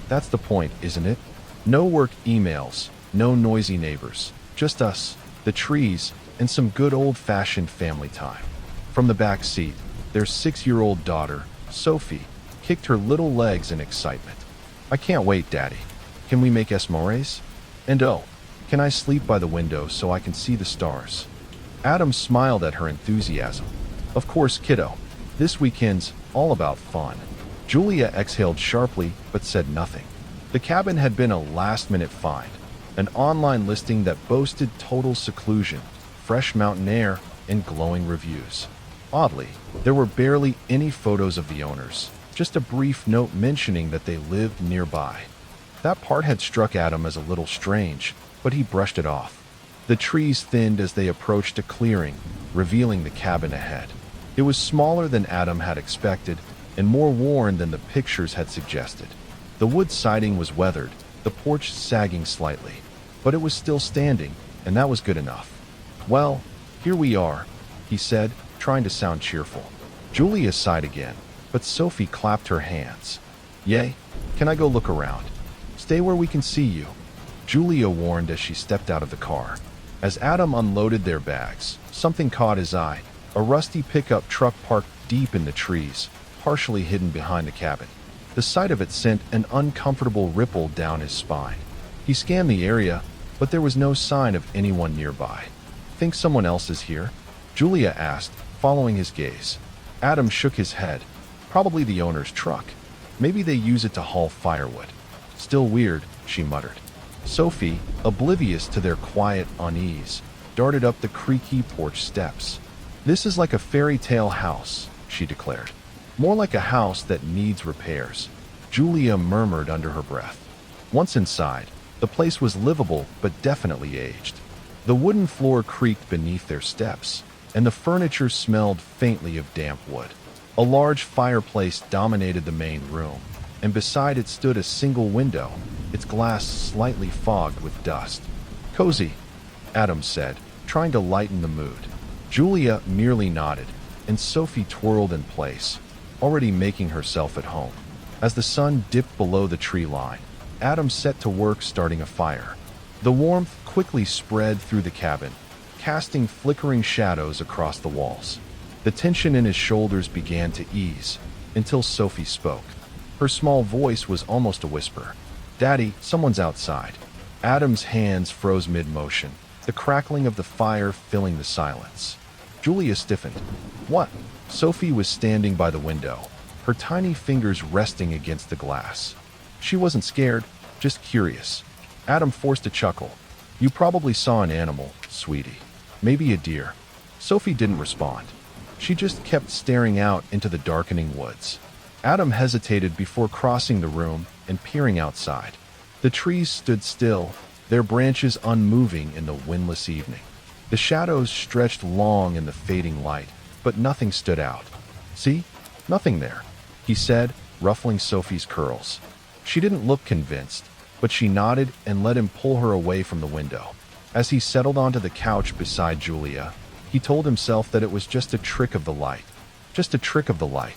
"That's the point, isn't it? No work emails, no noisy neighbors, just us, the trees, and some good old-fashioned family time." From the back seat, their 6-year-old daughter, Sophie, kicked her little legs in excitement. "I can't wait, Daddy. Can we make s'mores? And oh, can I sleep by the window so I can see the stars?" Adam smiled at her enthusiasm. "Of course, kiddo. This weekend's all about fun." Julia exhaled sharply but said nothing. The cabin had been a last-minute find, an online listing that boasted total seclusion, fresh mountain air, and glowing reviews. Oddly, there were barely any photos of the owners, just a brief note mentioning that they lived nearby. That part had struck Adam as a little strange, but he brushed it off. The trees thinned as they approached a clearing, revealing the cabin ahead. It was smaller than Adam had expected, and more worn than the pictures had suggested. The wood siding was weathered, the porch sagging slightly, but it was still standing, and that was good enough. "Well, here we are," he said, trying to sound cheerful. Julia sighed again, but Sophie clapped her hands. "Yay, can I go look around?" "Stay where we can see you," Julia warned as she stepped out of the car. As Adam unloaded their bags, something caught his eye, a rusty pickup truck parked deep in the trees, partially hidden behind the cabin. The sight of it sent an uncomfortable ripple down his spine. He scanned the area, but there was no sign of anyone nearby. "Think someone else is here?" Julia asked, following his gaze. Adam shook his head. "Probably the owner's truck. Maybe they use it to haul firewood." "Still weird," she muttered. Sophie, oblivious to their quiet unease, darted up the creaky porch steps. "This is like a fairy tale house," she declared. "More like a house that needs repairs," Julia murmured under her breath. Once inside, the place was livable but definitely aged. The wooden floor creaked beneath their steps, and the furniture smelled faintly of damp wood. A large fireplace dominated the main room, and beside it stood a single window, its glass slightly fogged with dust. "Cozy," Adam said, trying to lighten the mood. Julia merely nodded, and Sophie twirled in place, already making herself at home. As the sun dipped below the tree line, Adam set to work starting a fire. The warmth quickly spread through the cabin, casting flickering shadows across the walls. The tension in his shoulders began to ease, until Sophie spoke. Her small voice was almost a whisper. "Daddy, someone's outside." Adam's hands froze mid-motion, the crackling of the fire filling the silence. Julia stiffened. "What?" Sophie was standing by the window, her tiny fingers resting against the glass. She wasn't scared, just curious. Adam forced a chuckle. "You probably saw an animal, sweetie. Maybe a deer." Sophie didn't respond. She just kept staring out into the darkening woods. Adam hesitated before crossing the room and peering outside. The trees stood still, their branches unmoving in the windless evening. The shadows stretched long in the fading light, but nothing stood out. "See? Nothing there," he said, ruffling Sophie's curls. She didn't look convinced, but she nodded and let him pull her away from the window. As he settled onto the couch beside Julia, he told himself that it was just a trick of the light. Just a trick of the light.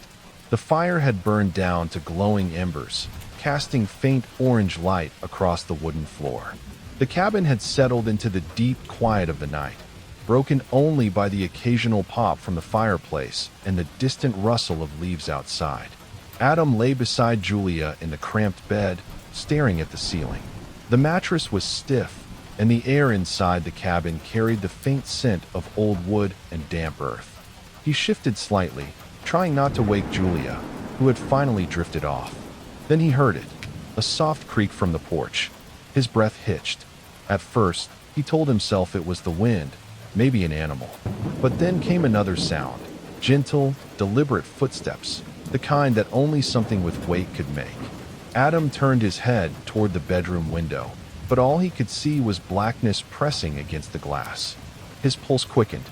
The fire had burned down to glowing embers, casting faint orange light across the wooden floor. The cabin had settled into the deep quiet of the night, broken only by the occasional pop from the fireplace and the distant rustle of leaves outside. Adam lay beside Julia in the cramped bed, staring at the ceiling. The mattress was stiff, and the air inside the cabin carried the faint scent of old wood and damp earth. He shifted slightly, trying not to wake Julia, who had finally drifted off. Then he heard it, a soft creak from the porch. His breath hitched. At first, he told himself it was the wind, maybe an animal. But then came another sound, gentle, deliberate footsteps, the kind that only something with weight could make. Adam turned his head toward the bedroom window, but all he could see was blackness pressing against the glass. His pulse quickened.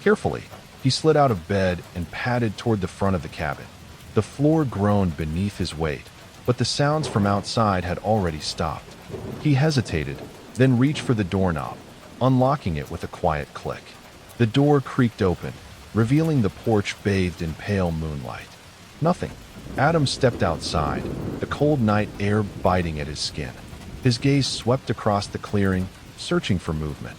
Carefully, he slid out of bed and padded toward the front of the cabin. The floor groaned beneath his weight, but the sounds from outside had already stopped. He hesitated, then reached for the doorknob, unlocking it with a quiet click. The door creaked open, revealing the porch bathed in pale moonlight. Nothing. Adam stepped outside, the cold night air biting at his skin. His gaze swept across the clearing, searching for movement.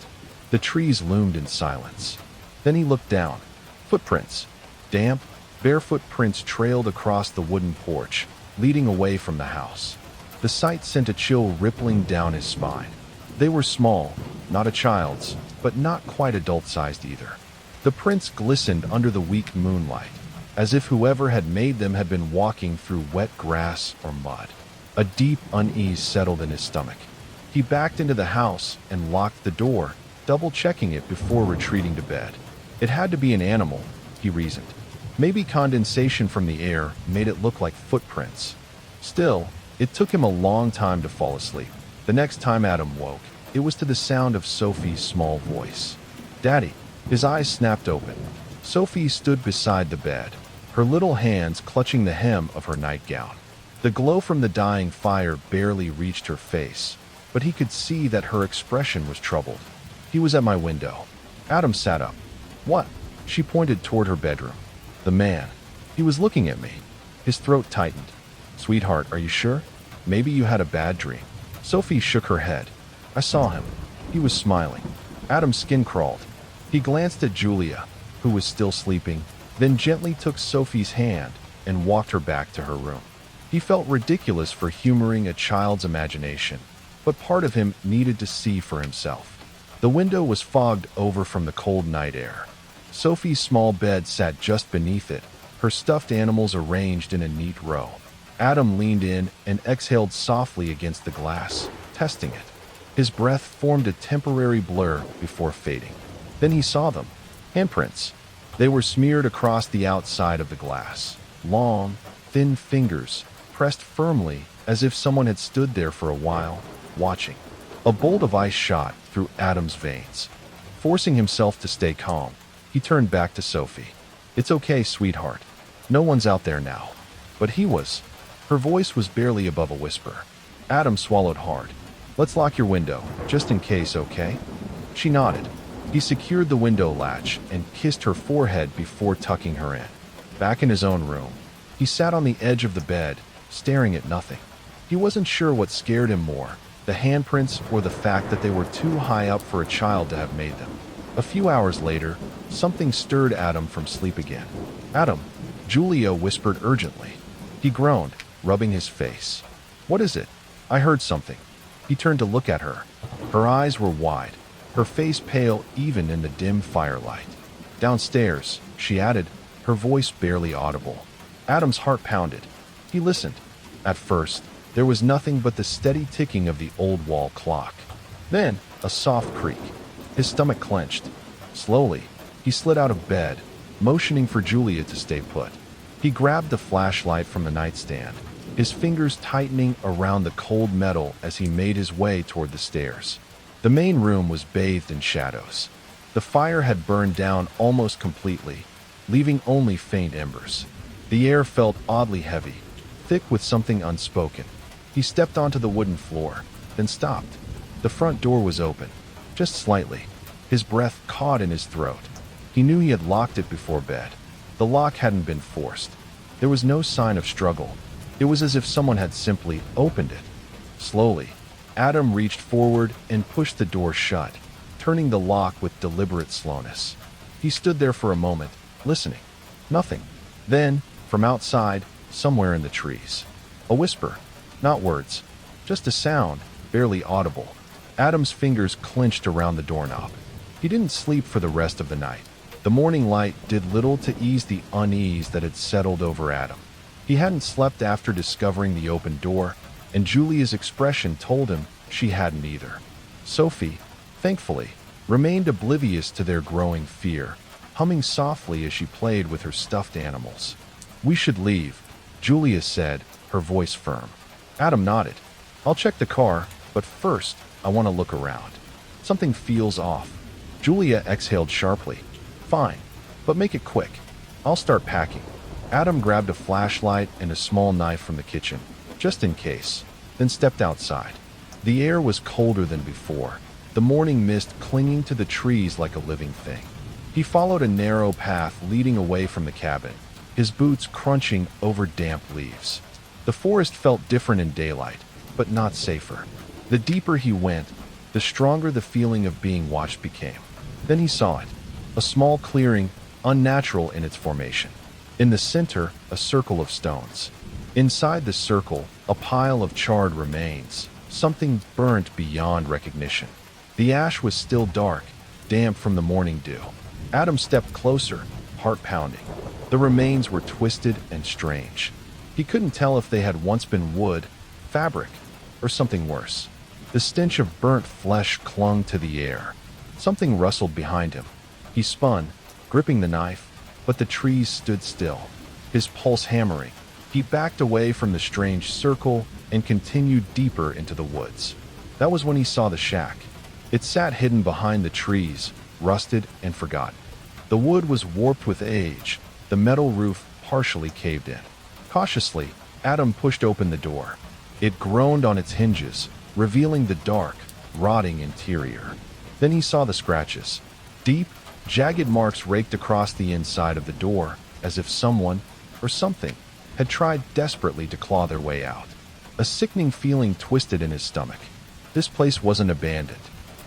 The trees loomed in silence. Then he looked down. Footprints. Damp, barefoot prints trailed across the wooden porch, leading away from the house. The sight sent a chill rippling down his spine. They were small, not a child's, but not quite adult-sized either. The prints glistened under the weak moonlight, as if whoever had made them had been walking through wet grass or mud. A deep unease settled in his stomach. He backed into the house and locked the door, double-checking it before retreating to bed. It had to be an animal, he reasoned. Maybe condensation from the air made it look like footprints. Still, it took him a long time to fall asleep. The next time Adam woke, It was to the sound of Sophie's small voice. "Daddy." His eyes snapped open. Sophie stood beside the bed, her little hands clutching the hem of her nightgown. The glow from the dying fire barely reached her face, but he could see that her expression was troubled. "He was at my window." Adam sat up. "What?" She pointed toward her bedroom. "The man. He was looking at me." His throat tightened. "Sweetheart, are you sure? Maybe you had a bad dream." Sophie shook her head. "I saw him. He was smiling." Adam's skin crawled. He glanced at Julia, who was still sleeping, then gently took Sophie's hand and walked her back to her room. He felt ridiculous for humoring a child's imagination, but part of him needed to see for himself. The window was fogged over from the cold night air. Sophie's small bed sat just beneath it, her stuffed animals arranged in a neat row. Adam leaned in and exhaled softly against the glass, testing it. His breath formed a temporary blur before fading. Then he saw them. Handprints. They were smeared across the outside of the glass. Long, thin fingers, pressed firmly as if someone had stood there for a while, watching. A bolt of ice shot through Adam's veins. Forcing himself to stay calm, he turned back to Sophie. "It's okay, sweetheart. No one's out there now." But he was. Her voice was barely above a whisper. Adam swallowed hard. "Let's lock your window, just in case, okay?" She nodded. He secured the window latch and kissed her forehead before tucking her in. Back in his own room, he sat on the edge of the bed, staring at nothing. He wasn't sure what scared him more, the handprints or the fact that they were too high up for a child to have made them. A few hours later, something stirred Adam from sleep again. "Adam," Julia whispered urgently. He groaned, rubbing his face. "What is it?" "I heard something." He turned to look at her. Her eyes were wide, her face pale even in the dim firelight. "Downstairs," she added, her voice barely audible. Adam's heart pounded. He listened. At first, there was nothing but the steady ticking of the old wall clock. Then, a soft creak. His stomach clenched. Slowly, he slid out of bed, motioning for Julia to stay put. He grabbed the flashlight from the nightstand, his fingers tightening around the cold metal as he made his way toward the stairs. The main room was bathed in shadows. The fire had burned down almost completely, leaving only faint embers. The air felt oddly heavy, thick with something unspoken. He stepped onto the wooden floor, then stopped. The front door was open, just slightly. His breath caught in his throat. He knew he had locked it before bed. The lock hadn't been forced. There was no sign of struggle. It was as if someone had simply opened it. Slowly, Adam reached forward and pushed the door shut, turning the lock with deliberate slowness. He stood there for a moment, listening. Nothing. Then, from outside, somewhere in the trees, a whisper. Not words, just a sound, barely audible. Adam's fingers clenched around the doorknob. He didn't sleep for the rest of the night. The morning light did little to ease the unease that had settled over Adam. He hadn't slept after discovering the open door, and Julia's expression told him she hadn't either. Sophie, thankfully, remained oblivious to their growing fear, humming softly as she played with her stuffed animals. "We should leave," Julia said, her voice firm. Adam nodded. "I'll check the car, but first, I want to look around. Something feels off." Julia exhaled sharply. "Fine, but make it quick. I'll start packing." Adam grabbed a flashlight and a small knife from the kitchen, just in case, then stepped outside. The air was colder than before, the morning mist clinging to the trees like a living thing. He followed a narrow path leading away from the cabin, his boots crunching over damp leaves. The forest felt different in daylight, but not safer. The deeper he went, the stronger the feeling of being watched became. Then he saw it, a small clearing, unnatural in its formation. In the center, a circle of stones. Inside the circle, a pile of charred remains, something burnt beyond recognition. The ash was still dark, damp from the morning dew. Adam stepped closer, heart pounding. The remains were twisted and strange. He couldn't tell if they had once been wood, fabric, or something worse. The stench of burnt flesh clung to the air. Something rustled behind him. He spun, gripping the knife, but the trees stood still, his pulse hammering. He backed away from the strange circle and continued deeper into the woods. That was when he saw the shack. It sat hidden behind the trees, rusted and forgotten. The wood was warped with age, the metal roof partially caved in. Cautiously, Adam pushed open the door. It groaned on its hinges, revealing the dark, rotting interior. Then he saw the scratches. Deep, jagged marks raked across the inside of the door, as if someone, or something, had tried desperately to claw their way out. A sickening feeling twisted in his stomach. This place wasn't abandoned.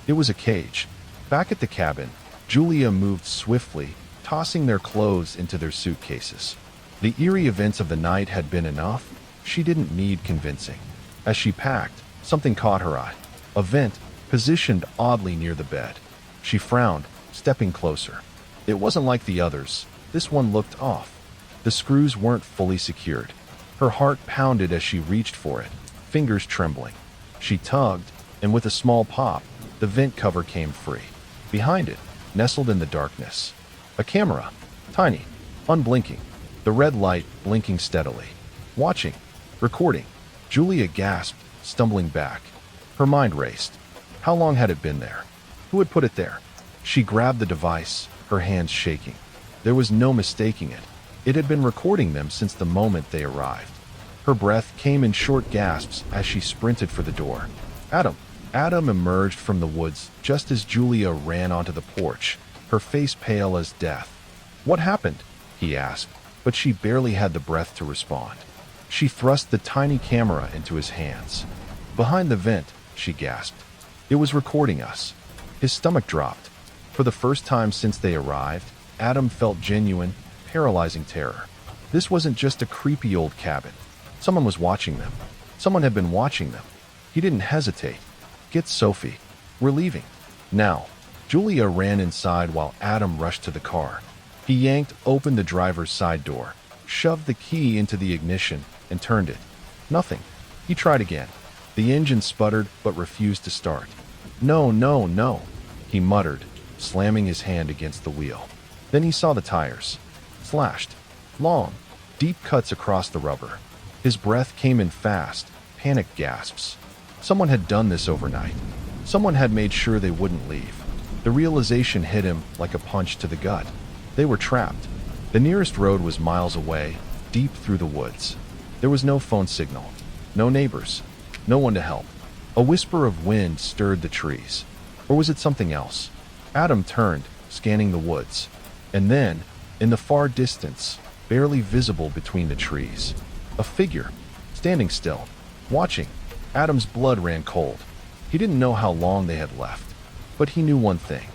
It was a cage. Back at the cabin, Julia moved swiftly, tossing their clothes into their suitcases. The eerie events of the night had been enough. She didn't need convincing. As she packed, something caught her eye. A vent, positioned oddly near the bed. She frowned, stepping closer. It wasn't like the others. This one looked off. The screws weren't fully secured. Her heart pounded as she reached for it, fingers trembling. She tugged, and with a small pop, the vent cover came free. Behind it, nestled in the darkness, a camera, tiny, unblinking, the red light blinking steadily. Watching, recording. Julia gasped, stumbling back. Her mind raced. How long had it been there? Who had put it there? She grabbed the device, her hands shaking. There was no mistaking it. It had been recording them since the moment they arrived. Her breath came in short gasps as she sprinted for the door. Adam! Adam emerged from the woods just as Julia ran onto the porch, her face pale as death. What happened? He asked, but she barely had the breath to respond. She thrust the tiny camera into his hands. Behind the vent, she gasped. It was recording us. His stomach dropped. For the first time since they arrived, Adam felt genuine, paralyzing terror. This wasn't just a creepy old cabin. Someone was watching them. Someone had been watching them. He didn't hesitate. Get Sophie. We're leaving. Now. Julia ran inside while Adam rushed to the car. He yanked open the driver's side door, shoved the key into the ignition, and turned it. Nothing. He tried again. The engine sputtered but refused to start. No, no, no, he muttered, slamming his hand against the wheel. Then he saw the tires. Slashed. Long, deep cuts across the rubber. His breath came in fast, panicked gasps. Someone had done this overnight. Someone had made sure they wouldn't leave. The realization hit him like a punch to the gut. They were trapped. The nearest road was miles away, deep through the woods. There was no phone signal, no neighbors, no one to help. A whisper of wind stirred the trees. Or was it something else? Adam turned, scanning the woods. And then, in the far distance, barely visible between the trees, a figure, standing still, watching. Adam's blood ran cold. He didn't know how long they had left, but he knew one thing.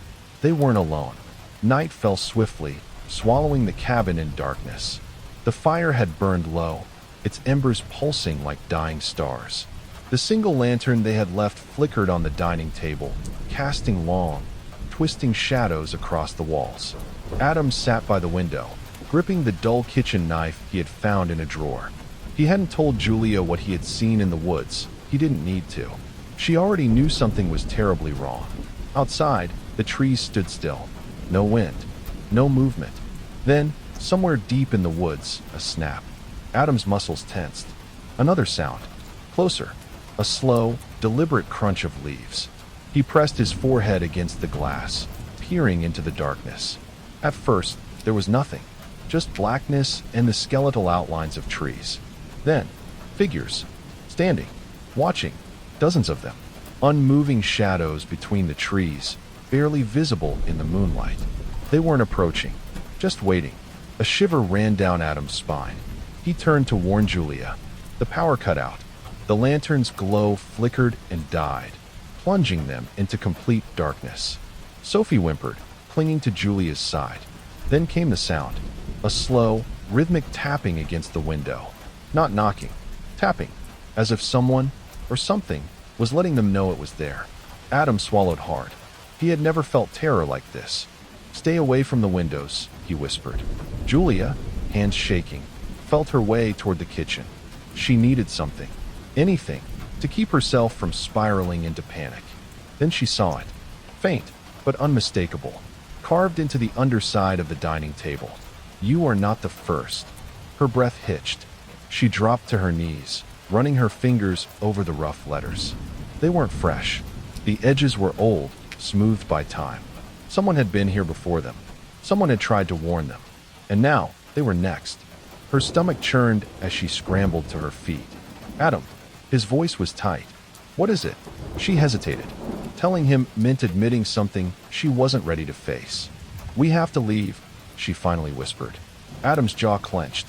They weren't alone. Night fell swiftly, swallowing the cabin in darkness. The fire had burned low, its embers pulsing like dying stars. The single lantern they had left flickered on the dining table, casting long, twisting shadows across the walls. Adam sat by the window, gripping the dull kitchen knife he had found in a drawer. He hadn't told Julia what he had seen in the woods. He didn't need to. She already knew something was terribly wrong. Outside, the trees stood still. No wind. No movement. Then, somewhere deep in the woods, a snap. Adam's muscles tensed. Another sound. Closer. A slow, deliberate crunch of leaves. He pressed his forehead against the glass, peering into the darkness. At first, there was nothing. Just blackness and the skeletal outlines of trees. Then, figures. Standing. Watching. Dozens of them. Unmoving shadows between the trees, barely visible in the moonlight. They weren't approaching, just waiting. A shiver ran down Adam's spine. He turned to warn Julia. The power cut out. The lantern's glow flickered and died, plunging them into complete darkness. Sophie whimpered, clinging to Julia's side. Then came the sound. A slow, rhythmic tapping against the window. Not knocking. Tapping. As if someone, or something, was letting them know it was there. Adam swallowed hard. He had never felt terror like this. Stay away from the windows, he whispered. Julia, hands shaking, felt her way toward the kitchen. She needed something, anything, to keep herself from spiraling into panic. Then she saw it. Faint, but unmistakable. Carved into the underside of the dining table. You are not the first. Her breath hitched. She dropped to her knees, running her fingers over the rough letters. They weren't fresh. The edges were old, smoothed by time. Someone had been here before them. Someone had tried to warn them. And now, they were next. Her stomach churned as she scrambled to her feet. Adam. His voice was tight. What is it? She hesitated. Telling him meant admitting something she wasn't ready to face. We have to leave, she finally whispered. Adam's jaw clenched.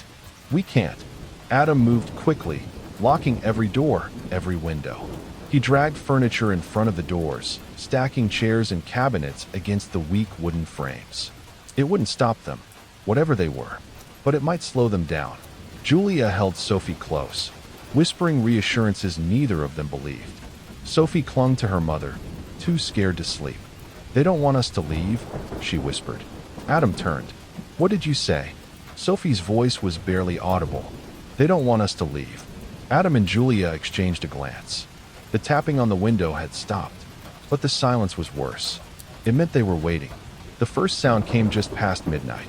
We can't. Adam moved quickly, locking every door, every window. He dragged furniture in front of the doors, stacking chairs and cabinets against the weak wooden frames. It wouldn't stop them, whatever they were, but it might slow them down. Julia held Sophie close, whispering reassurances neither of them believed. Sophie clung to her mother, too scared to sleep. They don't want us to leave, she whispered. Adam turned. What did you say? Sophie's voice was barely audible. They don't want us to leave. Adam and Julia exchanged a glance. The tapping on the window had stopped, but the silence was worse. It meant they were waiting. The first sound came just past midnight.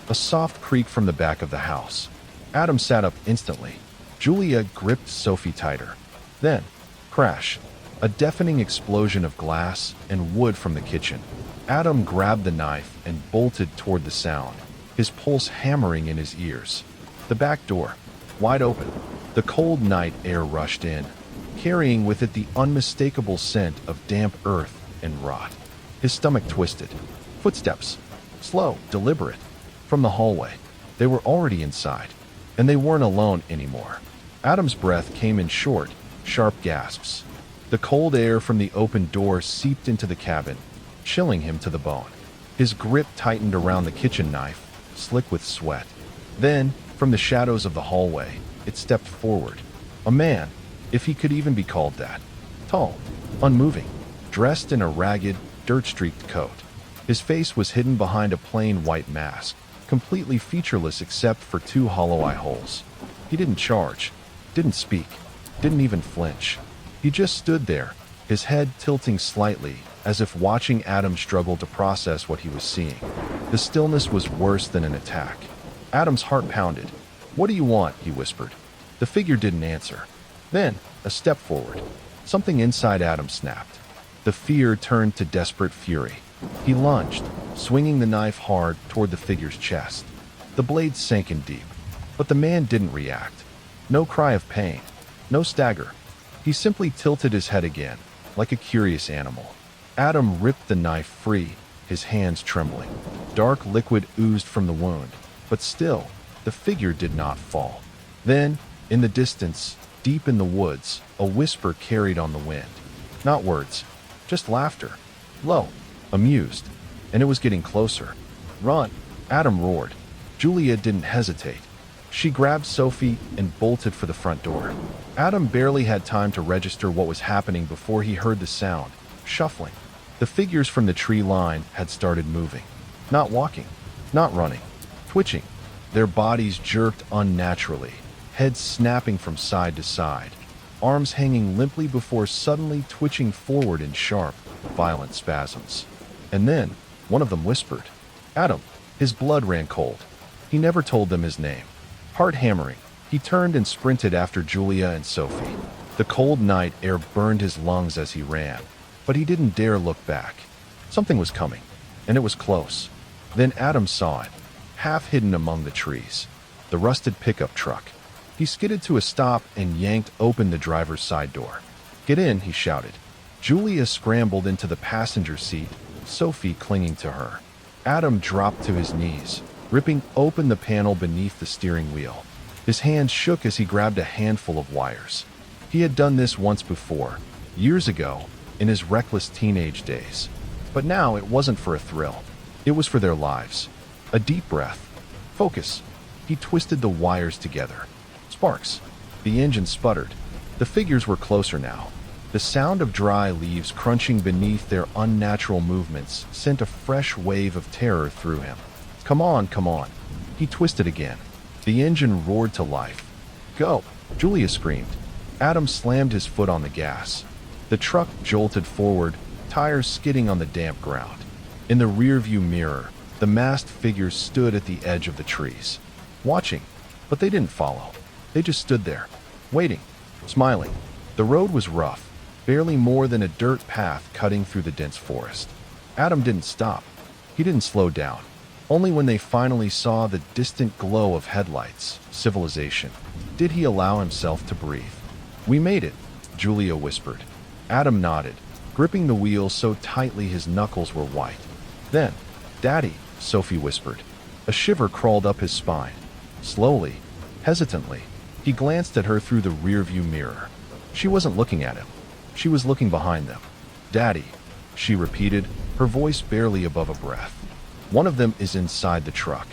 A soft creak from the back of the house. Adam sat up instantly. Julia gripped Sophie tighter. Then, crash. A deafening explosion of glass and wood from the kitchen. Adam grabbed the knife and bolted toward the sound, his pulse hammering in his ears. The back door, wide open. The cold night air rushed in, carrying with it the unmistakable scent of damp earth and rot. His stomach twisted. Footsteps. Slow, deliberate. From the hallway. They were already inside, and they weren't alone anymore. Adam's breath came in short, sharp gasps. The cold air from the open door seeped into the cabin, chilling him to the bone. His grip tightened around the kitchen knife, slick with sweat. Then, from the shadows of the hallway, it stepped forward. A man, if he could even be called that. Tall, unmoving, dressed in a ragged, dirt-streaked coat. His face was hidden behind a plain white mask, completely featureless except for two hollow eye holes. He didn't charge, didn't speak, didn't even flinch. He just stood there, his head tilting slightly, as if watching Adam struggle to process what he was seeing. The stillness was worse than an attack. Adam's heart pounded. What do you want? He whispered. The figure didn't answer. Then, a step forward. Something inside Adam snapped. The fear turned to desperate fury. He lunged, swinging the knife hard toward the figure's chest. The blade sank in deep, but the man didn't react. No cry of pain, no stagger. He simply tilted his head again, like a curious animal. Adam ripped the knife free, his hands trembling. Dark liquid oozed from the wound, but still, the figure did not fall. Then, in the distance, deep in the woods, a whisper carried on the wind. Not words, just laughter. Low, amused, and it was getting closer. Run, Adam roared. Julia didn't hesitate. She grabbed Sophie and bolted for the front door. Adam barely had time to register what was happening before he heard the sound, shuffling. The figures from the tree line had started moving. Not walking, not running, twitching. Their bodies jerked unnaturally, heads snapping from side to side, arms hanging limply before suddenly twitching forward in sharp, violent spasms. And then, one of them whispered, Adam. His blood ran cold. He never told them his name. Heart hammering, he turned and sprinted after Julia and Sophie. The cold night air burned his lungs as he ran, but he didn't dare look back. Something was coming, and it was close. Then Adam saw it, half hidden among the trees. The rusted pickup truck. He skidded to a stop and yanked open the driver's side door. Get in, he shouted. Julia scrambled into the passenger seat, Sophie clinging to her. Adam dropped to his knees, ripping open the panel beneath the steering wheel. His hands shook as he grabbed a handful of wires. He had done this once before, years ago, in his reckless teenage days. But now it wasn't for a thrill. It was for their lives. A deep breath. Focus. He twisted the wires together. Sparks. The engine sputtered. The figures were closer now. The sound of dry leaves crunching beneath their unnatural movements sent a fresh wave of terror through him. Come on, come on. He twisted again. The engine roared to life. Go, Julia screamed. Adam slammed his foot on the gas. The truck jolted forward, tires skidding on the damp ground. In the rearview mirror, the masked figures stood at the edge of the trees, watching, but they didn't follow. They just stood there, waiting, smiling. The road was rough, barely more than a dirt path cutting through the dense forest. Adam didn't stop. He didn't slow down. Only when they finally saw the distant glow of headlights, civilization, did he allow himself to breathe. "We made it," Julia whispered. Adam nodded, gripping the wheel so tightly his knuckles were white. Then, "Daddy," Sophie whispered. A shiver crawled up his spine. Slowly, hesitantly, he glanced at her through the rearview mirror. She wasn't looking at him. She was looking behind them. "Daddy," she repeated, her voice barely above a breath. "One of them is inside the truck."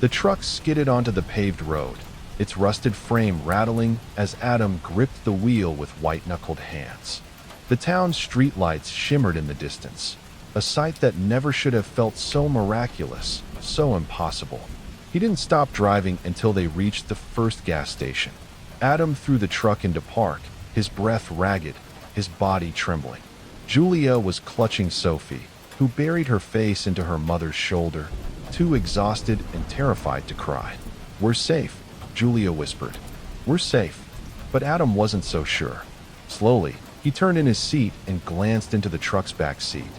The truck skidded onto the paved road, its rusted frame rattling as Adam gripped the wheel with white-knuckled hands. The town's streetlights shimmered in the distance, a sight that never should have felt so miraculous, so impossible. He didn't stop driving until they reached the first gas station. Adam threw the truck into park, his breath ragged, his body trembling. Julia was clutching Sophie, who buried her face into her mother's shoulder, too exhausted and terrified to cry. "We're safe," Julia whispered. "We're safe." But Adam wasn't so sure. Slowly, he turned in his seat and glanced into the truck's back seat.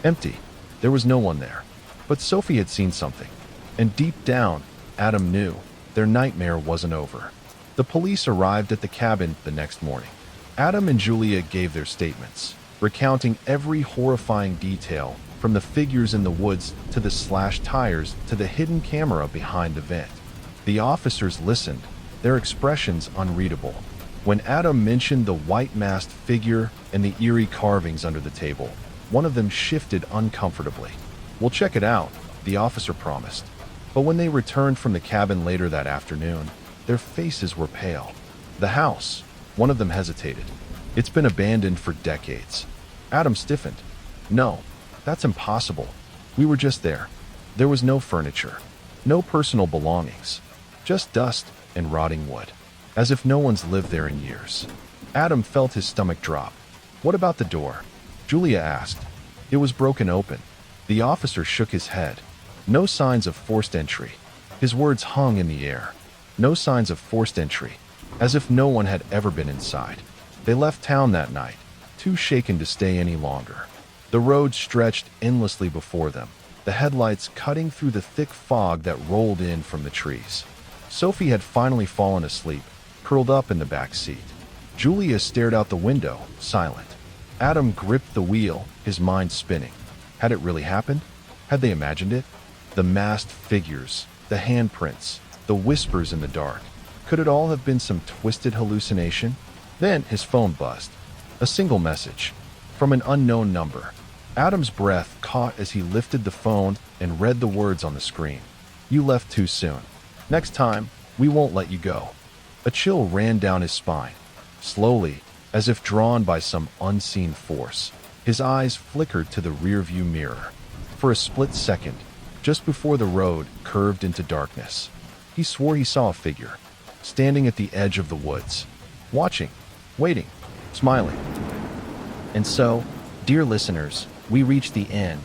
Empty. There was no one there. But Sophie had seen something. And deep down, Adam knew their nightmare wasn't over. The police arrived at the cabin the next morning. Adam and Julia gave their statements, recounting every horrifying detail, from the figures in the woods to the slashed tires to the hidden camera behind the vent. The officers listened, their expressions unreadable. When Adam mentioned the white-masked figure and the eerie carvings under the table, one of them shifted uncomfortably. "We'll check it out," the officer promised. But when they returned from the cabin later that afternoon, their faces were pale. "The house," one of them hesitated. "It's been abandoned for decades." Adam stiffened. "No, that's impossible. We were just there. There was no furniture, no personal belongings, just dust and rotting wood, as if no one's lived there in years." Adam felt his stomach drop. "What about the door?" Julia asked. "It was broken open." The officer shook his head. "No signs of forced entry." His words hung in the air. No signs of forced entry, as if no one had ever been inside. They left town that night, too shaken to stay any longer. The road stretched endlessly before them, the headlights cutting through the thick fog that rolled in from the trees. Sophie had finally fallen asleep, curled up in the back seat. Julia stared out the window, silent. Adam gripped the wheel, his mind spinning. Had it really happened? Had they imagined it? The masked figures, the handprints, the whispers in the dark. Could it all have been some twisted hallucination? Then his phone buzzed. A single message from an unknown number. Adam's breath caught as he lifted the phone and read the words on the screen. "You left too soon. Next time, we won't let you go." A chill ran down his spine. Slowly, as if drawn by some unseen force, his eyes flickered to the rearview mirror. For a split second, just before the road curved into darkness, he swore he saw a figure, standing at the edge of the woods, watching, waiting, smiling. And so, dear listeners, we reach the end,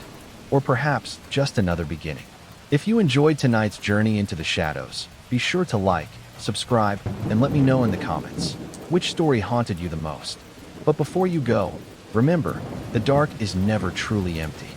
or perhaps just another beginning. If you enjoyed tonight's journey into the shadows, be sure to like, subscribe, and let me know in the comments which story haunted you the most. But before you go, remember, the dark is never truly empty.